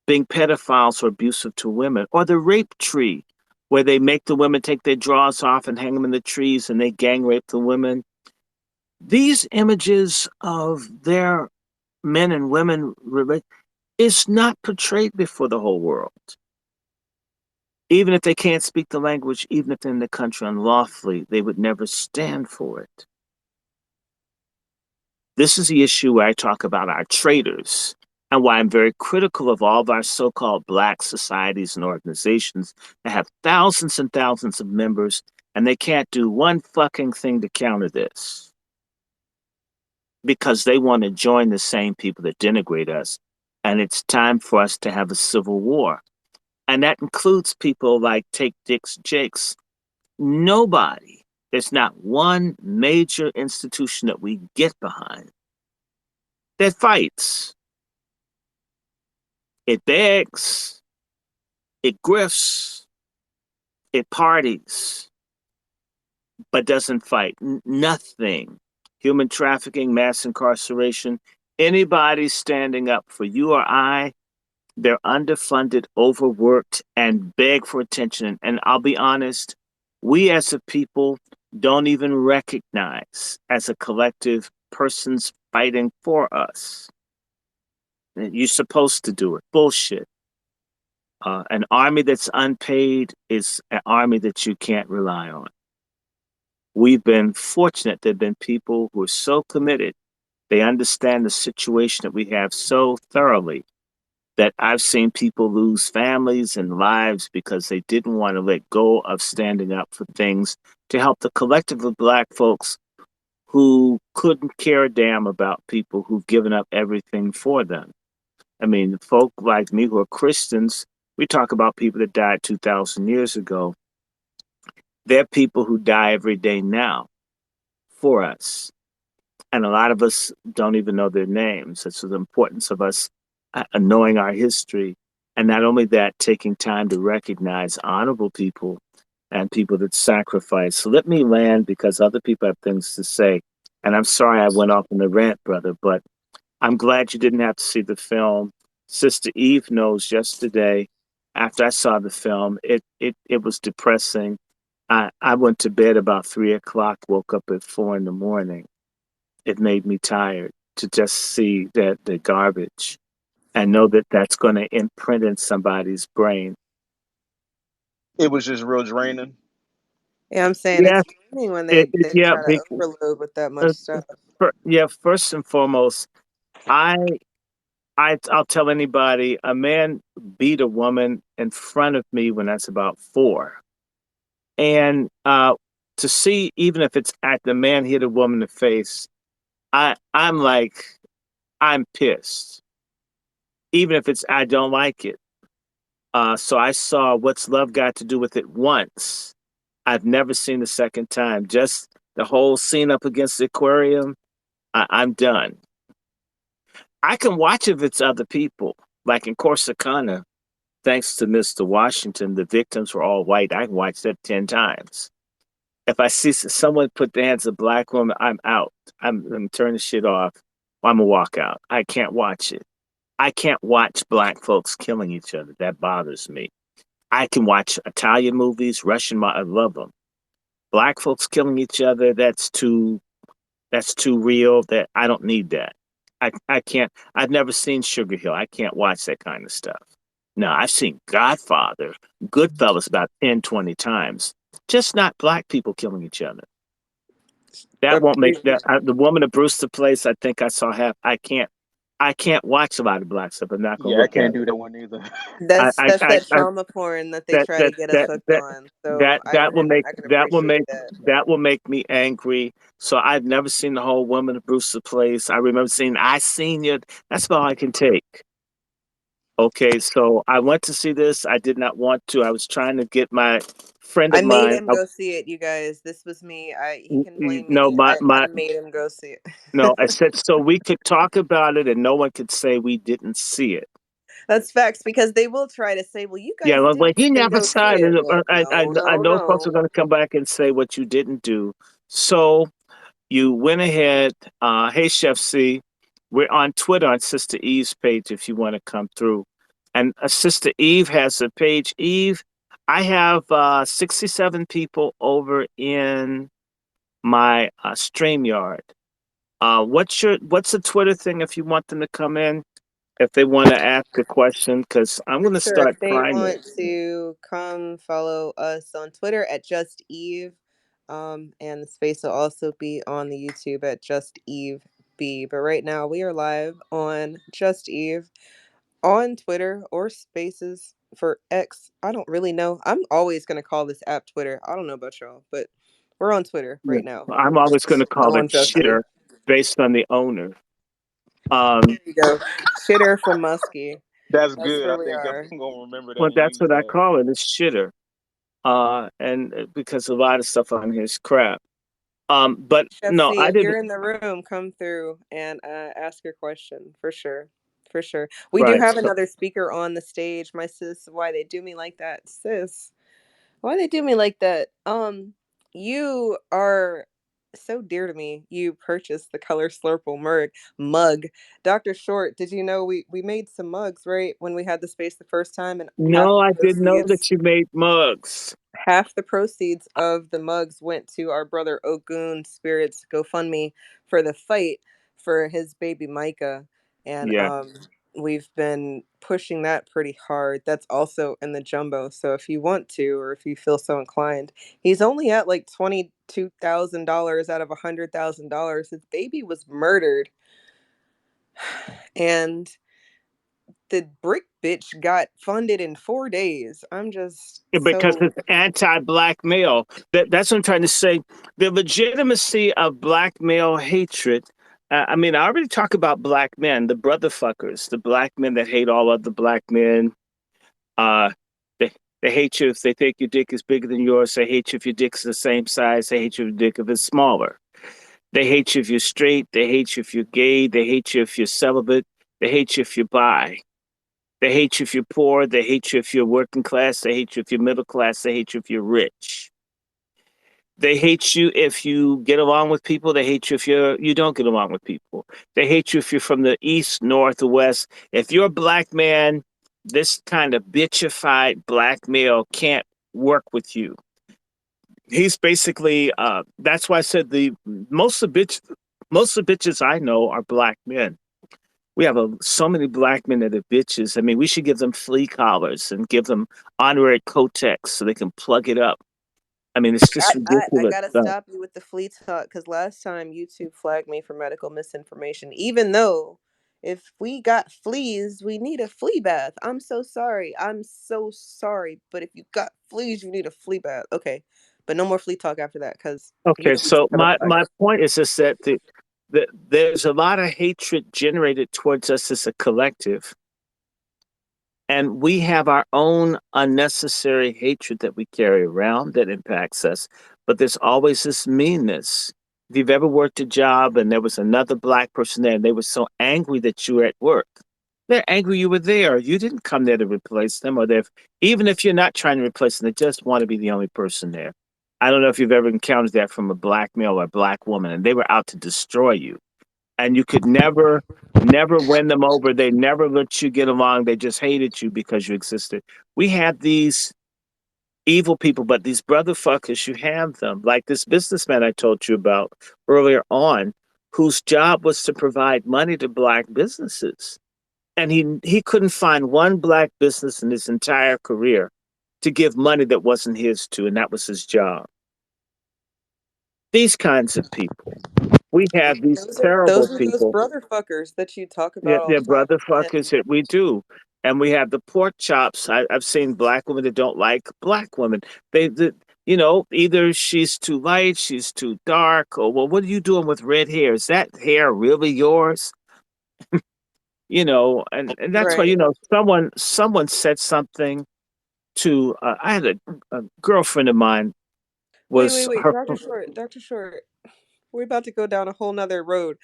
being pedophiles or abusive to women, or the rape tree, where they make the women take their drawers off and hang them in the trees and they gang rape the women. These images of their men and women is not portrayed before the whole world. Even if they can't speak the language, even if they're in the country unlawfully, they would never stand for it. This is the issue where I talk about our traitors and why I'm very critical of all of our so-called Black societies and organizations that have thousands and thousands of members, and they can't do one fucking thing to counter this because they want to join the same people that denigrate us. And it's time for us to have a civil war. And that includes people like Take Dick's Jakes. Nobody, there's not one major institution that we get behind that fights. It begs, it grifts, it parties, but doesn't fight. Nothing. Human trafficking, mass incarceration, anybody standing up for you or I, they're underfunded, overworked, and beg for attention. And I'll be honest, we as a people don't even recognize as a collective persons fighting for us. You're supposed to do it. Bullshit. An army that's unpaid is an army that you can't rely on. We've been fortunate. There have been people who are so committed. They understand the situation that we have so thoroughly that I've seen people lose families and lives because they didn't want to let go of standing up for things to help the collective of Black folks who couldn't care a damn about people who've given up everything for them. I mean, folk like me who are Christians, we talk about people that died 2,000 years ago. They're people who die every day now for us. And a lot of us don't even know their names. It's the importance of us knowing our history. And not only that, taking time to recognize honorable people and people that sacrifice. So let me land because other people have things to say. And I'm sorry I went off on the rant, brother, but I'm glad you didn't have to see the film. Sister Eve knows yesterday, after I saw the film, it was depressing. I went to bed about 3 o'clock, woke up at 4 in the morning. It made me tired to just see that the garbage and know that that's going to imprint in somebody's brain. It was just real draining. Yeah, I'm saying Yeah, it's draining when they yeah, try to overload with that much uh, stuff. yeah. First and foremost, I, I'll tell anybody a man beat a woman in front of me when that's about four, and to see even if it's at the man hit a woman in the face, I'm like I'm pissed, even if it's I don't like it. So I saw What's Love Got to Do with It once. I've never seen the second time. Just the whole scene up against the aquarium. I'm done. I can watch if it's other people. Like in Corsicana, thanks to Mr. Washington, the victims were all white. I can watch that 10 times. If I see someone put their hands on a black woman, I'm out. I'm turning shit off. I'm gonna walk out. I can't watch it. I can't watch black folks killing each other. That bothers me. I can watch Italian movies, I love them. Black folks killing each other, that's too real. That I don't need that. I can't. I've never seen Sugar Hill. I can't watch that kind of stuff. No, I've seen Godfather, Goodfellas about 10, 20 times. Just not black people killing each other. That won't make that the woman of Brewster Place. I think I saw half. I can't watch a lot of black stuff. I'm not gonna Yeah, I look at can't it. do that one either. That's that trauma porn that they That try to that get us that hooked that on. So I can appreciate that. that will make me angry. So I've never seen the whole Woman of Brewster Place. I remember seeing I Seen You. That's all I can take. Okay, so I went to see this. I did not want to. I was trying to get my friend I of made mine. him go see it, you guys. This was me. He can blame No, me. I made him go see no. I it. said so we could talk about it, and no one could say we didn't see it. That's facts because they will try to say, "Well, you Yeah, guys well, didn't he even never go see signed it." it. But no, I no, know folks are no. going to come back and say what you didn't do. So you went ahead. Hey, Chef C, we're on Twitter on Sister Eve's page if you want to come through. And Sister Eve has a page. Eve, I have 67 people over in my StreamYard. What's the Twitter thing if you want them to come in? If they want to ask a question, because I'm For going to sure. If start they priming. want to come follow us on Twitter at Just Eve, and the space will also be on the YouTube at Just Eve B. But right now we are live on Just Eve on Twitter or Spaces for X. I don't really know. I'm always gonna call this app Twitter. I don't know about y'all, but we're on Twitter Yeah. right now I'm always going to call on it Just Eve. shitter based on the owner. There you go. Shitter from Muskie. That's That's good. where I we think are. I'm gonna remember that Well, and that's use what I that. call it. It's shitter. And because a lot of stuff on here is crap. But Chef no, C, I if didn't. you're in the room, come through and ask your question for sure. For sure. We do Right. have So another speaker on the stage. My sis, why they do me like that? Sis, why they do me like that? You are so dear to me. You purchased the Color Slurple mug. Dr. Short, did you know we made some mugs, right? When we had the space the first time and no, I didn't know that you made mugs. half the proceeds of the mugs went to our brother Ogun Spirit's GoFundMe for the fight for his baby Micah. And Yeah. we've been pushing that pretty hard. That's also in the jumbo. So if you want to, or if you feel so inclined, he's only at like $22,000 out of $100,000. His baby was murdered. And the brick bitch got funded in 4 days. I'm just Because so it's anti-black male. That's what I'm trying to say. The legitimacy of black male hatred. I mean, I already talk about black men, the brother fuckers, the black men that hate all other black men. Uh, they they hate you if they think your dick is bigger than yours. They hate you if your dick's the same size. They hate you if your dick if it's smaller. They hate you if you're straight. They hate you if you're gay. They hate you if you're celibate. They hate you if you're bi. They hate you if you're poor. They hate you if you're working class. They hate you if you're middle class. They hate you if you're rich. They hate you if you get along with people. They hate you if you don't get along with people. They hate you if you're from the east, north, or west. If you're a black man, this kind of bitchified black male can't work with you. He's basically that's why I said the most of the bitches I know are black men. We have so many black men that are bitches. I mean, we should give them flea collars and give them honorary Kotex so they can plug it up. I mean, it's just I ridiculous gotta stuff. stop you with the flea talk because last time YouTube flagged me for medical misinformation. Even though if we got fleas, we need a flea bath. I'm so sorry. I'm so sorry. But if you got fleas, you need a flea bath. Okay, but no more flea talk after that because Okay, YouTube's so gonna flag my us. point is just that there's a lot of hatred generated towards us as a collective, and we have our own unnecessary hatred that we carry around that impacts us. But there's always this meanness. If you've ever worked a job and there was another black person there and they were so angry that you were at work, they're angry you were there. You didn't come there to replace them, or they've even if you're not trying to replace them, they just want to be the only person there. I don't know if you've ever encountered that from a black male or a black woman, and they were out to destroy you and you could never win them over. They never let you get along. They just hated you because you existed. We had these evil people, but these brother fuckers, you have them. Like this businessman I told you about earlier on, whose job was to provide money to black businesses. And he couldn't find one black business in his entire career to give money that wasn't his to, and that was his job. These kinds of people. We have these terrible Those are those people. brother fuckers that you talk Yeah, about all yeah, the time. brother fuckers And that we do. And we have the pork chops. I've seen black women that don't like black women. Either she's too light, she's too dark, or well, what are you doing with red hair? Is that hair really yours? And that's why, right. someone said something to, I had a girlfriend of mine was Wait, her, Doctor Short. We're about to go down a whole nother road.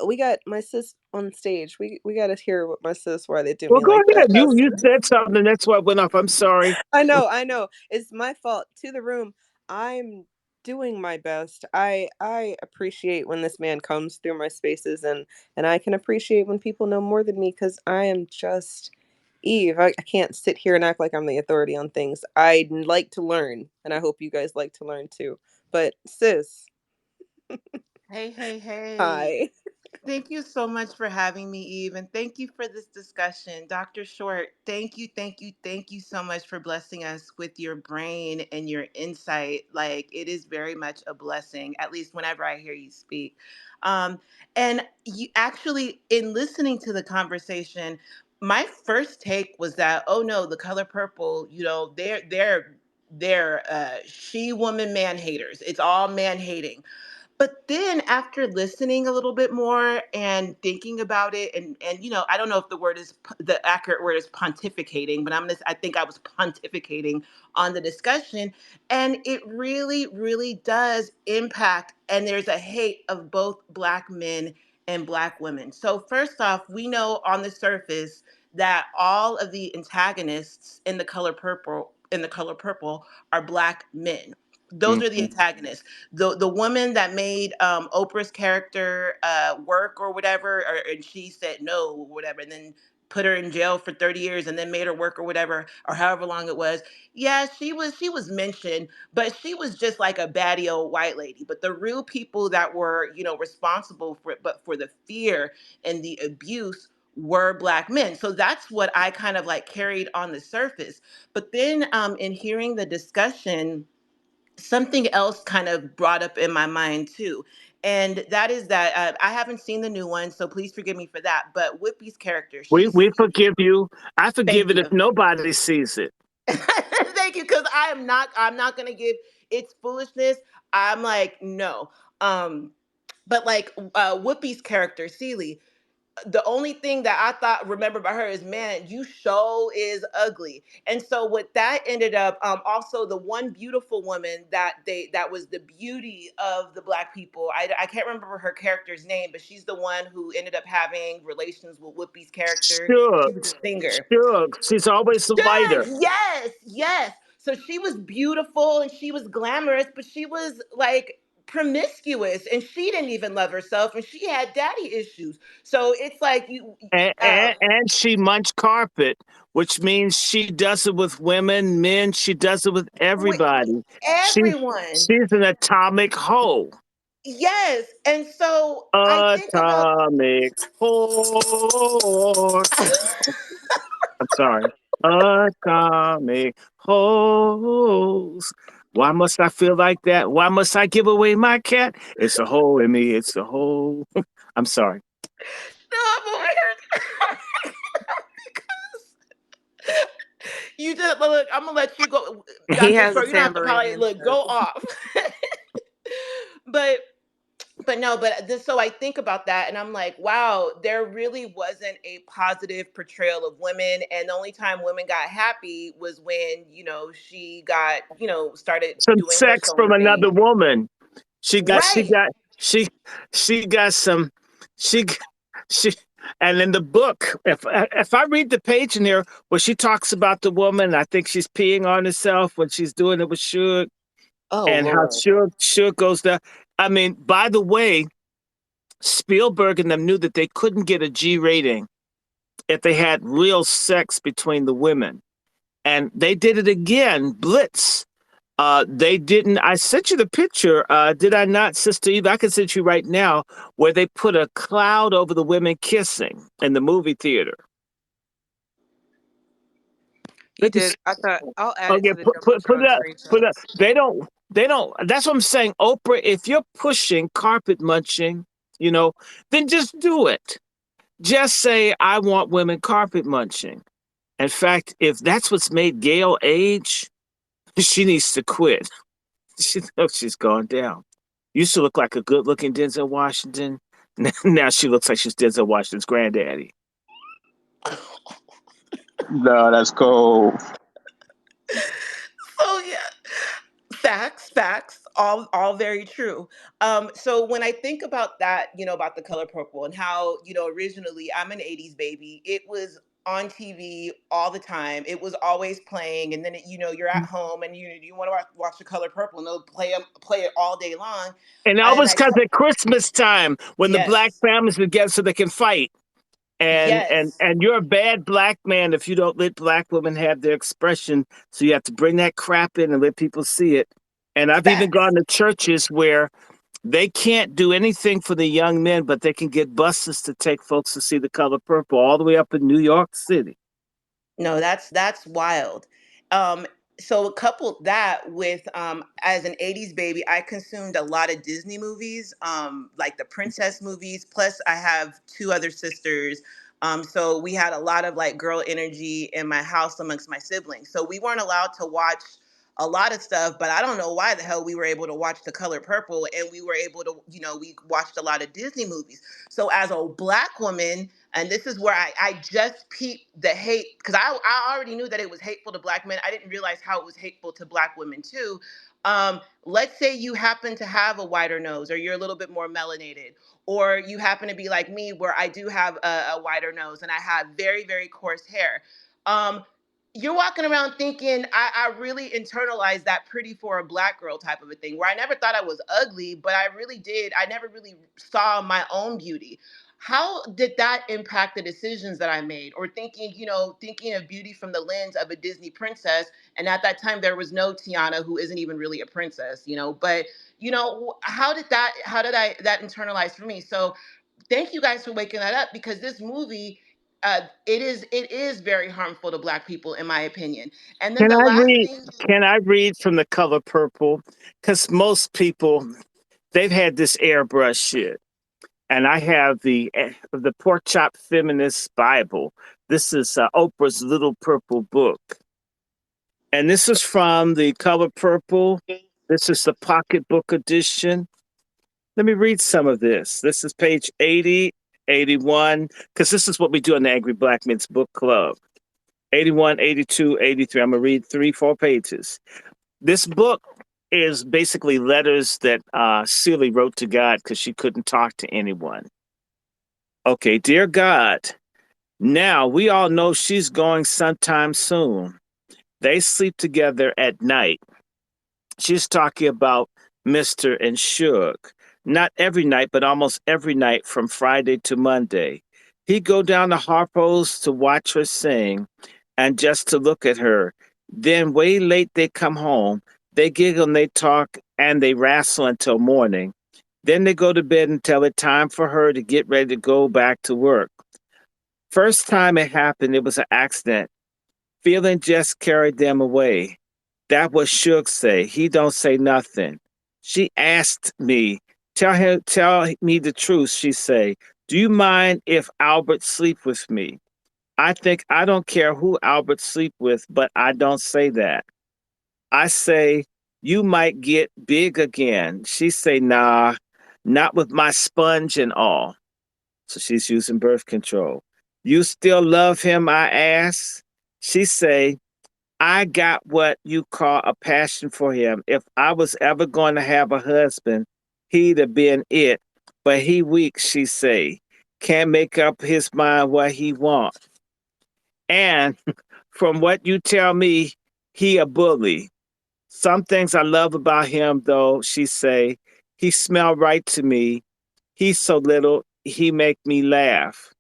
We got my sis on stage. We got to hear what my sis why they do well, me go like ahead. that. You said something, and that's why it went off. I'm sorry. I know. It's my fault. To the room. I'm doing my best. I appreciate when this man comes through my spaces and I can appreciate when people know more than me because I am just Eve. I can't sit here and act like I'm the authority on things. I like to learn, and I hope you guys like to learn too. But sis, Hey, hey, hey. hi. Thank you so much for having me, Eve, and thank you for this discussion. Dr. Short, thank you so much for blessing us with your brain and your insight. Like, it is very much a blessing, at least whenever I hear you speak. And you actually, in listening to the conversation, my first take was that, oh no, the color purple, they're she woman man haters. It's all man hating. But then after listening a little bit more and thinking about it, and I don't know if the accurate word is pontificating, but I think I was pontificating on the discussion, and it really, really does impact. And there's a hate of both black men and black women. So first off, we know on the surface that all of the antagonists in the color purple are black men. Those are the Mhm. antagonists. The woman that made Oprah's character work or whatever, and she said no or whatever, and then put her in jail for 30 years and then made her work or whatever, or however long it was. Yeah, she was mentioned, but she was just like a baddie old white lady. But the real people that were, responsible for it, but for the fear and the abuse were black men. So that's what I kind of like carried on the surface. But then in hearing the discussion, something else kind of brought up in my mind too. And that is that I haven't seen the new one, so please forgive me for that. But Whoopi's character, We forgive you. I forgive thank it if you. nobody sees it. Thank you, because I'm not gonna give it's foolishness. I'm like, no. But like Whoopi's character, Celie, the only thing that I thought remember about her is, man, you show is ugly. And so what that ended up, also the one beautiful woman that was the beauty of the black people. I can't remember her character's name, but she's the one who ended up having relations with Whoopi's character. She was a Shucks. singer. Shucks. She's always the lighter. Yes, yes. So she was beautiful and she was glamorous, but she was like promiscuous, and she didn't even love herself, and she had daddy issues. So it's like you, And she munched carpet, which means she does it with women, men. She does it with with everybody. She everyone. she's an atomic hoe. Yes, and so I think about. Atomic horse. I'm sorry. Atomic hose. Why must I feel like that? Why must I give away my cat? It's a hole in me. It's a hole. I'm sorry. No, I'm over here because you just look. I'm gonna let you go, He Dr. has a Troy. You don't have to tambourine probably and look stuff. go off. but no, but this, so I think about that and I'm like, wow, there really wasn't a positive portrayal of women. And the only time women got happy was when, she got, started Some doing her sex from sewing thing. another woman. She got she Right. got she she got some she she and in the book, if I read the page in there where she talks about the woman, I think she's peeing on herself when she's doing it with Suge, Oh and how Lord. Suge goes down. I mean, by the way, Spielberg and them knew that they couldn't get a G rating if they had real sex between the women. And they did it again, Blitz. They didn't. I sent you the picture. Did I not, Sister Eva? I can send you right now where they put a cloud over the women kissing in the movie theater. You Let me did. see. I thought I'll add it Okay, to the put it Jumbotron up. Put it up. screenshots. They don't. They don't. That's what I'm saying, Oprah. If you're pushing carpet munching, then just do it. Just say, I want women carpet munching. In fact, if that's what's made Gail age, she needs to quit. She looks, she's gone down. Used to look like a good looking Denzel Washington. Now she looks like she's Denzel Washington's granddaddy. No, that's cold. So yeah. Facts, all very true. So when I think about that, about The Color Purple and how, originally I'm an 80s baby. It was on TV all the time. It was always playing, and then you're at home and you want to watch The Color Purple, and they'll play it all day long. And And always I comes at Christmas time when the black yes, families together so they can fight. And and yes, and you're a bad black man if you don't let black women have their expression. So you have to bring that crap in and let people see it. And I've even facts. gone to churches where they can't do anything for the young men, but they can get buses to take folks to see The Color Purple all the way up in New York City. No, that's wild. Um, so couple that with as an 80s baby, I consumed a lot of Disney movies, like the princess movies. Plus I have two other sisters. So we had a lot of like girl energy in my house amongst my siblings. So we weren't allowed to watch a lot of stuff, but I don't know why the hell we were able to watch The Color Purple, and we were able to, we watched a lot of Disney movies. So as a black woman, and this is where I just peeped the hate, because I already knew that it was hateful to black men. I didn't realize how it was hateful to black women too. Let's say you happen to have a wider nose, or you're a little bit more melanated, or you happen to be like me where I do have a wider nose and I have very, very coarse hair. Um, you're walking around thinking I really internalized that pretty for a black girl type of a thing, where I never thought I was ugly, but I really did. I never really saw my own beauty. How did that impact the decisions that I made? Or thinking of beauty from the lens of a Disney princess. And at that time, there was no Tiana, who isn't even really a princess, but how did that internalize for me? So thank you guys for waking that up, because this movie, it is very harmful to black people, in my opinion. And then Can the I last read? thing. Can I read from The Color Purple? Because most people they've had this airbrush shit, and I have the Pork Chop Feminist Bible. This is Oprah's Little Purple Book, and this is from The Color Purple. This is the pocketbook edition. Let me read some of this. This is page 80, 81, because this is what we do in the Angry Black Men's Book Club. 81, 82, 83. I'm going to read 3, 4 pages. This book is basically letters that Celie wrote to God because she couldn't talk to anyone. Okay, dear God, now we all know she's going sometime soon. They sleep together at night. She's talking about Mister and Suge. Not every night, but almost every night from Friday to Monday. He'd go down to Harpo's to watch her sing and just to look at her. Then, way late, they come home. They giggle and they talk and they wrestle until morning. Then they go to bed until it's time for her to get ready to go back to work. First time it happened, it was an accident. Feeling just carried them away. That was Suge say. He don't say nothing. She asked me, tell me the truth, she say. Do you mind if Albert sleep with me? I think I don't care who Albert sleep with, but I don't say that. I say, you might get big again. She say, nah, not with my sponge and all. So she's using birth control. You still love him, I ask. She say, I got what you call a passion for him. If I was ever going to have a husband, he'd have been it. But he weak, she say. Can't make up his mind what he want. And from what you tell me, he a bully. Some things I love about him, though, she say. He smell right to me. He's so little, he make me laugh.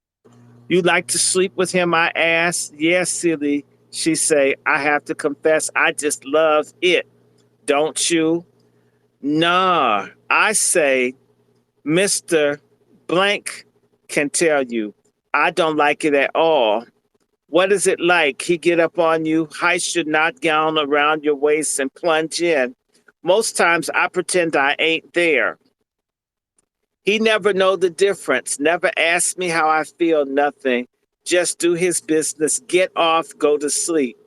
You like to sleep with him? I asked. Yes, silly. She say, I have to confess, I just love it. Don't you? Nah. I say, Mr. Blank can tell you. I don't like it at all. What is it like? He get up on you, heist your nightgown around your waist and plunge in. Most times I pretend I ain't there. He never know the difference, never ask me how I feel, nothing. Just do his business, get off, go to sleep.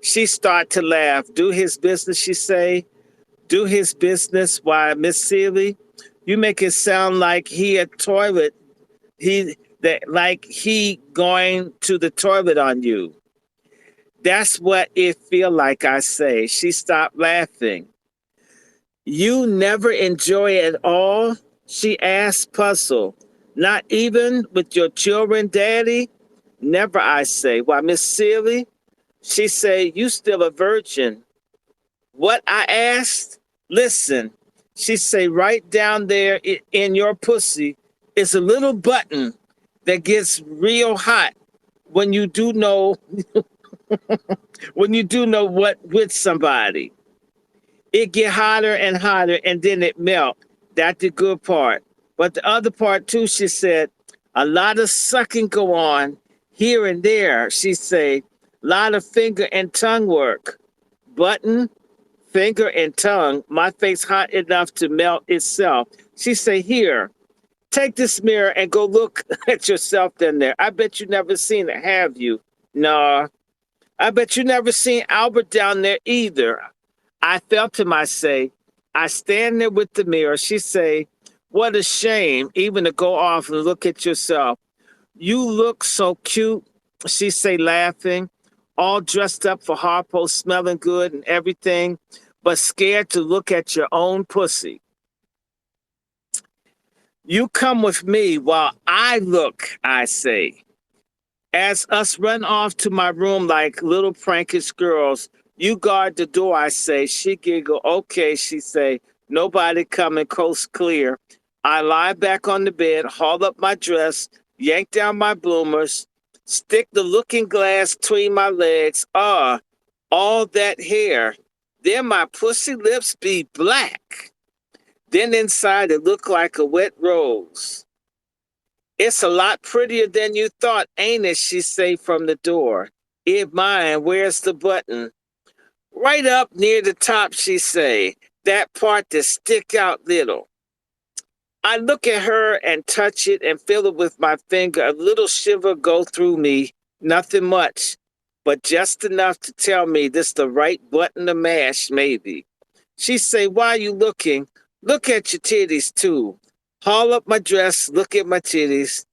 She start to laugh. Do his business, she say. Do his business. Why, Miss Seeley, you make it sound like he a toilet. Like he going to the toilet on you. That's what it feel like, I say. She stopped laughing. You never enjoy it at all? She asked, puzzled. Not even with your children, Daddy? Never, I say. Why, Miss Seeley? She say, you still a virgin. What, I asked? Listen, she say, right down there in your pussy is a little button that gets real hot when you do know when you do know what with somebody. It get hotter and hotter and then it melt. That's the good part. But the other part too, she said, a lot of sucking go on here and there. She say, a lot of finger and tongue work. Button, finger and tongue, my face hot enough to melt itself. She say, here, take this mirror and go look at yourself in there. I bet you never seen it, have you? No. I bet you never seen Albert down there either. I felt him, I say. I stand there with the mirror. She say, what a shame even to go off and look at yourself. You look so cute, she say, laughing, all dressed up for Harpo, smelling good and everything, but scared to look at your own pussy. You come with me while I look, I say. As us run off to my room like little prankish girls, you guard the door, I say. She giggle, okay, she say. Nobody coming, coast clear. I lie back on the bed, haul up my dress, yank down my bloomers, stick the looking glass between my legs. All that hair. Then my pussy lips be black. Then inside it look like a wet rose. It's a lot prettier than you thought, ain't it? She say from the door. It mine, where's the button? Right up near the top, she say. That part that stick out little. I look at her and touch it and feel it with my finger. A little shiver go through me. Nothing much, but just enough to tell me this the right button to mash, maybe. She say, why you looking? Look at your titties too. Haul up my dress, look at my titties.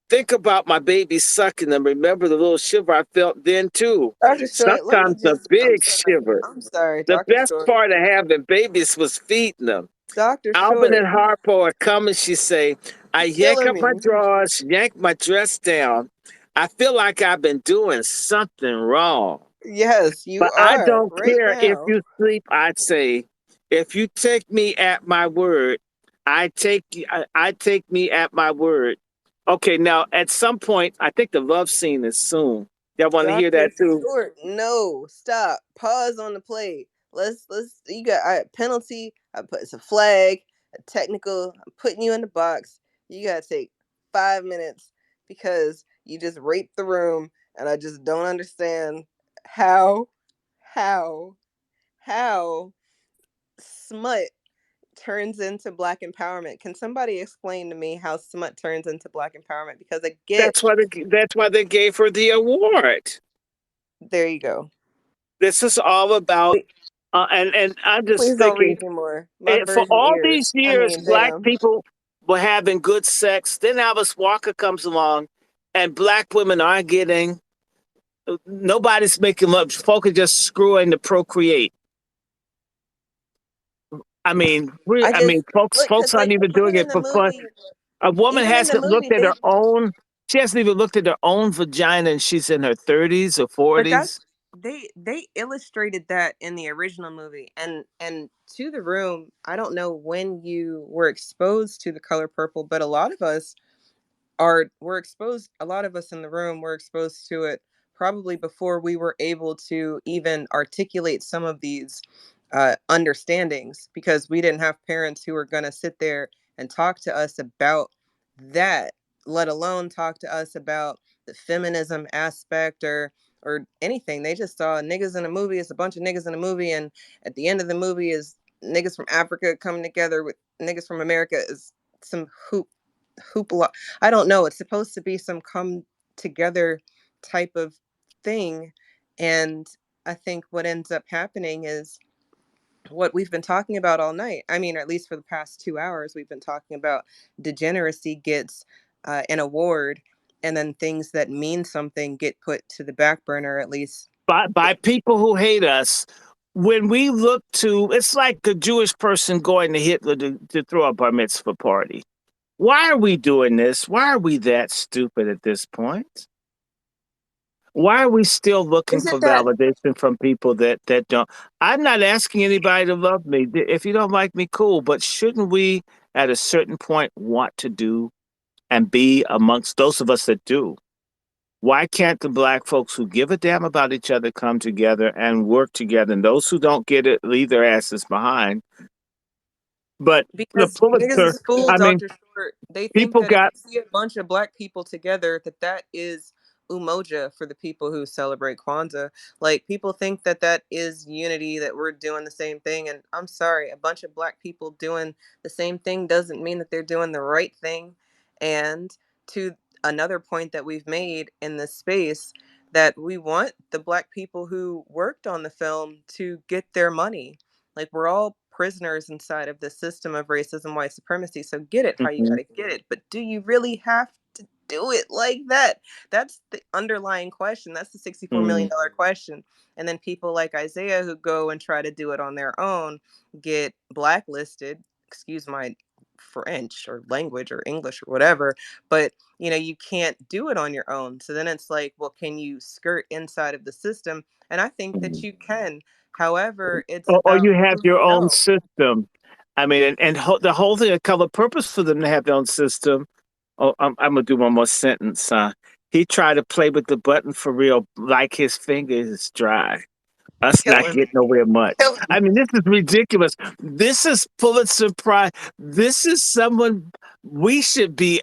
Think about my baby sucking them. Remember the little shiver I felt then too. Dr. Short, let me Sometimes a just, big shiver. I'm sorry, The Dr. best Short. part of having babies was feeding them. Dr. Alvin and Short, Harpo are coming, she say. I yank killing up my me. drawers, yank my dress down. I feel like I've been doing something wrong. Yes, you But I are don't right care if now. you sleep, I'd say. If you take me at my word, I take me at my word. Okay, now at some point, I think the love scene is soon. Y'all want to hear Dr. that too? Short, no, stop. Pause on the play. Let's you got a penalty. I put it's a flag, a technical. I'm putting you in the box. You gotta take 5 minutes because you just raped the room and I just don't understand how how how smut turns into black empowerment. Can somebody explain to me how smut turns into black empowerment? Because I get That's why they gave her the award. there you go. This is all about, and I'm just Please don't thinking, read anymore. My for virgin all ears. these I years, mean, black damn. people were having good sex. Then Alice Walker comes along, and black women aren't getting. Nobody's making love. Folk are just screwing to procreate. I I mean, just look folks because aren't like even doing it for fun. A woman even in the hasn't looked movie, at her own. She hasn't even looked at her own vagina, and she's in her 30s or but that's 40s. they illustrated that in the original movie and to the room. I don't know when you were exposed to The Color Purple, but a lot of us were exposed, a lot of us in the room were exposed to it probably before we were able to even articulate some of these understandings, because we didn't have parents who were going to sit there and talk to us about that, let alone talk to us about the feminism aspect or anything. They just saw niggas in a movie. It's a bunch of niggas in a movie, and at the end of the movie is niggas from Africa coming together with niggas from America. Is some hoopla. I don't know. It's supposed to be some come together type of thing. And I think what ends up happening is what we've been talking about all night. I mean, or at least for the past 2 hours, we've been talking about degeneracy gets an award, and then things that mean something get put to the back burner, at least. By people who hate us. When we look to, it's like a Jewish person going to Hitler to throw a bar mitzvah party. Why are we doing this? Why are we that stupid at this point? Why are we still looking Is for it that validation from people that don't? I'm not asking anybody to love me. If you don't like me, cool. But shouldn't we, at a certain point, want to do and be amongst those of us that do? Why can't the black folks who give a damn about each other come together and work together? And those who don't get it, leave their asses behind. But the because niggas Pulitzer, is fool, I mean, Dr. Short. They think people that if got you see a bunch of black people together, that is umoja for the people who celebrate Kwanzaa. Like, people think that that is unity, that we're doing the same thing. And I'm sorry, a bunch of black people doing the same thing doesn't mean that they're doing the right thing. And to another point that we've made in this space, that we want the black people who worked on the film to get their money. Like, we're all prisoners inside of the system of racism, white supremacy. So get it how you got Mhm, to get it. But do you really have to do it like that? That's the underlying question. That's the $64 mm. million question. And then people like Isaiah who go and try to do it on their own get blacklisted. Excuse my French or language or English or whatever. But you can't do it on your own. So then it's like, well, can you skirt inside of the system? And I think that you can. However, it's Or about you have who your you own know. system. I mean, the whole thing, a color purpose for them to have their own system. Oh, I'm gonna do one more sentence. He tried to play with the button for real, like his fingers is dry. Us Kill not him. get nowhere much. Kill him. I mean, this is ridiculous. This is Pulitzer Prize. This is someone we should be.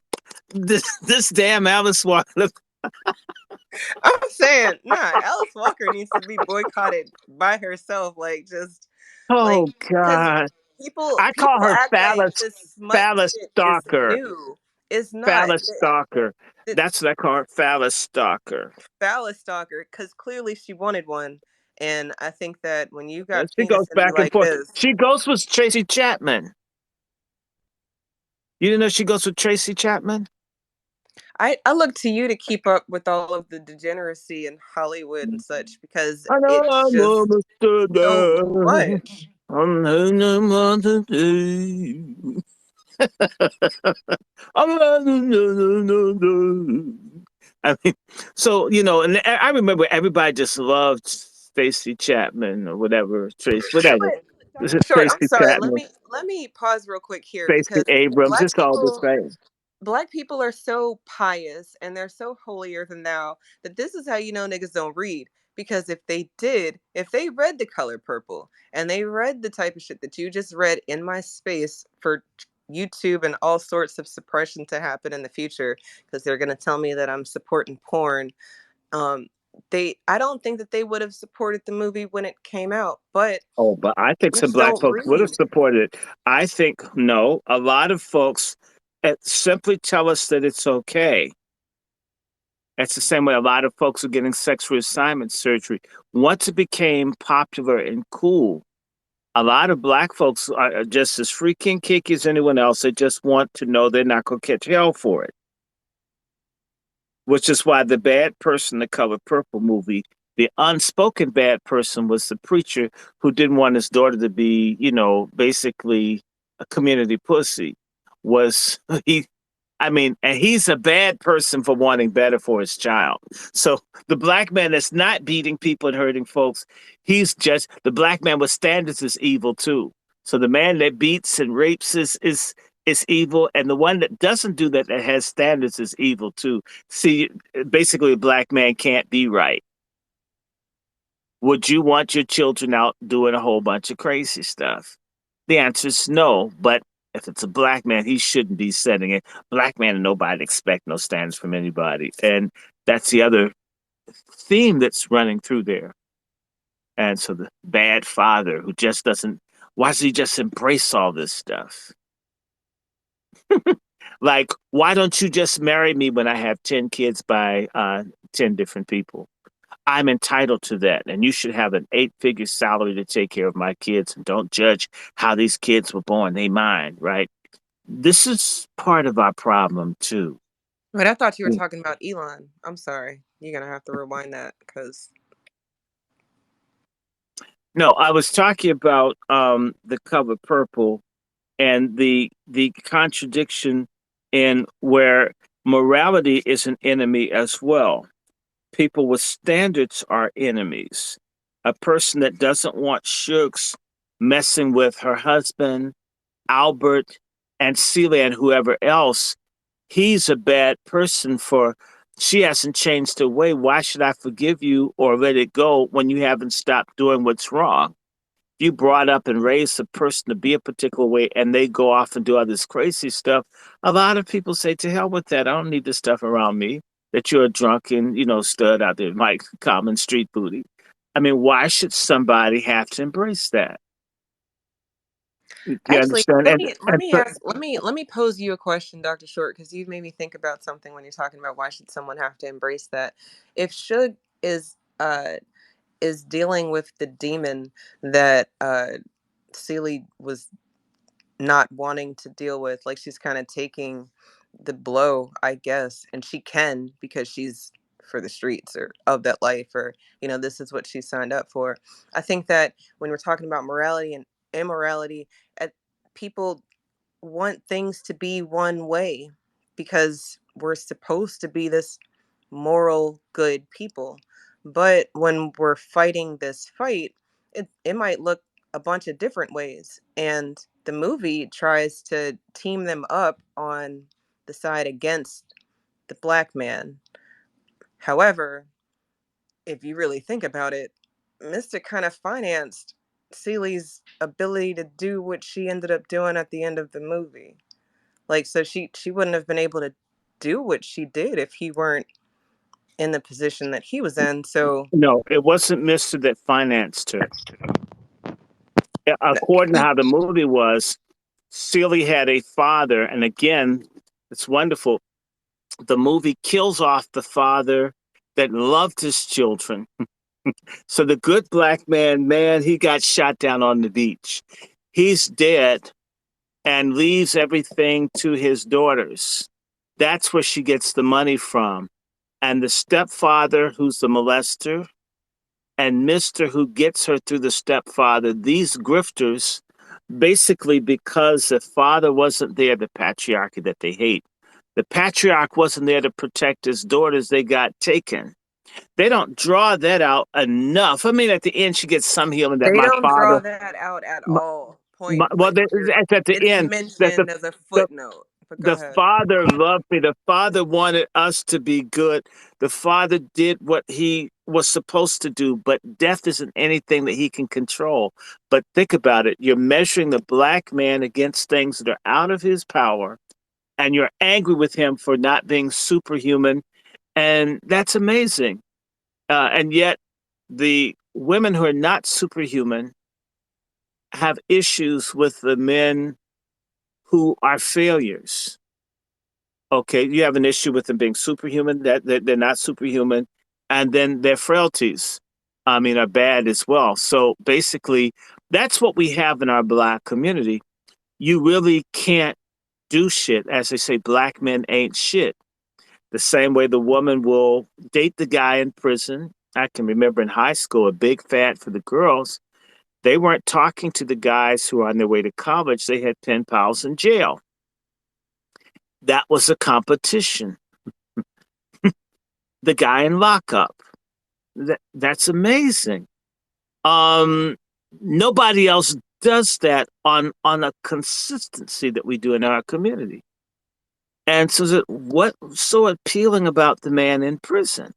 This damn Alice Walker. I'm saying, nah, Alice Walker needs to be boycotted by herself. Like, just like, Oh because God, people I call people her act like this smut phallus shit is stalker. new. It's not. Phallus stalker. The That's what I call her. Phallus stalker. phallus stalker, because clearly she wanted one. And I think that when you got She penis goes envy back and like forth. this, She goes with Tracy Chapman. You didn't know she goes with Tracy Chapman? I look to you to keep up with all of the degeneracy in Hollywood and such, because I know it's I'm just understood so that. much. I'm no more to do. I mean, so and I remember everybody just loved Stacy Chapman or whatever, Trace, whatever. This Dr. is Short, I'm Tracy sorry. Let Chapman, me pause real quick here Stacey because Abrams. black It's all the people same. black people are so pious and they're so holier than thou that this is how you know niggas don't read. Because if they read The Color Purple and they read the type of shit that you just read in my space for YouTube and all sorts of suppression to happen in the future, because they're gonna tell me that I'm supporting porn. Um, I don't think that they would have supported the movie when it came out, but Oh, but I think some just black don't folks would have read. supported it. I think no. A lot of folks simply tell us that it's okay. That's the same way a lot of folks are getting sex reassignment surgery. Once it became popular and cool, a lot of black folks are just as freaking kinky as anyone else. They just want to know they're not going to catch hell for it, which is why the bad person, the Color Purple movie, the unspoken bad person was the preacher who didn't want his daughter to be, basically a community pussy. Was he? I mean, and he's a bad person for wanting better for his child. So the black man that's not beating people and hurting folks, he's just the black man with standards is evil too. So the man that beats and rapes is evil, and the one that doesn't do that that has standards is evil too. See, basically, a black man can't be right. Would you want your children out doing a whole bunch of crazy stuff? The answer is no, but if it's a black man, he shouldn't be setting it. Black man and nobody expect no standards from anybody. And that's the other theme that's running through there. And so the bad father who just doesn't, why does he just embrace all this stuff? Like, why don't you just marry me when I have 10 kids by 10 different people? I'm entitled to that. And you should have an 8-figure salary to take care of my kids. And don't judge how these kids were born. They mine, right? This is part of our problem, too. But I thought you were talking about Elon. I'm sorry. You're gonna have to rewind that because No, I was talking about the Color Purple and the contradiction in where morality is an enemy as well. People with standards are enemies. A person that doesn't want Shooks messing with her husband, Albert, and Celia and whoever else, he's a bad person for she hasn't changed her way. Why should I forgive you or let it go when you haven't stopped doing what's wrong? You brought up and raised a person to be a particular way and they go off and do all this crazy stuff. A lot of people say, to hell with that. I don't need this stuff around me. That you're a drunken, stud out there, like common street booty. I mean, why should somebody have to embrace that? Do you actually, understand? let me pose you a question, Dr. Short, because you've made me think about something when you're talking about why should someone have to embrace that. If Suge is dealing with the demon that Celie was not wanting to deal with, like she's kind of taking the blow, I guess, and she can because she's for the streets or of that life, or this is what she signed up for. I think that when we're talking about morality and immorality, at people want things to be one way because we're supposed to be this moral good people, but when we're fighting this fight, it might look a bunch of different ways, and the movie tries to team them up on the side against the black man. However, if you really think about it, Mystic kind of financed Celie's ability to do what she ended up doing at the end of the movie. Like, so she wouldn't have been able to do what she did if he weren't in the position that he was in. So, No, it wasn't Mister that financed her. According to how the movie was, Celie had a father, and again, it's wonderful. The movie kills off the father that loved his children. So the good black man, he got shot down on the beach. He's dead and leaves everything to his daughters. That's where she gets the money from. And the stepfather, who's the molester, and Mister, who gets her through the stepfather, these grifters, basically because the father wasn't there, the patriarchy that they hate. The patriarch wasn't there to protect his daughters, they got taken. They don't draw that out enough. I mean, at the end, she gets some healing that They my don't draw father, that out at my, all. Point well, blank. Period. at the It's end, that mentioned as a the footnote. But go the ahead. father loved me. The father wanted us to be good. The father did what he was supposed to do, but death isn't anything that he can control. But think about it. You're measuring the black man against things that are out of his power, and you're angry with him for not being superhuman. And that's amazing. And yet, the women who are not superhuman have issues with the men who are failures. Okay, you have an issue with them being superhuman, that they're not superhuman, and then their frailties, I mean, are bad as well. So basically, that's what we have in our black community. You really can't do shit. As they say, black men ain't shit. The same way the woman will date the guy in prison. I can remember in high school, a big fad for the girls. They weren't talking to the guys who were on their way to college. They had pen pals in jail. That was a competition. The guy in lockup. That's amazing. Um, Nobody else does that on a consistency that we do in our community. And so, what's so appealing about the man in prison?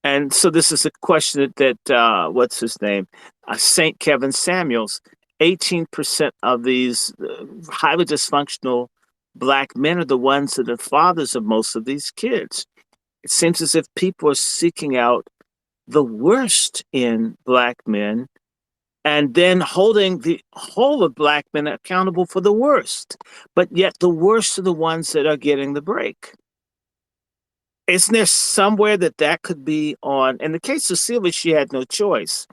And so, this is a question that what's his name, Saint Kevin Samuels. 18% of these highly dysfunctional black men are the ones that are fathers of most of these kids. It seems as if people are seeking out the worst in black men and then holding the whole of black men accountable for the worst. But yet the worst are the ones that are getting the break. Isn't there somewhere that could be on? In the case of Celia, she had no choice.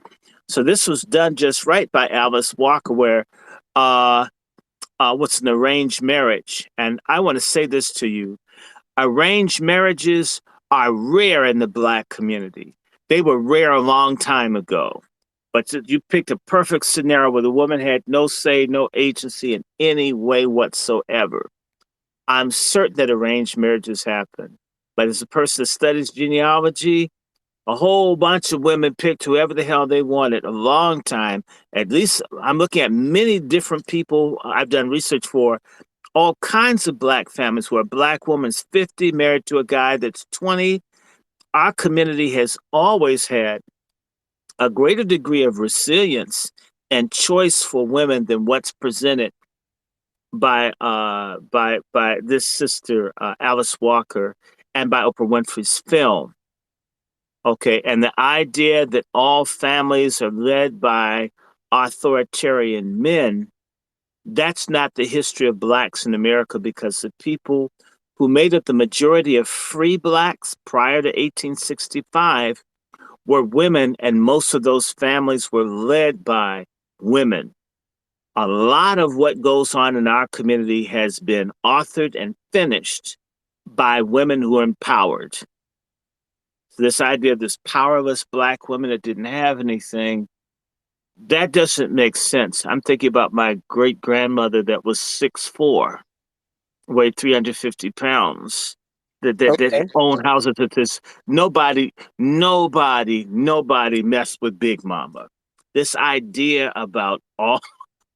So this was done just right by Alice Walker, where uh, what's an arranged marriage? And I want to say this to you. Arranged marriages are rare in the black community. They were rare a long time ago. But you picked a perfect scenario where the woman had no say, no agency in any way whatsoever. I'm certain that arranged marriages happen. But as a person that studies genealogy, a whole bunch of women picked whoever the hell they wanted a long time. At least I'm looking at many different people I've done research for, all kinds of black families where a black woman's 50, married to a guy that's 20. Our community has always had a greater degree of resilience and choice for women than what's presented by this sister Alice Walker and by Oprah Winfrey's film. Okay, and the idea that all families are led by authoritarian men, that's not the history of blacks in America, because the people who made up the majority of free blacks prior to 1865 were women, and most of those families were led by women. A lot of what goes on in our community has been authored and finished by women who are empowered. So this idea of this powerless black woman that didn't have anything, that doesn't make sense. I'm thinking about my great grandmother that was 6'4", weighed 350 pounds, that Okay. owned houses. That this nobody messed with Big Mama. This idea about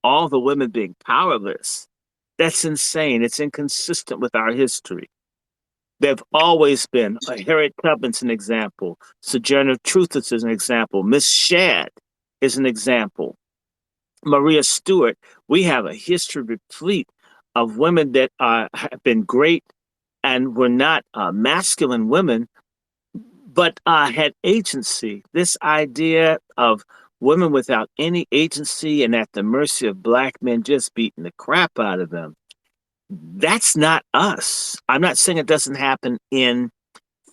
all the women being powerless, that's insane. It's inconsistent with our history. They've always been. Harriet Tubman's an example. Sojourner Truth is an example. Miss Shadd is an example. Maria Stewart. We have a history replete of women that have been great and were not masculine women, but had agency. This idea of women without any agency and at the mercy of black men just beating the crap out of them. That's not us. I'm not saying it doesn't happen in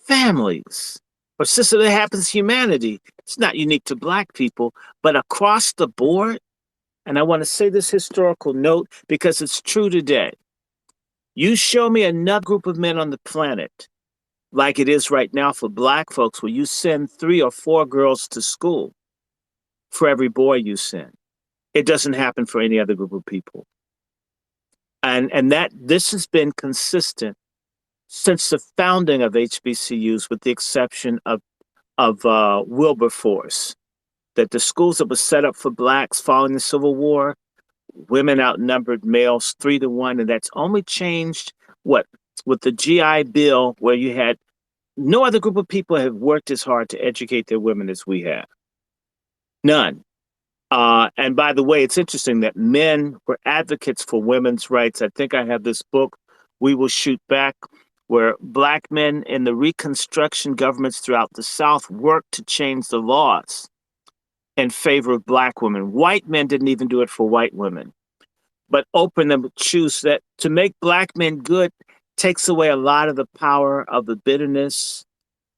families. Or sister, that happens humanity. It's not unique to black people, but across the board, and I want to say this historical note because it's true today. You show me another group of men on the planet, like it is right now for black folks, where you send 3 or 4 girls to school for every boy you send. It doesn't happen for any other group of people. And that this has been consistent since the founding of HBCUs, with the exception of Wilberforce, that the schools that were set up for blacks following the Civil War, women outnumbered males 3 to 1, and that's only changed what with the GI Bill, where you had no other group of people have worked as hard to educate their women as we have. None. And by the way, it's interesting that men were advocates for women's rights. I think I have this book, We Will Shoot Back, where black men in the Reconstruction governments throughout the South worked to change the laws in favor of black women. White men didn't even do it for white women, but open them to choose that to make black men good takes away a lot of the power of the bitterness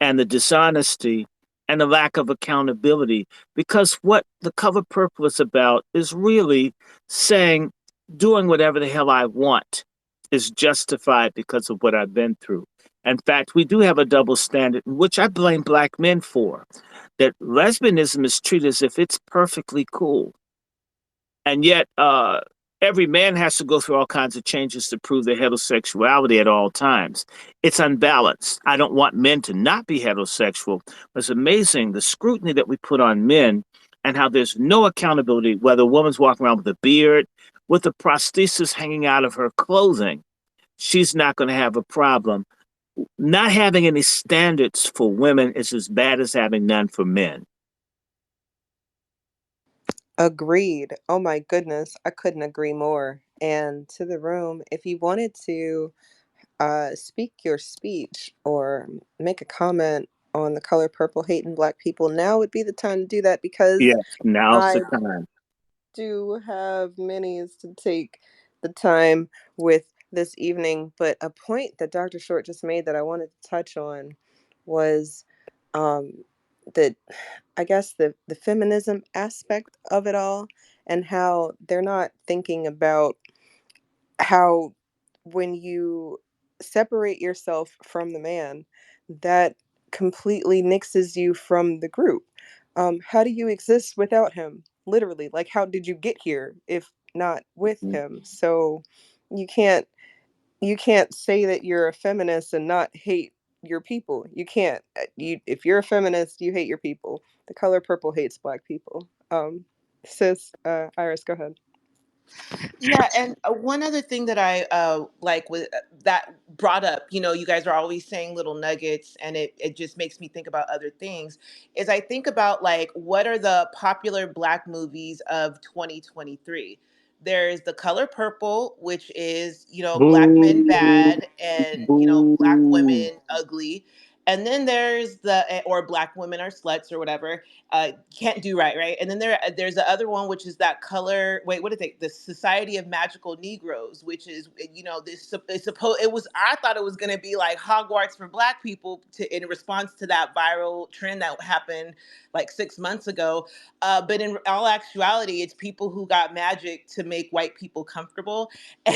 and the dishonesty and the lack of accountability. Because what the Color Purple is about is really saying, doing whatever the hell I want is justified because of what I've been through. In fact, we do have a double standard, which I blame black men for, that lesbianism is treated as if it's perfectly cool. And yet, every man has to go through all kinds of changes to prove their heterosexuality at all times. It's unbalanced. I don't want men to not be heterosexual. It's amazing the scrutiny that we put on men and how there's no accountability, whether a woman's walking around with a beard, with a prosthesis hanging out of her clothing. She's not going to have a problem. Not having any standards for women is as bad as having none for men. Agreed. Oh my goodness, I couldn't agree more. And to the room, if you wanted to speak your speech or make a comment on the color purple hating black people, now would be the time to do that, because Yes, now's I the time. do have minis to take the time with this evening. But a point that Dr. Short just made that I wanted to touch on was um, that I guess the feminism aspect of it all, and how they're not thinking about how when you separate yourself from the man, that completely nixes you from the group. How do you exist without him? Literally, like, how did you get here if not with him? So you can't you can't say that you're a feminist and not hate your people. You can't. You If you're a feminist, you hate your people. The color purple hates black people. Sis, Iris, go ahead. Yeah, and one other thing that I like with that brought up, you guys are always saying little nuggets, and it just makes me think about other things. Is I think about like what are the popular Black movies of 2023? There's The Color Purple, which is Black men Boo, bad and Black boo. women ugly, and then there's or Black women are sluts or whatever. Can't do right, and then there's the other one, which is that color. Wait, what is it? The Society of Magical Negroes, which is this. It's supposed. It was. I thought it was going to be like Hogwarts for Black people in response to that viral trend that happened like 6 months ago. But in all actuality, it's people who got magic to make white people comfortable. And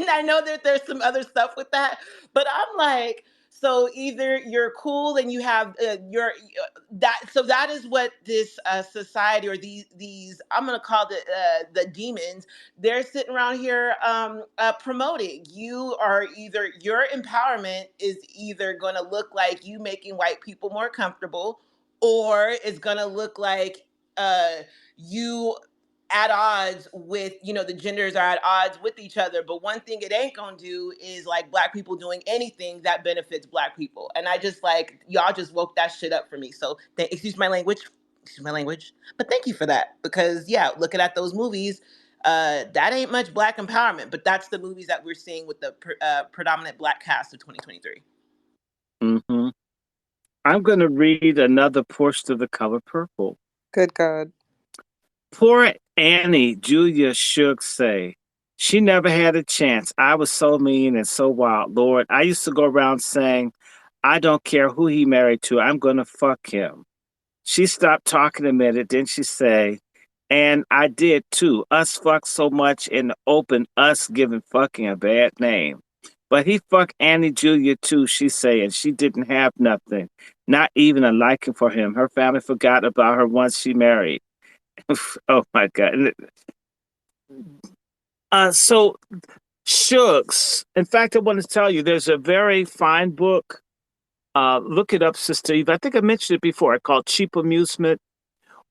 I know that there's some other stuff with that, but I'm like. So either you're cool and you have your that so that is what this society or these I'm gonna call the demons, they're sitting around here promoting. You are either your empowerment is either gonna look like you making white people more comfortable, or it's gonna look like you at odds with the genders are at odds with each other. But one thing it ain't gonna do is like Black people doing anything that benefits Black people. And I just like y'all just woke that shit up for me. So excuse my language, but thank you for that, because yeah, looking at those movies, that ain't much Black empowerment, but that's the movies that we're seeing with the predominant Black cast of 2023. Hmm. I'm going to read another portion of The Color Purple. Good God. Poor Annie, Julia should say. She never had a chance. I was so mean and so wild. Lord, I used to go around saying, I don't care who he married to. I'm going to fuck him. She stopped talking a minute. Then she say, and I did too. Us fuck so much in the open, us giving fucking a bad name. But he fucked Annie Julia too, she say, and she didn't have nothing. Not even a liking for him. Her family forgot about her once she married. Oh my God. So Shucks. In fact, I want to tell you, there's a very fine book. Look it up, Sister Eve. I think I mentioned it before. I called Cheap Amusement.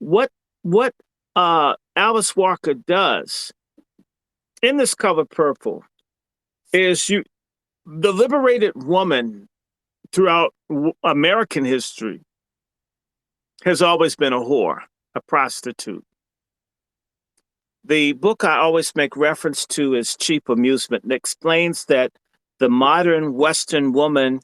What what Alice Walker does in this Color Purple is the liberated woman throughout American history has always been a whore, a prostitute. The book I always make reference to is Cheap Amusement and explains that the modern Western woman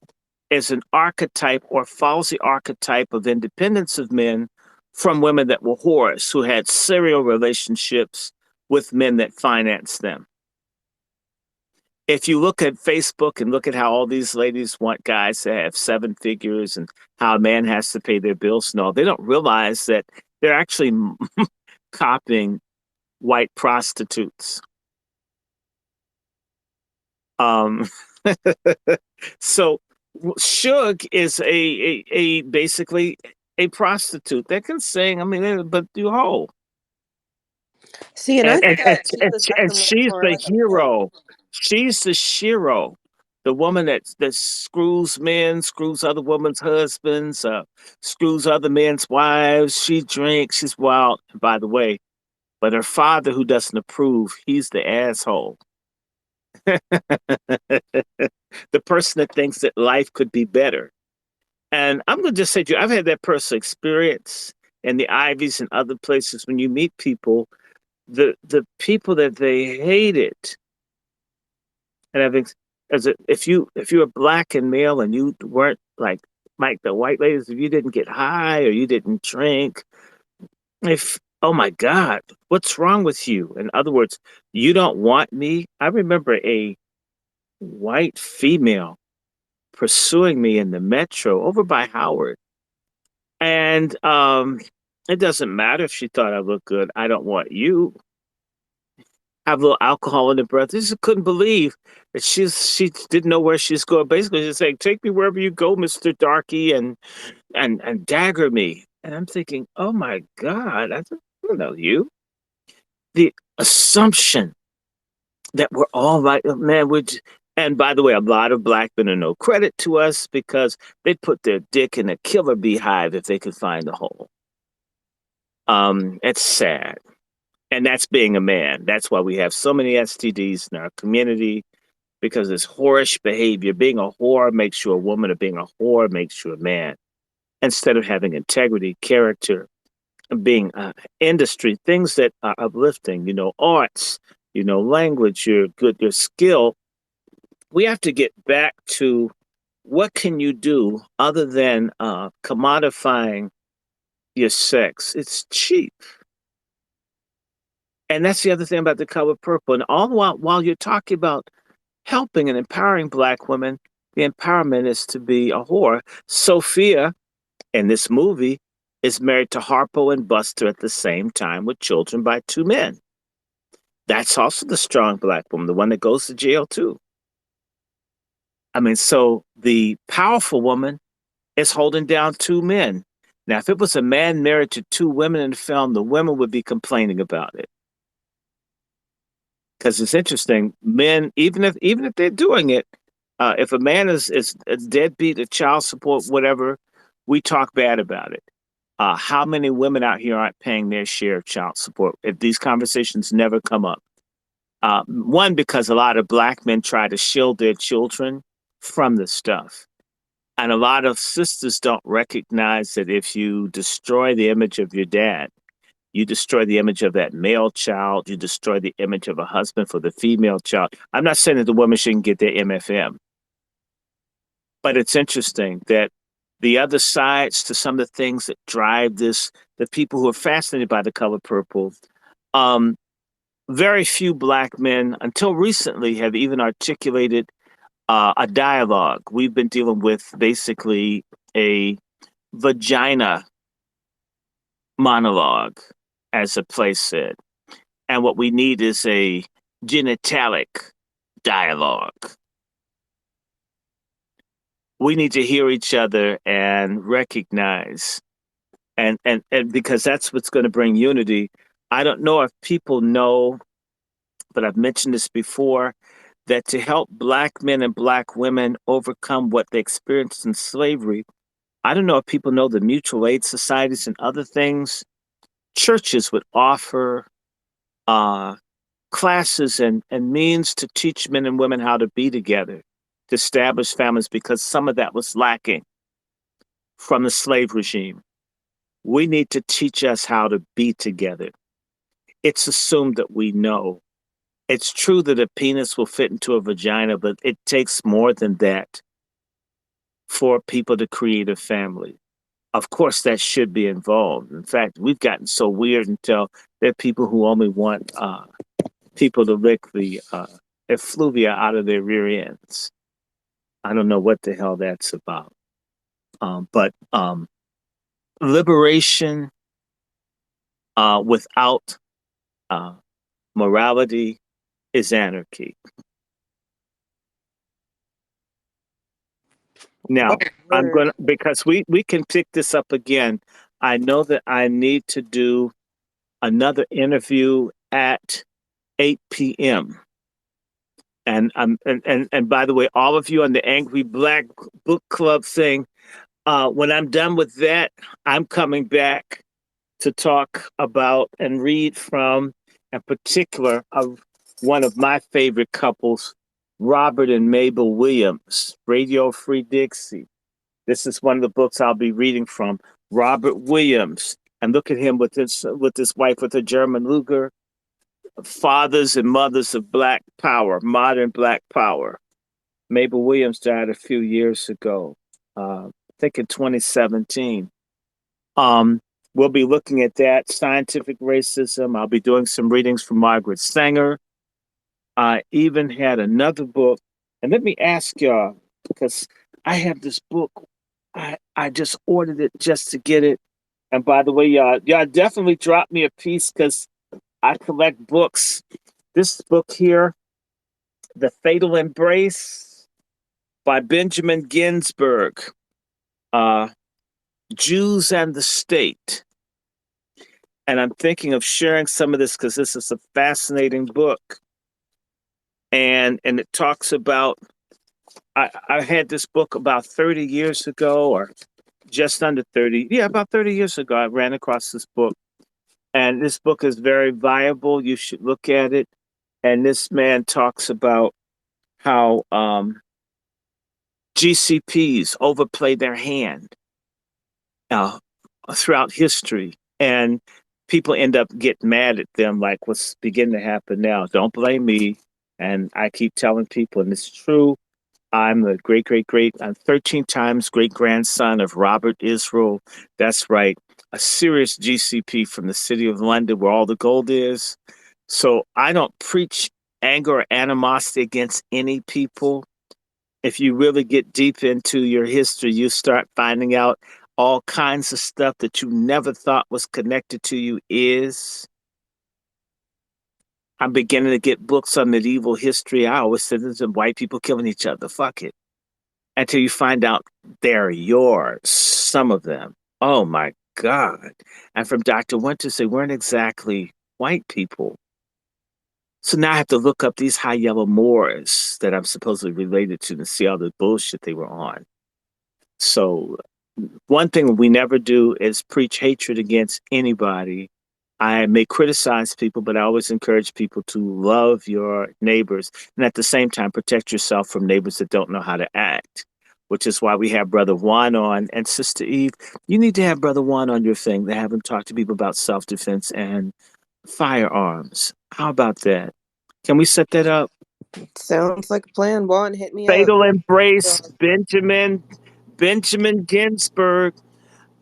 is an archetype or falsy archetype of independence of men from women that were whores who had serial relationships with men that financed them. If you look at Facebook and look at how all these ladies want guys to have seven figures and how a man has to pay their bills and all, they don't realize that they're actually copying white prostitutes. So Suge is a basically a prostitute that can sing. I mean, but you whole. See, and I thought she was And acting she's for the like a pimp. hero. She's the shiro, the woman that screws men, screws other women's husbands, screws other men's wives. She drinks. She's wild. And by the way, but her father, who doesn't approve, he's the asshole. The person that thinks that life could be better. And I'm going to just say to you, I've had that personal experience in the Ivies and other places when you meet people, the people that they hated. And I think if you're black and male and you weren't like the white ladies, if you didn't get high or you didn't drink, if oh my God, what's wrong with you? In other words, you don't want me. I remember a white female pursuing me in the metro over by Howard. And it doesn't matter if she thought I looked good. I don't want you. Have a little alcohol in the breath. I just couldn't believe that she didn't know where she's going. Basically, she's saying, "Take me wherever you go, Mister Darky," and dagger me. And I'm thinking, "Oh my God, I don't know you." The assumption that we're all right, man. And by the way, a lot of black men are no credit to us because they'd put their dick in a killer beehive if they could find a hole. It's sad. And that's being a man. That's why we have so many STDs in our community because it's whorish behavior. Being a whore makes you a woman, or being a whore makes you a man. Instead of having integrity, character, being industry, things that are uplifting, arts, language, your skill. We have to get back to what can you do other than commodifying your sex. It's cheap. And that's the other thing about the Color Purple. And all while you're talking about helping and empowering black women, the empowerment is to be a whore. Sophia in this movie is married to Harpo and Buster at the same time with children by two men. That's also the strong black woman, the one that goes to jail too. I mean, so the powerful woman is holding down two men. Now, if it was a man married to two women in the film, the women would be complaining about it. Because it's interesting, men, even if they're doing it, if a man is deadbeat, a child support, whatever, we talk bad about it. How many women out here aren't paying their share of child support? If these conversations never come up, one because a lot of black men try to shield their children from this stuff, and a lot of sisters don't recognize that if you destroy the image of your dad, you destroy the image of that male child. You destroy the image of a husband for the female child. I'm not saying that the woman shouldn't get their MFM, but it's interesting that the other sides to some of the things that drive this, the people who are fascinated by the Color Purple, very few black men until recently have even articulated a dialogue. We've been dealing with basically a vagina monologue, as a place said. And what we need is a genitalic dialogue. We need to hear each other and recognize, and because that's what's going to bring unity. I don't know if people know, but I've mentioned this before. that to help black men and black women overcome what they experienced in slavery, I don't know if people know the mutual aid societies and other things. Churches would offer uh, classes and means to teach men and women how to be together, to establish families, because some of that was lacking from the slave regime. We need to teach us how to be together. It's assumed that we know. It's true that a penis will fit into a vagina, but it takes more than that for people to create a family. Of course, that should be involved. In fact, we've gotten so weird until there are people who only want people to lick the effluvia out of their rear ends. I don't know what the hell that's about. But liberation without uh, morality is anarchy. Now, I'm Word. going to, because we can pick this up again. I know that I need to do another interview at 8 p.m. And by the way, all of you on the Angry Black Book Club thing, when I'm done with that, I'm coming back to talk about and read from, in particular, of one of my favorite couples, Robert and Mabel Williams, Radio Free Dixie. This is one of the books I'll be reading from. Robert Williams, and look at him with his wife with a German Luger. Fathers and mothers of Black Power, modern Black Power. Mabel Williams died a few years ago, I think in 2017. Um, we'll be looking at that, scientific racism. I'll be doing some readings from Margaret Sanger. I even had another book, and let me ask y'all, because I have this book. I just ordered it just to get it. And by the way, y'all definitely drop me a piece because I collect books. This book here, The Fatal Embrace by Benjamin Ginsberg, Jews and the State. And I'm thinking of sharing some of this because this is a fascinating book. And it talks about, I had this book about 30 years ago, or just under 30. Yeah, about 30 years ago, I ran across this book. And this book is very viable. You should look at it. And this man talks about how GCPs overplay their hand uh, throughout history. And people end up getting mad at them, like what's beginning to happen now. Don't blame me. And I keep telling people, and it's true, I'm the I'm 13 times great grandson of Robert Israel. That's right, a serious GCP from the city of London where all the gold is. So I don't preach anger or animosity against any people. If you really get deep into your history, you start finding out all kinds of stuff that you never thought was connected to you is. I'm beginning to get books on medieval history. I always said there's some white people killing each other. Fuck it. Until you find out they're yours, some of them. Oh my God. And from Dr. Winters, they weren't exactly white people. So now I have to look up these high yellow Moors that I'm supposedly related to and see all the bullshit they were on. So one thing we never do is preach hatred against anybody. I may criticize people, but I always encourage people to love your neighbors and at the same time protect yourself from neighbors that don't know how to act, which is why we have Brother Juan on. And Sister Eve, you need to have Brother Juan on your thing to have him talk to people about self-defense and firearms. How about that? Can we set that up? Sounds like a plan. Juan, hit me up. Fatal Embrace, Benjamin Ginsberg.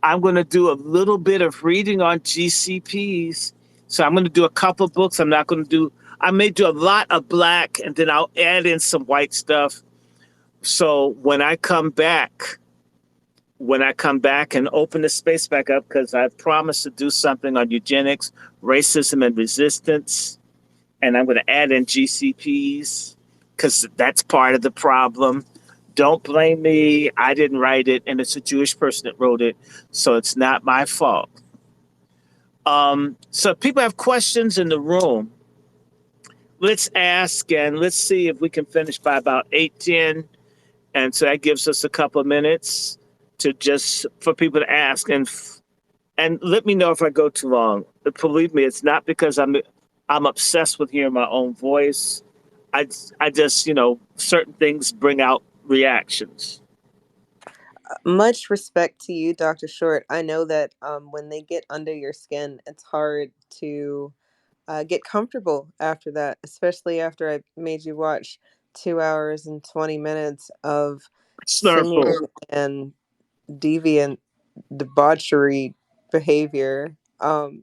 I'm going to do a little bit of reading on GCPs. So I'm going to do a couple of books. I may do a lot of black and then I'll add in some white stuff. So when I come back and open the space back up, because I promised to do something on eugenics, racism, and resistance, and I'm going to add in GCPs because that's part of the problem. Don't blame me. I didn't write it, and it's a Jewish person that wrote it, so it's not my fault. So if people have questions in the room, let's ask and let's see if we can finish by about 8:10, and so that gives us a couple of minutes to just for people to ask and let me know if I go too long. Believe me, it's not because I'm obsessed with hearing my own voice. I I just certain things bring out reactions. Much respect to you, Dr. Short. I know that when they get under your skin, it's hard to get comfortable after that, especially after I made you watch 2 hours and 20 minutes of Snurful. singing and deviant debauchery behavior.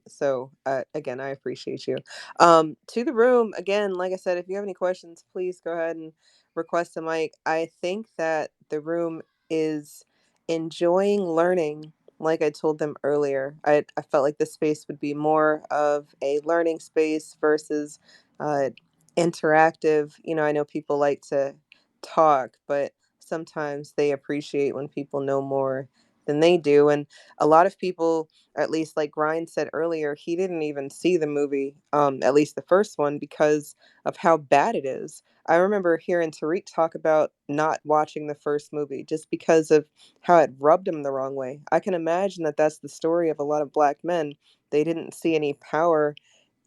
So again, I appreciate you. To the room again, like I said, if you have any questions, please go ahead and request a mic. I think that the room is enjoying learning. Like I told them earlier, I felt like this space would be more of a learning space versus uh, interactive. I know people like to talk, but sometimes they appreciate when people know more than they do. And a lot of people, at least like Ryan said earlier, he didn't even see the movie, at least the first one, because of how bad it is. I remember hearing Tariq talk about not watching the first movie just because of how it rubbed him the wrong way. I can imagine that that's the story of a lot of black men. They didn't see any power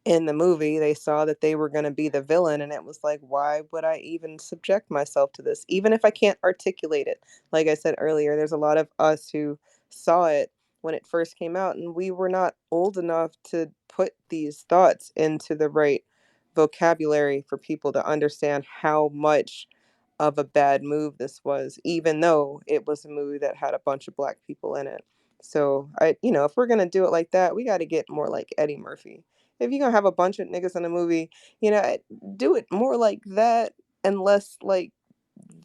in the movie. They saw that they were going to be the villain, and it was like, why would I even subject myself to this, even if I can't articulate it? Like I said earlier, there's a lot of us who saw it when it first came out, and we were not old enough to put these thoughts into the right vocabulary for people to understand how much of a bad move this was, even though it was a movie that had a bunch of black people in it. So if we're gonna do it like that, we got to get more like Eddie Murphy. If you're gonna have a bunch of niggas in a movie, do it more like that and less like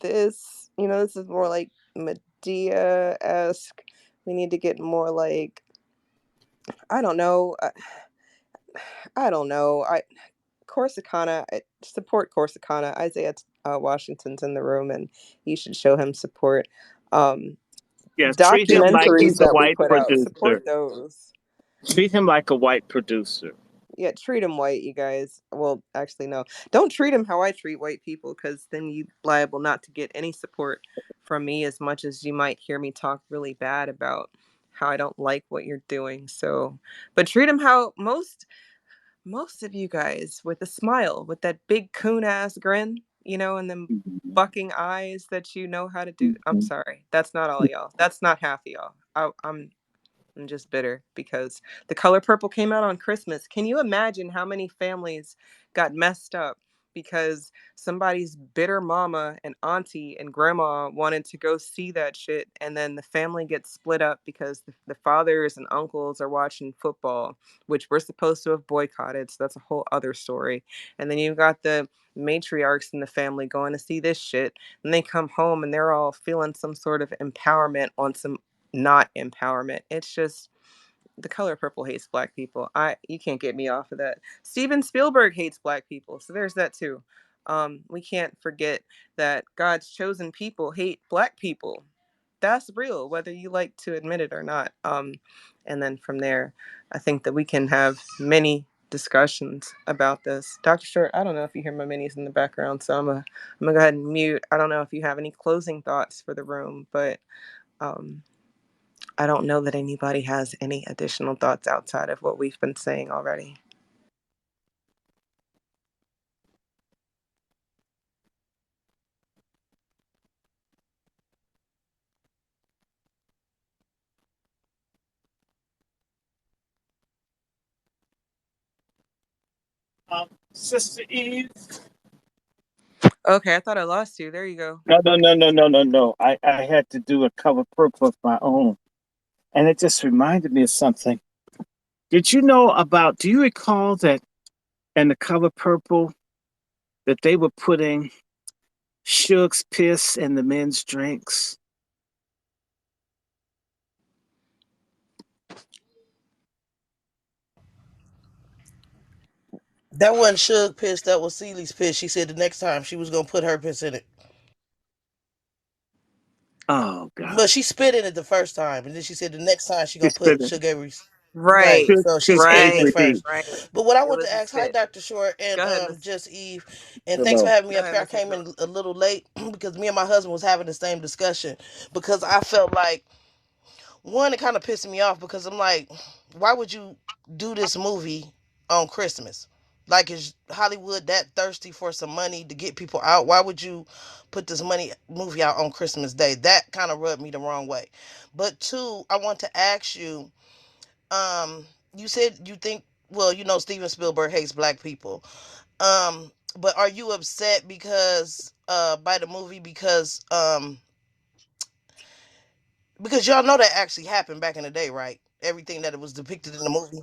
this. This is more like Medea esque. We need to get more like, I don't know. I don't know. Corsicana, I support Corsicana. Isaiah Washington's in the room, and you should show him support. Um, Yes, treat him like Documentaries he's a that we white put out, producer. support those. Treat him like a white producer. Yeah, treat him white, you guys. Well, actually, no. Don't treat him how I treat white people, because then you liable not to get any support from me, as much as you might hear me talk really bad about how I don't like what you're doing. So, but treat him how most of you guys, with a smile, with that big coon ass grin, and them Mhm. bucking eyes that you know how to do. I'm Mhm. sorry. That's not all y'all. That's not half of y'all. I'm just bitter because The Color Purple came out on Christmas. Can you imagine how many families got messed up because somebody's bitter mama and auntie and grandma wanted to go see that shit, and then the family gets split up because the fathers and uncles are watching football, which we're supposed to have boycotted. So that's a whole other story. And then you've got the matriarchs in the family going to see this shit, and they come home and they're all feeling some sort of empowerment on some not empowerment. It's just, The Color Purple hates black people. You can't get me off of that. Steven Spielberg hates black people, so there's that too. We can't forget that God's chosen people hate black people. That's real, whether you like to admit it or not. And then from there, I think that we can have many discussions about this. Dr. Short, I don't know if you hear my minis in the background, so I'm gonna go ahead and mute. I don't know if you have any closing thoughts for the room, but um, I don't know that anybody has any additional thoughts outside of what we've been saying already. Sister Eve. Okay, I thought I lost you. There you go. No, no, no, no, no, no, no. I had to do a cover purple of my own. And it just reminded me of something. Did you know about, do you recall that in the color purple that they were putting Suge's piss in the men's drinks? That wasn't Suge piss. That was Celie's piss. She said the next time she was gonna put her piss in it, Oh God. but she spit in it the first time, and then she said the next time she She gonna spit put it. Suge Avery's. Right. Right. So Two she's K getting it Right. three. first. Right. But what I It want was to a ask, hi spit. Dr. Short and Go ahead, Miss. just Eve, and thanks for Hello. having me Go up ahead, here. I Miss came Angela. in a little late because me and my husband was having the same discussion because I felt like one, it kind of pissed me off because I'm like, why would you do this movie on Christmas? Like, is Hollywood that thirsty for some money to get people out? Why would you put this movie out on Christmas Day? That kind of rubbed me the wrong way. But two, I want to ask you, um, you said you think, well, you know, Steven Spielberg hates black people. But are you upset because by the movie because y'all know that actually happened back in the day, right? Everything that it was depicted in the movie.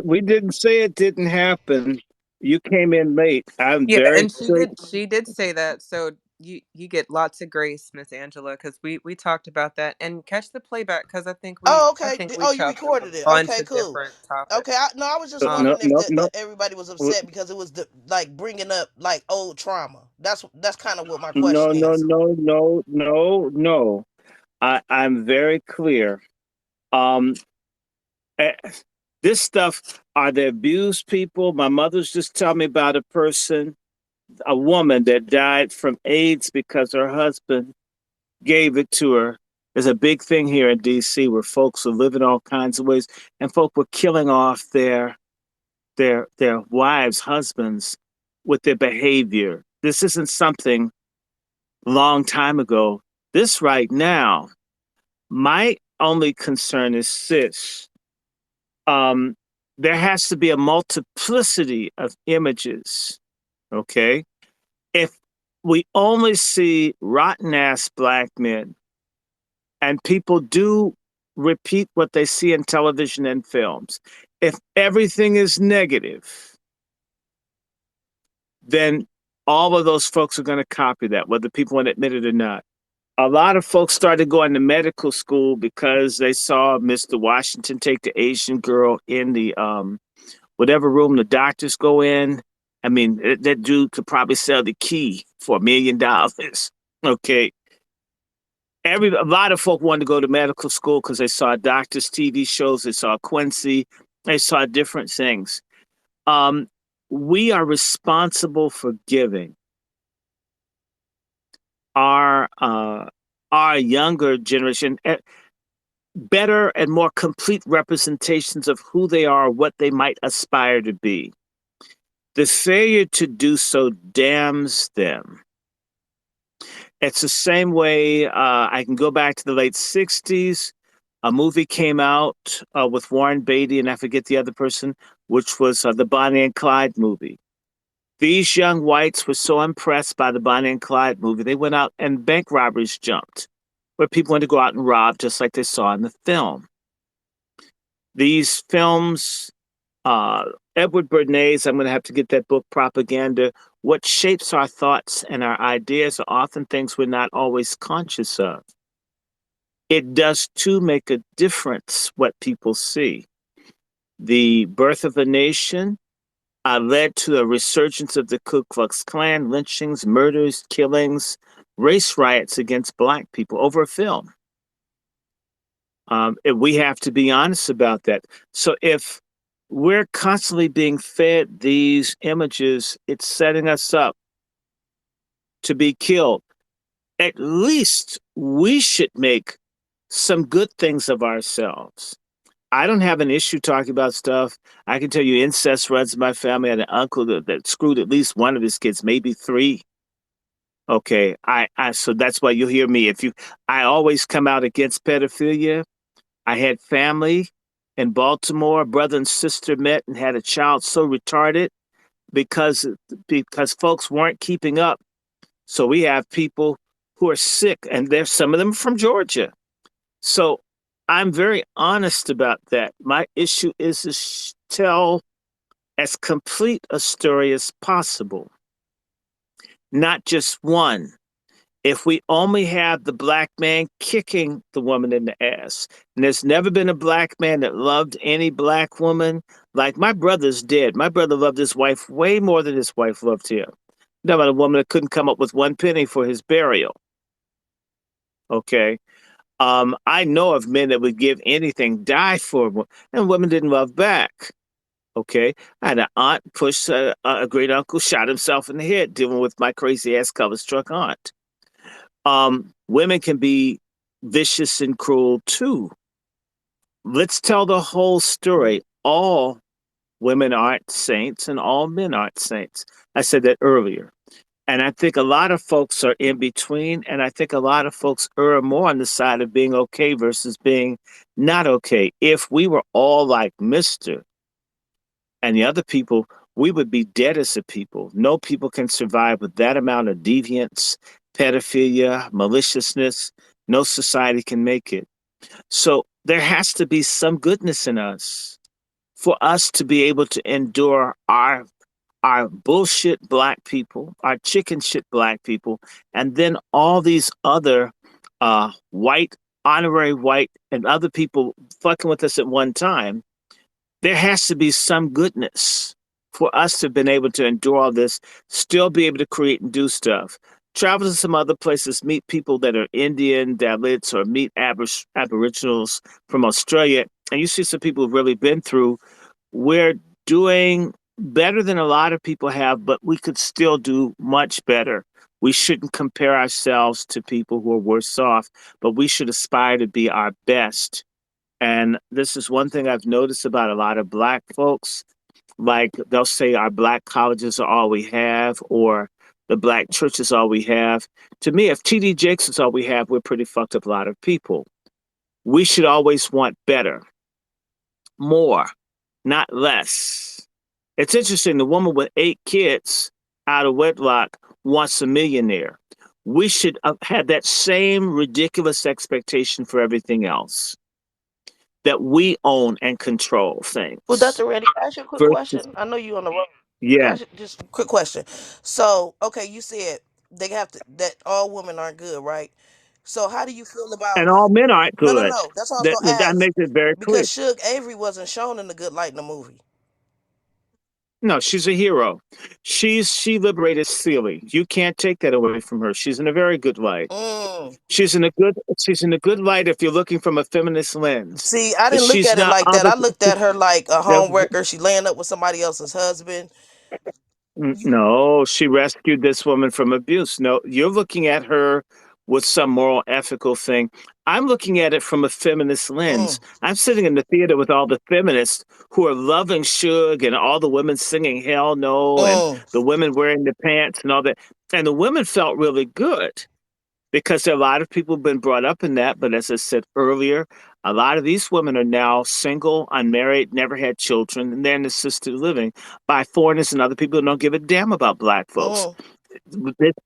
We didn't say it didn't happen. You came in late. I'm Yeah, very and straight. she did say that. So you get lots of grace, Miss Angela, because we talked about that. And catch the playback because Oh, I okay. think we Oh, you touched on a recorded it. Okay, bunch of cool. different Okay, topics. no, I was just No, wondering if no, no. everybody was upset because it was like bringing up like old trauma. That's kind of what my No, question no, is. no, no, no, no. I'm very clear. Um, eh, this stuff, are they abused people? My mother's just telling me about a person, a woman that died from AIDS because her husband gave it to her. There's a big thing here in DC where folks are living all kinds of ways, and folk were killing off their wives, husbands with their behavior. This isn't something long time ago. This right now, my only concern is this. Um, there has to be a multiplicity of images. Okay. If we only see rotten ass black men and people do repeat what they see in television and films, if everything is negative, then all of those folks are going to copy that, whether people want to admit it or not. A lot of folks started going to medical school because they saw Mr. Washington take the Asian girl in the whatever room the doctors go in. I mean, that dude could probably sell the key for $1 million. Okay. A lot of folk wanted to go to medical school because they saw doctors' TV shows, they saw Quincy, they saw different things. Um, we are responsible for giving our our younger generation better and more complete representations of who they are, what they might aspire to be. The failure to do so damns them. It's the same way I can go back to the late 60s. A movie came out with Warren Beatty, and I forget the other person, which was the Bonnie and Clyde movie. These young whites were so impressed by the Bonnie and Clyde movie, they went out and bank robberies jumped, where people went to go out and rob just like they saw in the film. These films, uh, Edward Bernays, I'm going to have to get that book, Propaganda. What shapes our thoughts and our ideas are often things we're not always conscious of. It does too make a difference what people see. The birth of a nation led to a resurgence of the Ku Klux Klan, lynchings, murders, killings, race riots against Black people over a film. We have to be honest about that. So if we're constantly being fed these images, it's setting us up to be killed. At least we should make some good things of ourselves. I don't have an issue talking about stuff. I can tell you incest runs in my family. I had an uncle that screwed at least one of his kids, maybe three. Okay. So that's why you'll hear me. I always come out against pedophilia. I had family in Baltimore, brother and sister met and had a child so retarded because folks weren't keeping up. So we have people who are sick, and there's some of them from Georgia. So I'm very honest about that. My issue is to tell as complete a story as possible, not just one. If we only have the black man kicking the woman in the ass, and there's never been a black man that loved any black woman, like my brother's dead. My brother loved his wife way more than his wife loved him. Now about a woman that couldn't come up with one penny for his burial. Okay. I know of men that would give anything, die for, and women didn't love back. Okay, I had an aunt push a great uncle, shot himself in the head, dealing with my crazy ass cover struck aunt. Women can be vicious and cruel too. Let's tell the whole story. All women aren't saints, and all men aren't saints. I said that earlier. And I think a lot of folks are in between, and I think a lot of folks err more on the side of being okay versus being not okay. If we were all like Mr. and the other people, we would be dead as a people. No people can survive with that amount of deviance, pedophilia, maliciousness. No society can make it. So there has to be some goodness in us for us to be able to endure our bullshit black people, our chicken shit black people, and then all these other white, honorary white, and other people fucking with us at one time. There has to be some goodness for us to have been able to endure all this, still be able to create and do stuff. Travel to some other places, meet people that are Indian, Dalits, or meet Aboriginals from Australia, and you see some people who've really been through. We're doing better than a lot of people have, but we could still do much better. We shouldn't compare ourselves to people who are worse off, but we should aspire to be our best. And this is one thing I've noticed about a lot of black folks. Like they'll say our black colleges are all we have, or the black church is all we have. To me, if TD Jakes is all we have, we're pretty fucked up a lot of people. We should always want better, more, not less. It's interesting. The woman with 8 kids out of wedlock wants a millionaire. We should have had that same ridiculous expectation for everything else, that we own and control Well, things. Dr. Randy, can I ask you a quick Versus, question? I know you on the road. Can I yeah, ask you just a quick question? So, okay, you said they have to that all women aren't good, right? So, how do you feel about? and all men aren't No, no, good. no. That's all I was That gonna that ask makes it very clear. because Suge Avery wasn't shown in a good light in the movie. No, she's a hero. She liberated Sealy. You can't take that away from her. She's in a very good light. Mm. She's in a good light if you're looking from a feminist lens. See, I But didn't look she's at it not like that. other. I looked at her like a There, home wrecker. She laying up with somebody else's husband. You, no, she rescued this woman from abuse. No, you're looking at her with some moral, ethical thing. I'm looking at it from a feminist lens. mm, I'm sitting in the theater with all the feminists who are loving Suge and all the women singing Hell No and mm. the women wearing the pants and all that. And the women felt really good because there are a lot of people have been brought up in that. But as I said earlier, a lot of these women are now single, unmarried, never had children, and they're in assisted living by foreigners and other people who don't give a damn about black folks. Mm.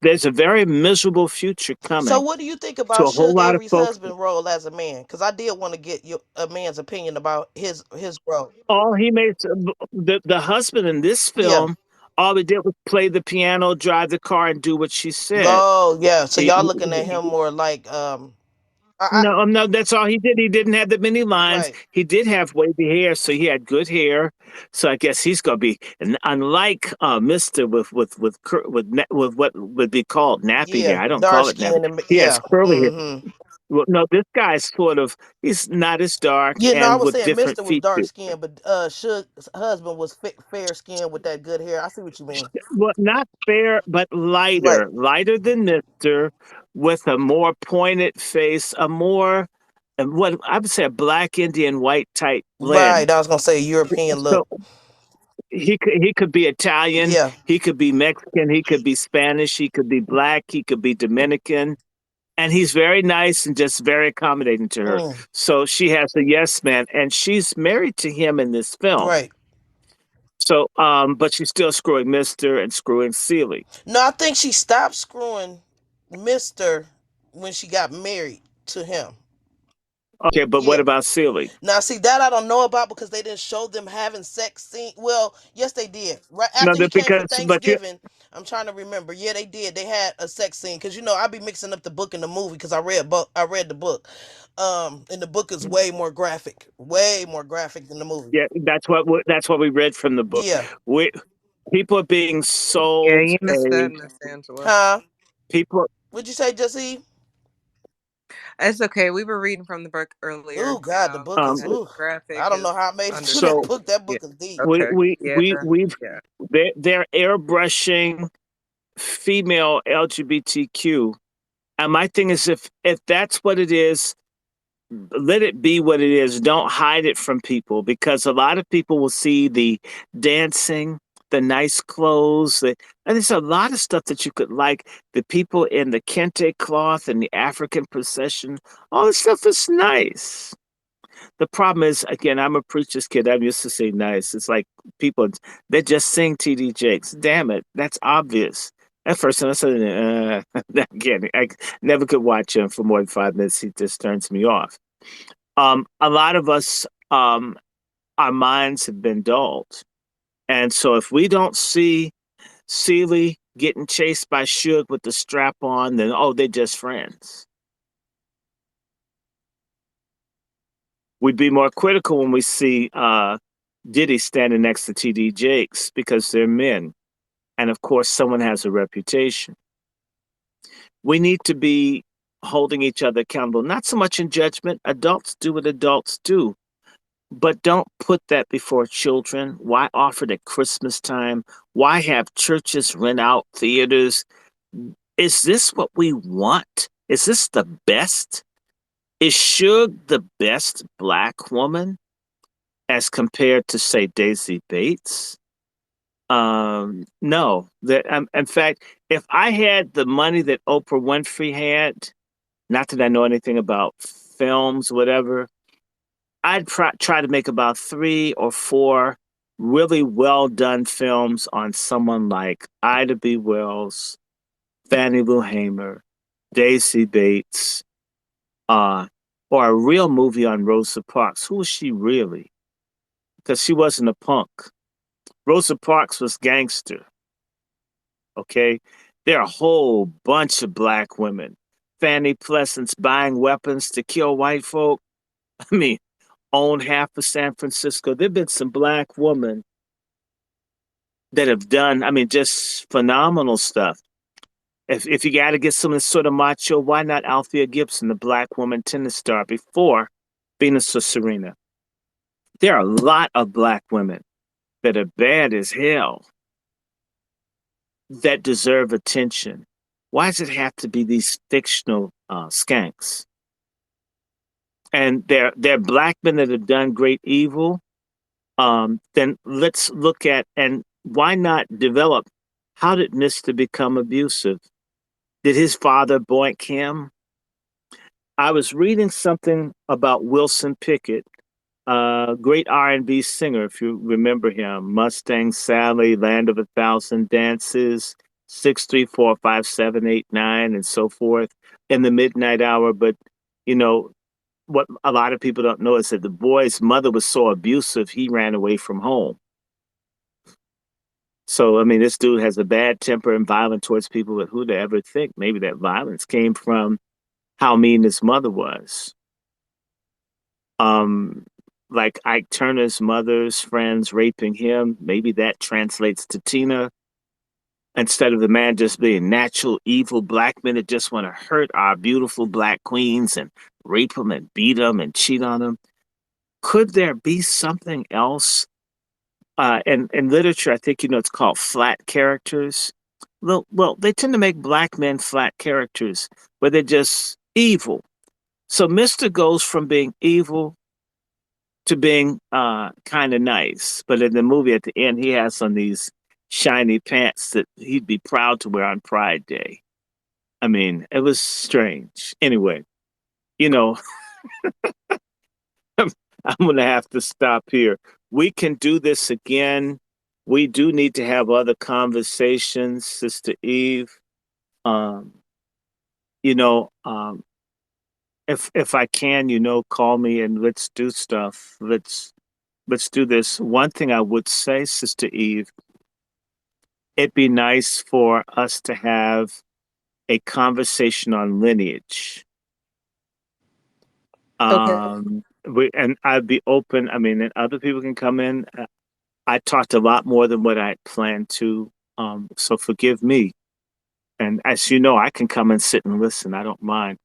There's a very miserable future So, coming what do you think to about a whole Suge lot of Avery's folks. husband role as a man? Because I did want to get a man's opinion about his role. All he made, the husband in this Yeah. film, all he did was play the piano, drive the car, and do what she said. Oh, yeah. So He, y'all looking at him more like no, no, that's all he did. He didn't have that many lines. right. He did have wavy hair, so he had good hair. So I guess he's gonna be, and unlike Mister with what would be called nappy hair. Yeah, I don't dark call it nappy. skin and He has yeah. curly hair. Mm-hmm. Well, no, this guy's sort of, he's not as dark Yeah, no, I and was with saying different Mister was dark features. skinned, but Suge's husband was fair skinned with that good hair. I see what you mean. Well, not fair, but Right, lighter than Mister, with a more pointed face, a more, what I would say, a black Indian white type right. blend. I was gonna say European So look. he could be Italian, Yeah. he could be Mexican, he could be Spanish, he could be black, he could be Dominican, and he's very nice and just very accommodating to her. Mm, So she has a yes man, and she's married to him in this film. right. So, but she's still screwing Mister and screwing Sealy. No, I think she stopped screwing Mister when she got married to him. Okay, but what Yeah. about Sealy? Now, see that I don't know about because they didn't show them having sex scene. Well, yes, they did. Right No, after he that came for because but you Thanksgiving, I'm trying to remember. Yeah, they did. They had a sex scene because I be mixing up the book and the movie because I read the book. And the book is way more graphic than the movie. yeah, that's what we read from the book. Yeah. We people are being Yeah, sold you missed a that, Miss Angela. Huh? people. What'd you say, Jesse? It's okay. We were reading from the book Oh earlier. God, the book is. And Ooh, graphic I don't is know how I made it through that So understandable. book. That Yeah. book is deep. we Okay. we Yeah. we we've Yeah. they're airbrushing female LGBTQ. And my thing is, if that's what it is, let it be what it is. Don't hide it from people, because a lot of people will see the dancing, the nice clothes, and there's a lot of stuff that you could like. The people in the kente cloth and the African procession, all this stuff is nice. The problem is, again, I'm a preacher's kid. I'm used to saying nice. It's like people, they just sing TD Jakes. Damn it, that's obvious. At first, I said, again, I never could watch him for more than 5 minutes. He just turns me off. A lot of us, our minds have been dulled. And so if we don't see Celie getting chased by Suge with the strap on, then, oh, they're just friends. We'd be more critical when we see Diddy standing next to TD Jakes, because they're men. And of course, someone has a reputation. We need to be holding each other accountable, not so much in judgment. Adults do what adults do, but don't put that before children. Why offer it at Christmas time? Why have churches rent out theaters? Is this what we want? Is this the best? Is Suge the best black woman as compared to, say, Daisy Bates? No. In fact, if I had the money that Oprah Winfrey had, not that I know anything about films, whatever, I'd try to make about 3 or 4 really well done films on someone like Ida B. Wells, Fannie Lou Hamer, Daisy Bates, uh, or a real movie on Rosa Parks. Who was she really? Because she wasn't a punk. Rosa Parks was gangster. Okay, there are a whole bunch of black women. Fanny Pleasant's buying weapons to kill white folk. I mean, own half of San Francisco. There've been some black women that have done, I mean, just phenomenal stuff. If you got to get someone sort of macho, why not Althea Gibson, the black woman tennis star before Venus or Serena? There are a lot of black women that are bad as hell that deserve attention. Why does it have to be these fictional skanks? And they're black men that have done great evil. Then let's look at, and why not develop, how did Mister become abusive? Did his father boink him? I was reading something about Wilson Pickett, great R&B singer, if you remember him. Mustang Sally, Land of a Thousand Dances, 6345789, and so forth, in the midnight hour. But you know what a lot of people don't know is that the boy's mother was so abusive, he ran away from home. So I mean, this dude has a bad temper and violent towards people. But who'd ever think maybe that violence came from how mean his mother was? Um, like Ike Turner's mother's friends raping him. Maybe that translates to Tina. Instead of the man just being natural evil black men that just want to hurt our beautiful black queens and rape them and beat them and cheat on them. Could there be something else? In literature, I think it's called flat characters. Well, they tend to make black men flat characters where they're just evil. So Mister goes from being evil to being kind of nice. But in the movie at the end, he has on these shiny pants that he'd be proud to wear on Pride Day. I mean, it was strange. Anyway, you know, I'm going to have to stop here. We can do this again. We do need to have other conversations, Sister Eve. Um, you know, if I can, call me and let's do stuff. Let's do this. One thing I would say, Sister Eve, it'd be nice for us to have a conversation on lineage. Okay. And I'd be open. I mean, and other people can come in. I talked a lot more than what I planned to. So forgive me. And as you know, I can come and sit and listen. I don't mind.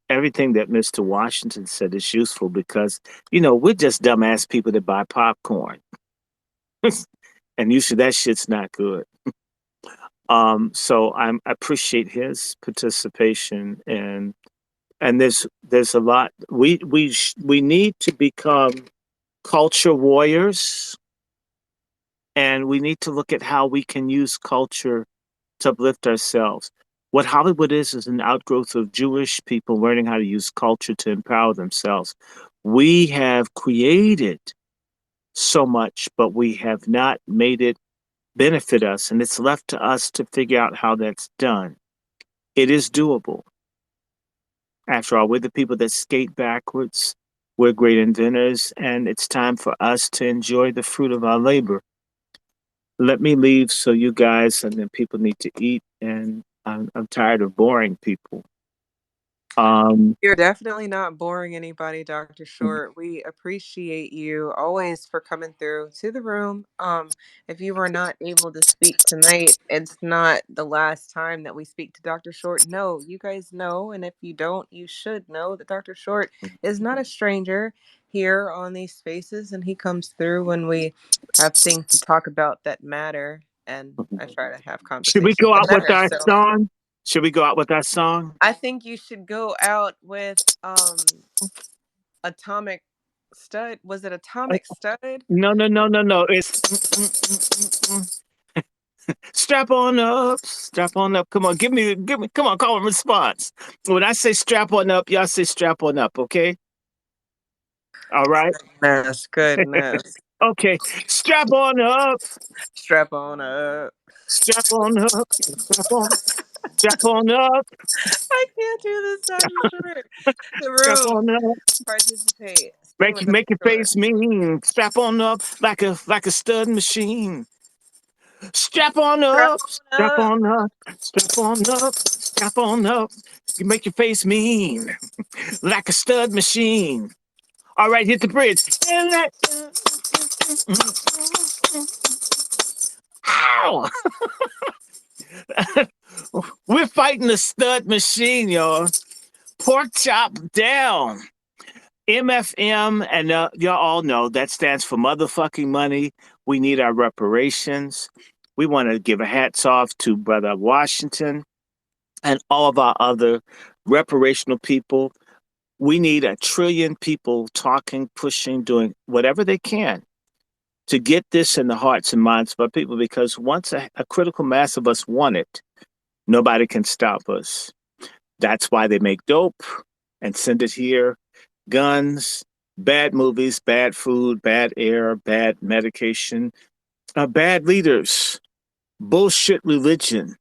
Everything that Mr. Washington said is useful because, we're just dumbass people that buy popcorn. And usually that shit's not good. So I appreciate his participation, and there's a lot we need to become culture warriors, and we need to look at how we can use culture to uplift ourselves. What Hollywood is an outgrowth of Jewish people learning how to use culture to empower themselves. We have created so much, but we have not made it benefit us, and it's left to us to figure out how that's done. It is doable. After all, we're the people that skate backwards. We're great inventors, and it's time for us to enjoy the fruit of our labor. Let me leave so you guys and then people need to eat, and I'm tired of boring people. You're definitely not boring anybody, Dr. Short. We appreciate you always for coming through to the room. If you were not able to speak tonight, it's not the last time that we speak to Dr. Short. No, you guys know, and if you don't, you should know that Dr. Short is not a stranger here on these spaces, and he comes through when we have things to talk about that matter. And I try to have Should we conversations go that out with matter. our So song? Should we go out with our song? I think you should go out with Atomic Stud. Was it Atomic Stud? No, no, no, no, no. It's strap on up, strap on up. Come on, give me, come on, call and response. When I say strap on up, y'all say strap on up, okay? All right. Goodness, goodness. Okay, strap on up, Strap on up. strap on up, strap on up, I can't do this, Dr. Short. The strap room. on up. Participate. Sing with Dr. Make your Short. face mean. Strap on up like a stud machine. Strap on Strap up, on strap up. on up, strap on up, strap on up. You make your face mean like a stud machine. All right, hit the bridge. Ow! We're fighting the stud machine, y'all. Pork chop down. MFM, and y'all all know that stands for motherfucking money. We need our reparations. We want to give a hats off to Brother Washington and all of our other reparational people. We need 1 trillion people talking, pushing, doing whatever they can to get this in the hearts and minds of our people, because once a critical mass of us want it, nobody can stop us. That's why they make dope and send it here, guns, bad movies, bad food, bad air, bad medication, bad leaders, bullshit religion.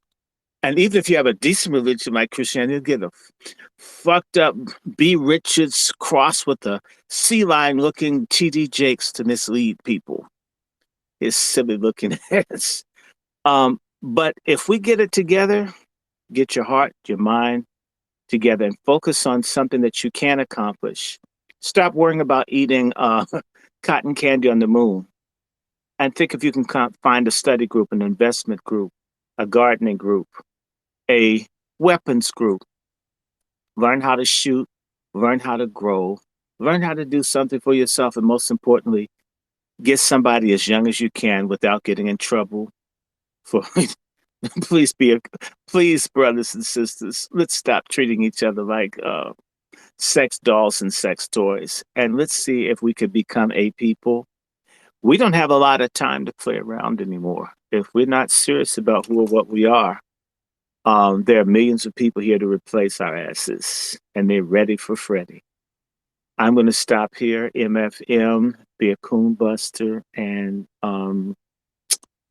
And even if you have a decent religion like Christianity, you get a fucked up B. Richards cross with a sea lion looking T.D. Jakes to mislead people. His silly looking ass. But if we get it together, get your heart, your mind together, and focus on something that you can accomplish. Stop worrying about eating cotton candy on the moon, and think if you can find a study group, an investment group, a gardening group, a weapons group. Learn how to shoot, learn how to grow, learn how to do something for yourself, and most importantly, get somebody as young as you can without getting in trouble. For please please, brothers and sisters, let's stop treating each other like sex dolls and sex toys, and let's see if we could become a people. We don't have a lot of time to play around anymore. If we're not serious about who or what we are, there are millions of people here to replace our asses, and they're ready for Freddy. I'm going to stop here. MFM, be a coon buster, and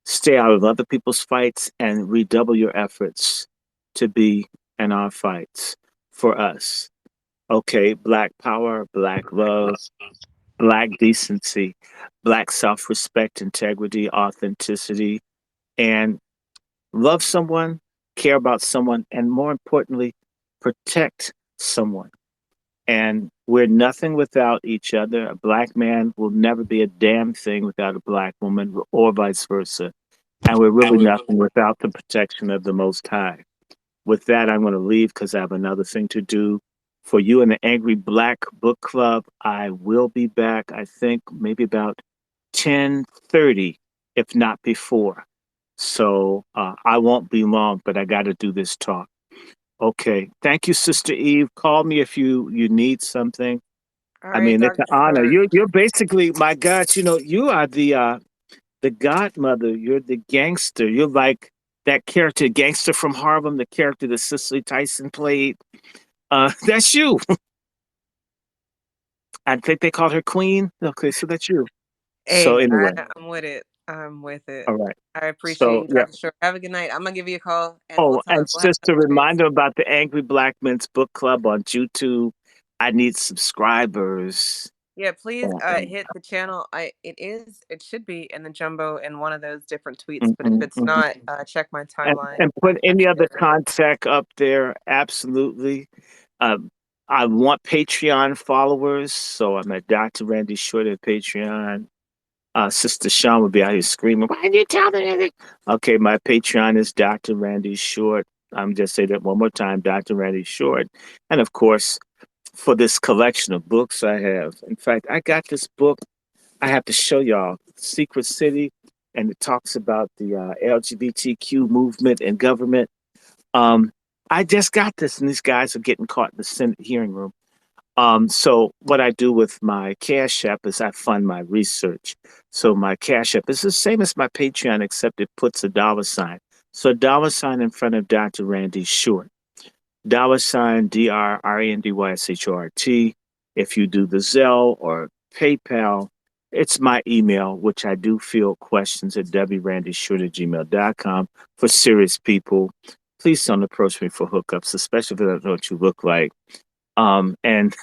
stay out of other people's fights and redouble your efforts to be in our fights for us. Okay, Black power, Black love, Black decency, Black self respect, integrity, authenticity, and love someone, care about someone, and more importantly, protect someone. And we're nothing without each other. A Black man will never be a damn thing without a Black woman, or vice versa. And we're really nothing without the protection of the Most High. With that, I'm going to leave because I have another thing to do. for you and the Angry Black Book Club. I will be back, I think, maybe about 10:30, if not before. So I won't be long, but I got to do this talk. Okay. Thank you, Sister Eve. Call me if you need something. All I right, mean, it's an Dr. honor. Short. You're basically, my God, you are the godmother. You're the gangster. You're like that character, gangster from Harlem, the character that Cicely Tyson played. That's you. I think they called her Queen. Okay, so that's you. So Hey, anyway, I'm with it. I'm with it. all right. I appreciate So you, yeah. Dr. Short. Have a good night. I'm gonna give you a call and we'll Oh, talk. and We'll have just a another chance. reminder about the Angry Black Men's Book Club on YouTube. I need subscribers. Yeah, please Oh, hit the channel. It should be in the jumbo in one of those different tweets, but if mhm, it's mhm. not, check my and, timeline. and put I any should other get it. contact up there. Absolutely. Um, I want Patreon followers, so I'm at Dr. Randy Short at Patreon. Sister Sean would be out here screaming, "Why did you tell me anything?" Okay, my Patreon is Dr. Randy Short. I'm just say that one more time, Dr. Randy Short. And of course, for this collection of books I have. In fact, I got this book I have to show y'all, Secret City, and it talks about the LGBTQ movement and government. Um, I just got this, and these guys are getting caught in the Senate hearing room. So what I do with my Cash App is I fund my research. So my Cash App is the same as my Patreon, except it puts a dollar sign. So a dollar sign in front of Dr. Randy Short. Dollar sign DrRandyShort. If you do the Zelle or PayPal, it's my email, which I do field questions at wrandyshort@gmail.com for serious people. Please don't approach me for hookups, especially if I don't know what you look like. And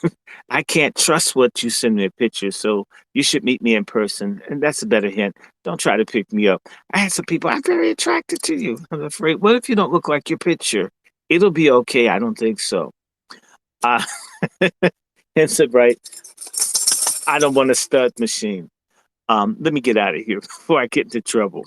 I can't trust what you send me a picture, so you should meet me in person. And that's a better hint. Don't try to pick me up. I had some people, I'm very attracted to you. I'm afraid, what if you don't look like your picture? It'll be okay. I don't think so. Uh, hence it, right? I don't want a stud machine. Let me get out of here before I get into trouble.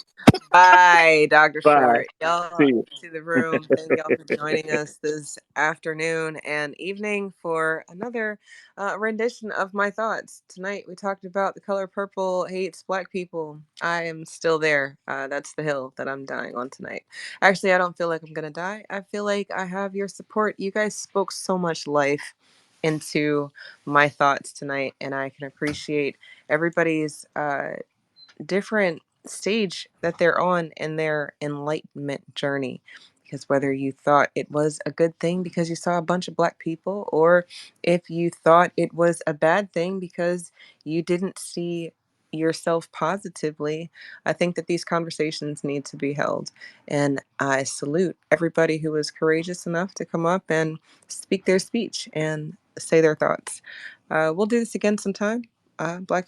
Bye, Dr. Bye. Short. Y'all See you. to the room. Thank y'all for joining us this afternoon and evening for another rendition of my thoughts. Tonight we talked about The Color Purple hates Black people. I am still there. That's the hill that I'm dying on tonight. Actually, I don't feel like I'm gonna die. I feel like I have your support. You guys spoke so much life into my thoughts tonight, and I can appreciate everybody's different stage that they're on in their enlightenment journey. Because whether you thought it was a good thing because you saw a bunch of Black people, or if you thought it was a bad thing because you didn't see yourself positively, I think that these conversations need to be held. And I salute everybody who was courageous enough to come up and speak their speech and say their thoughts. We'll do this again sometime. Black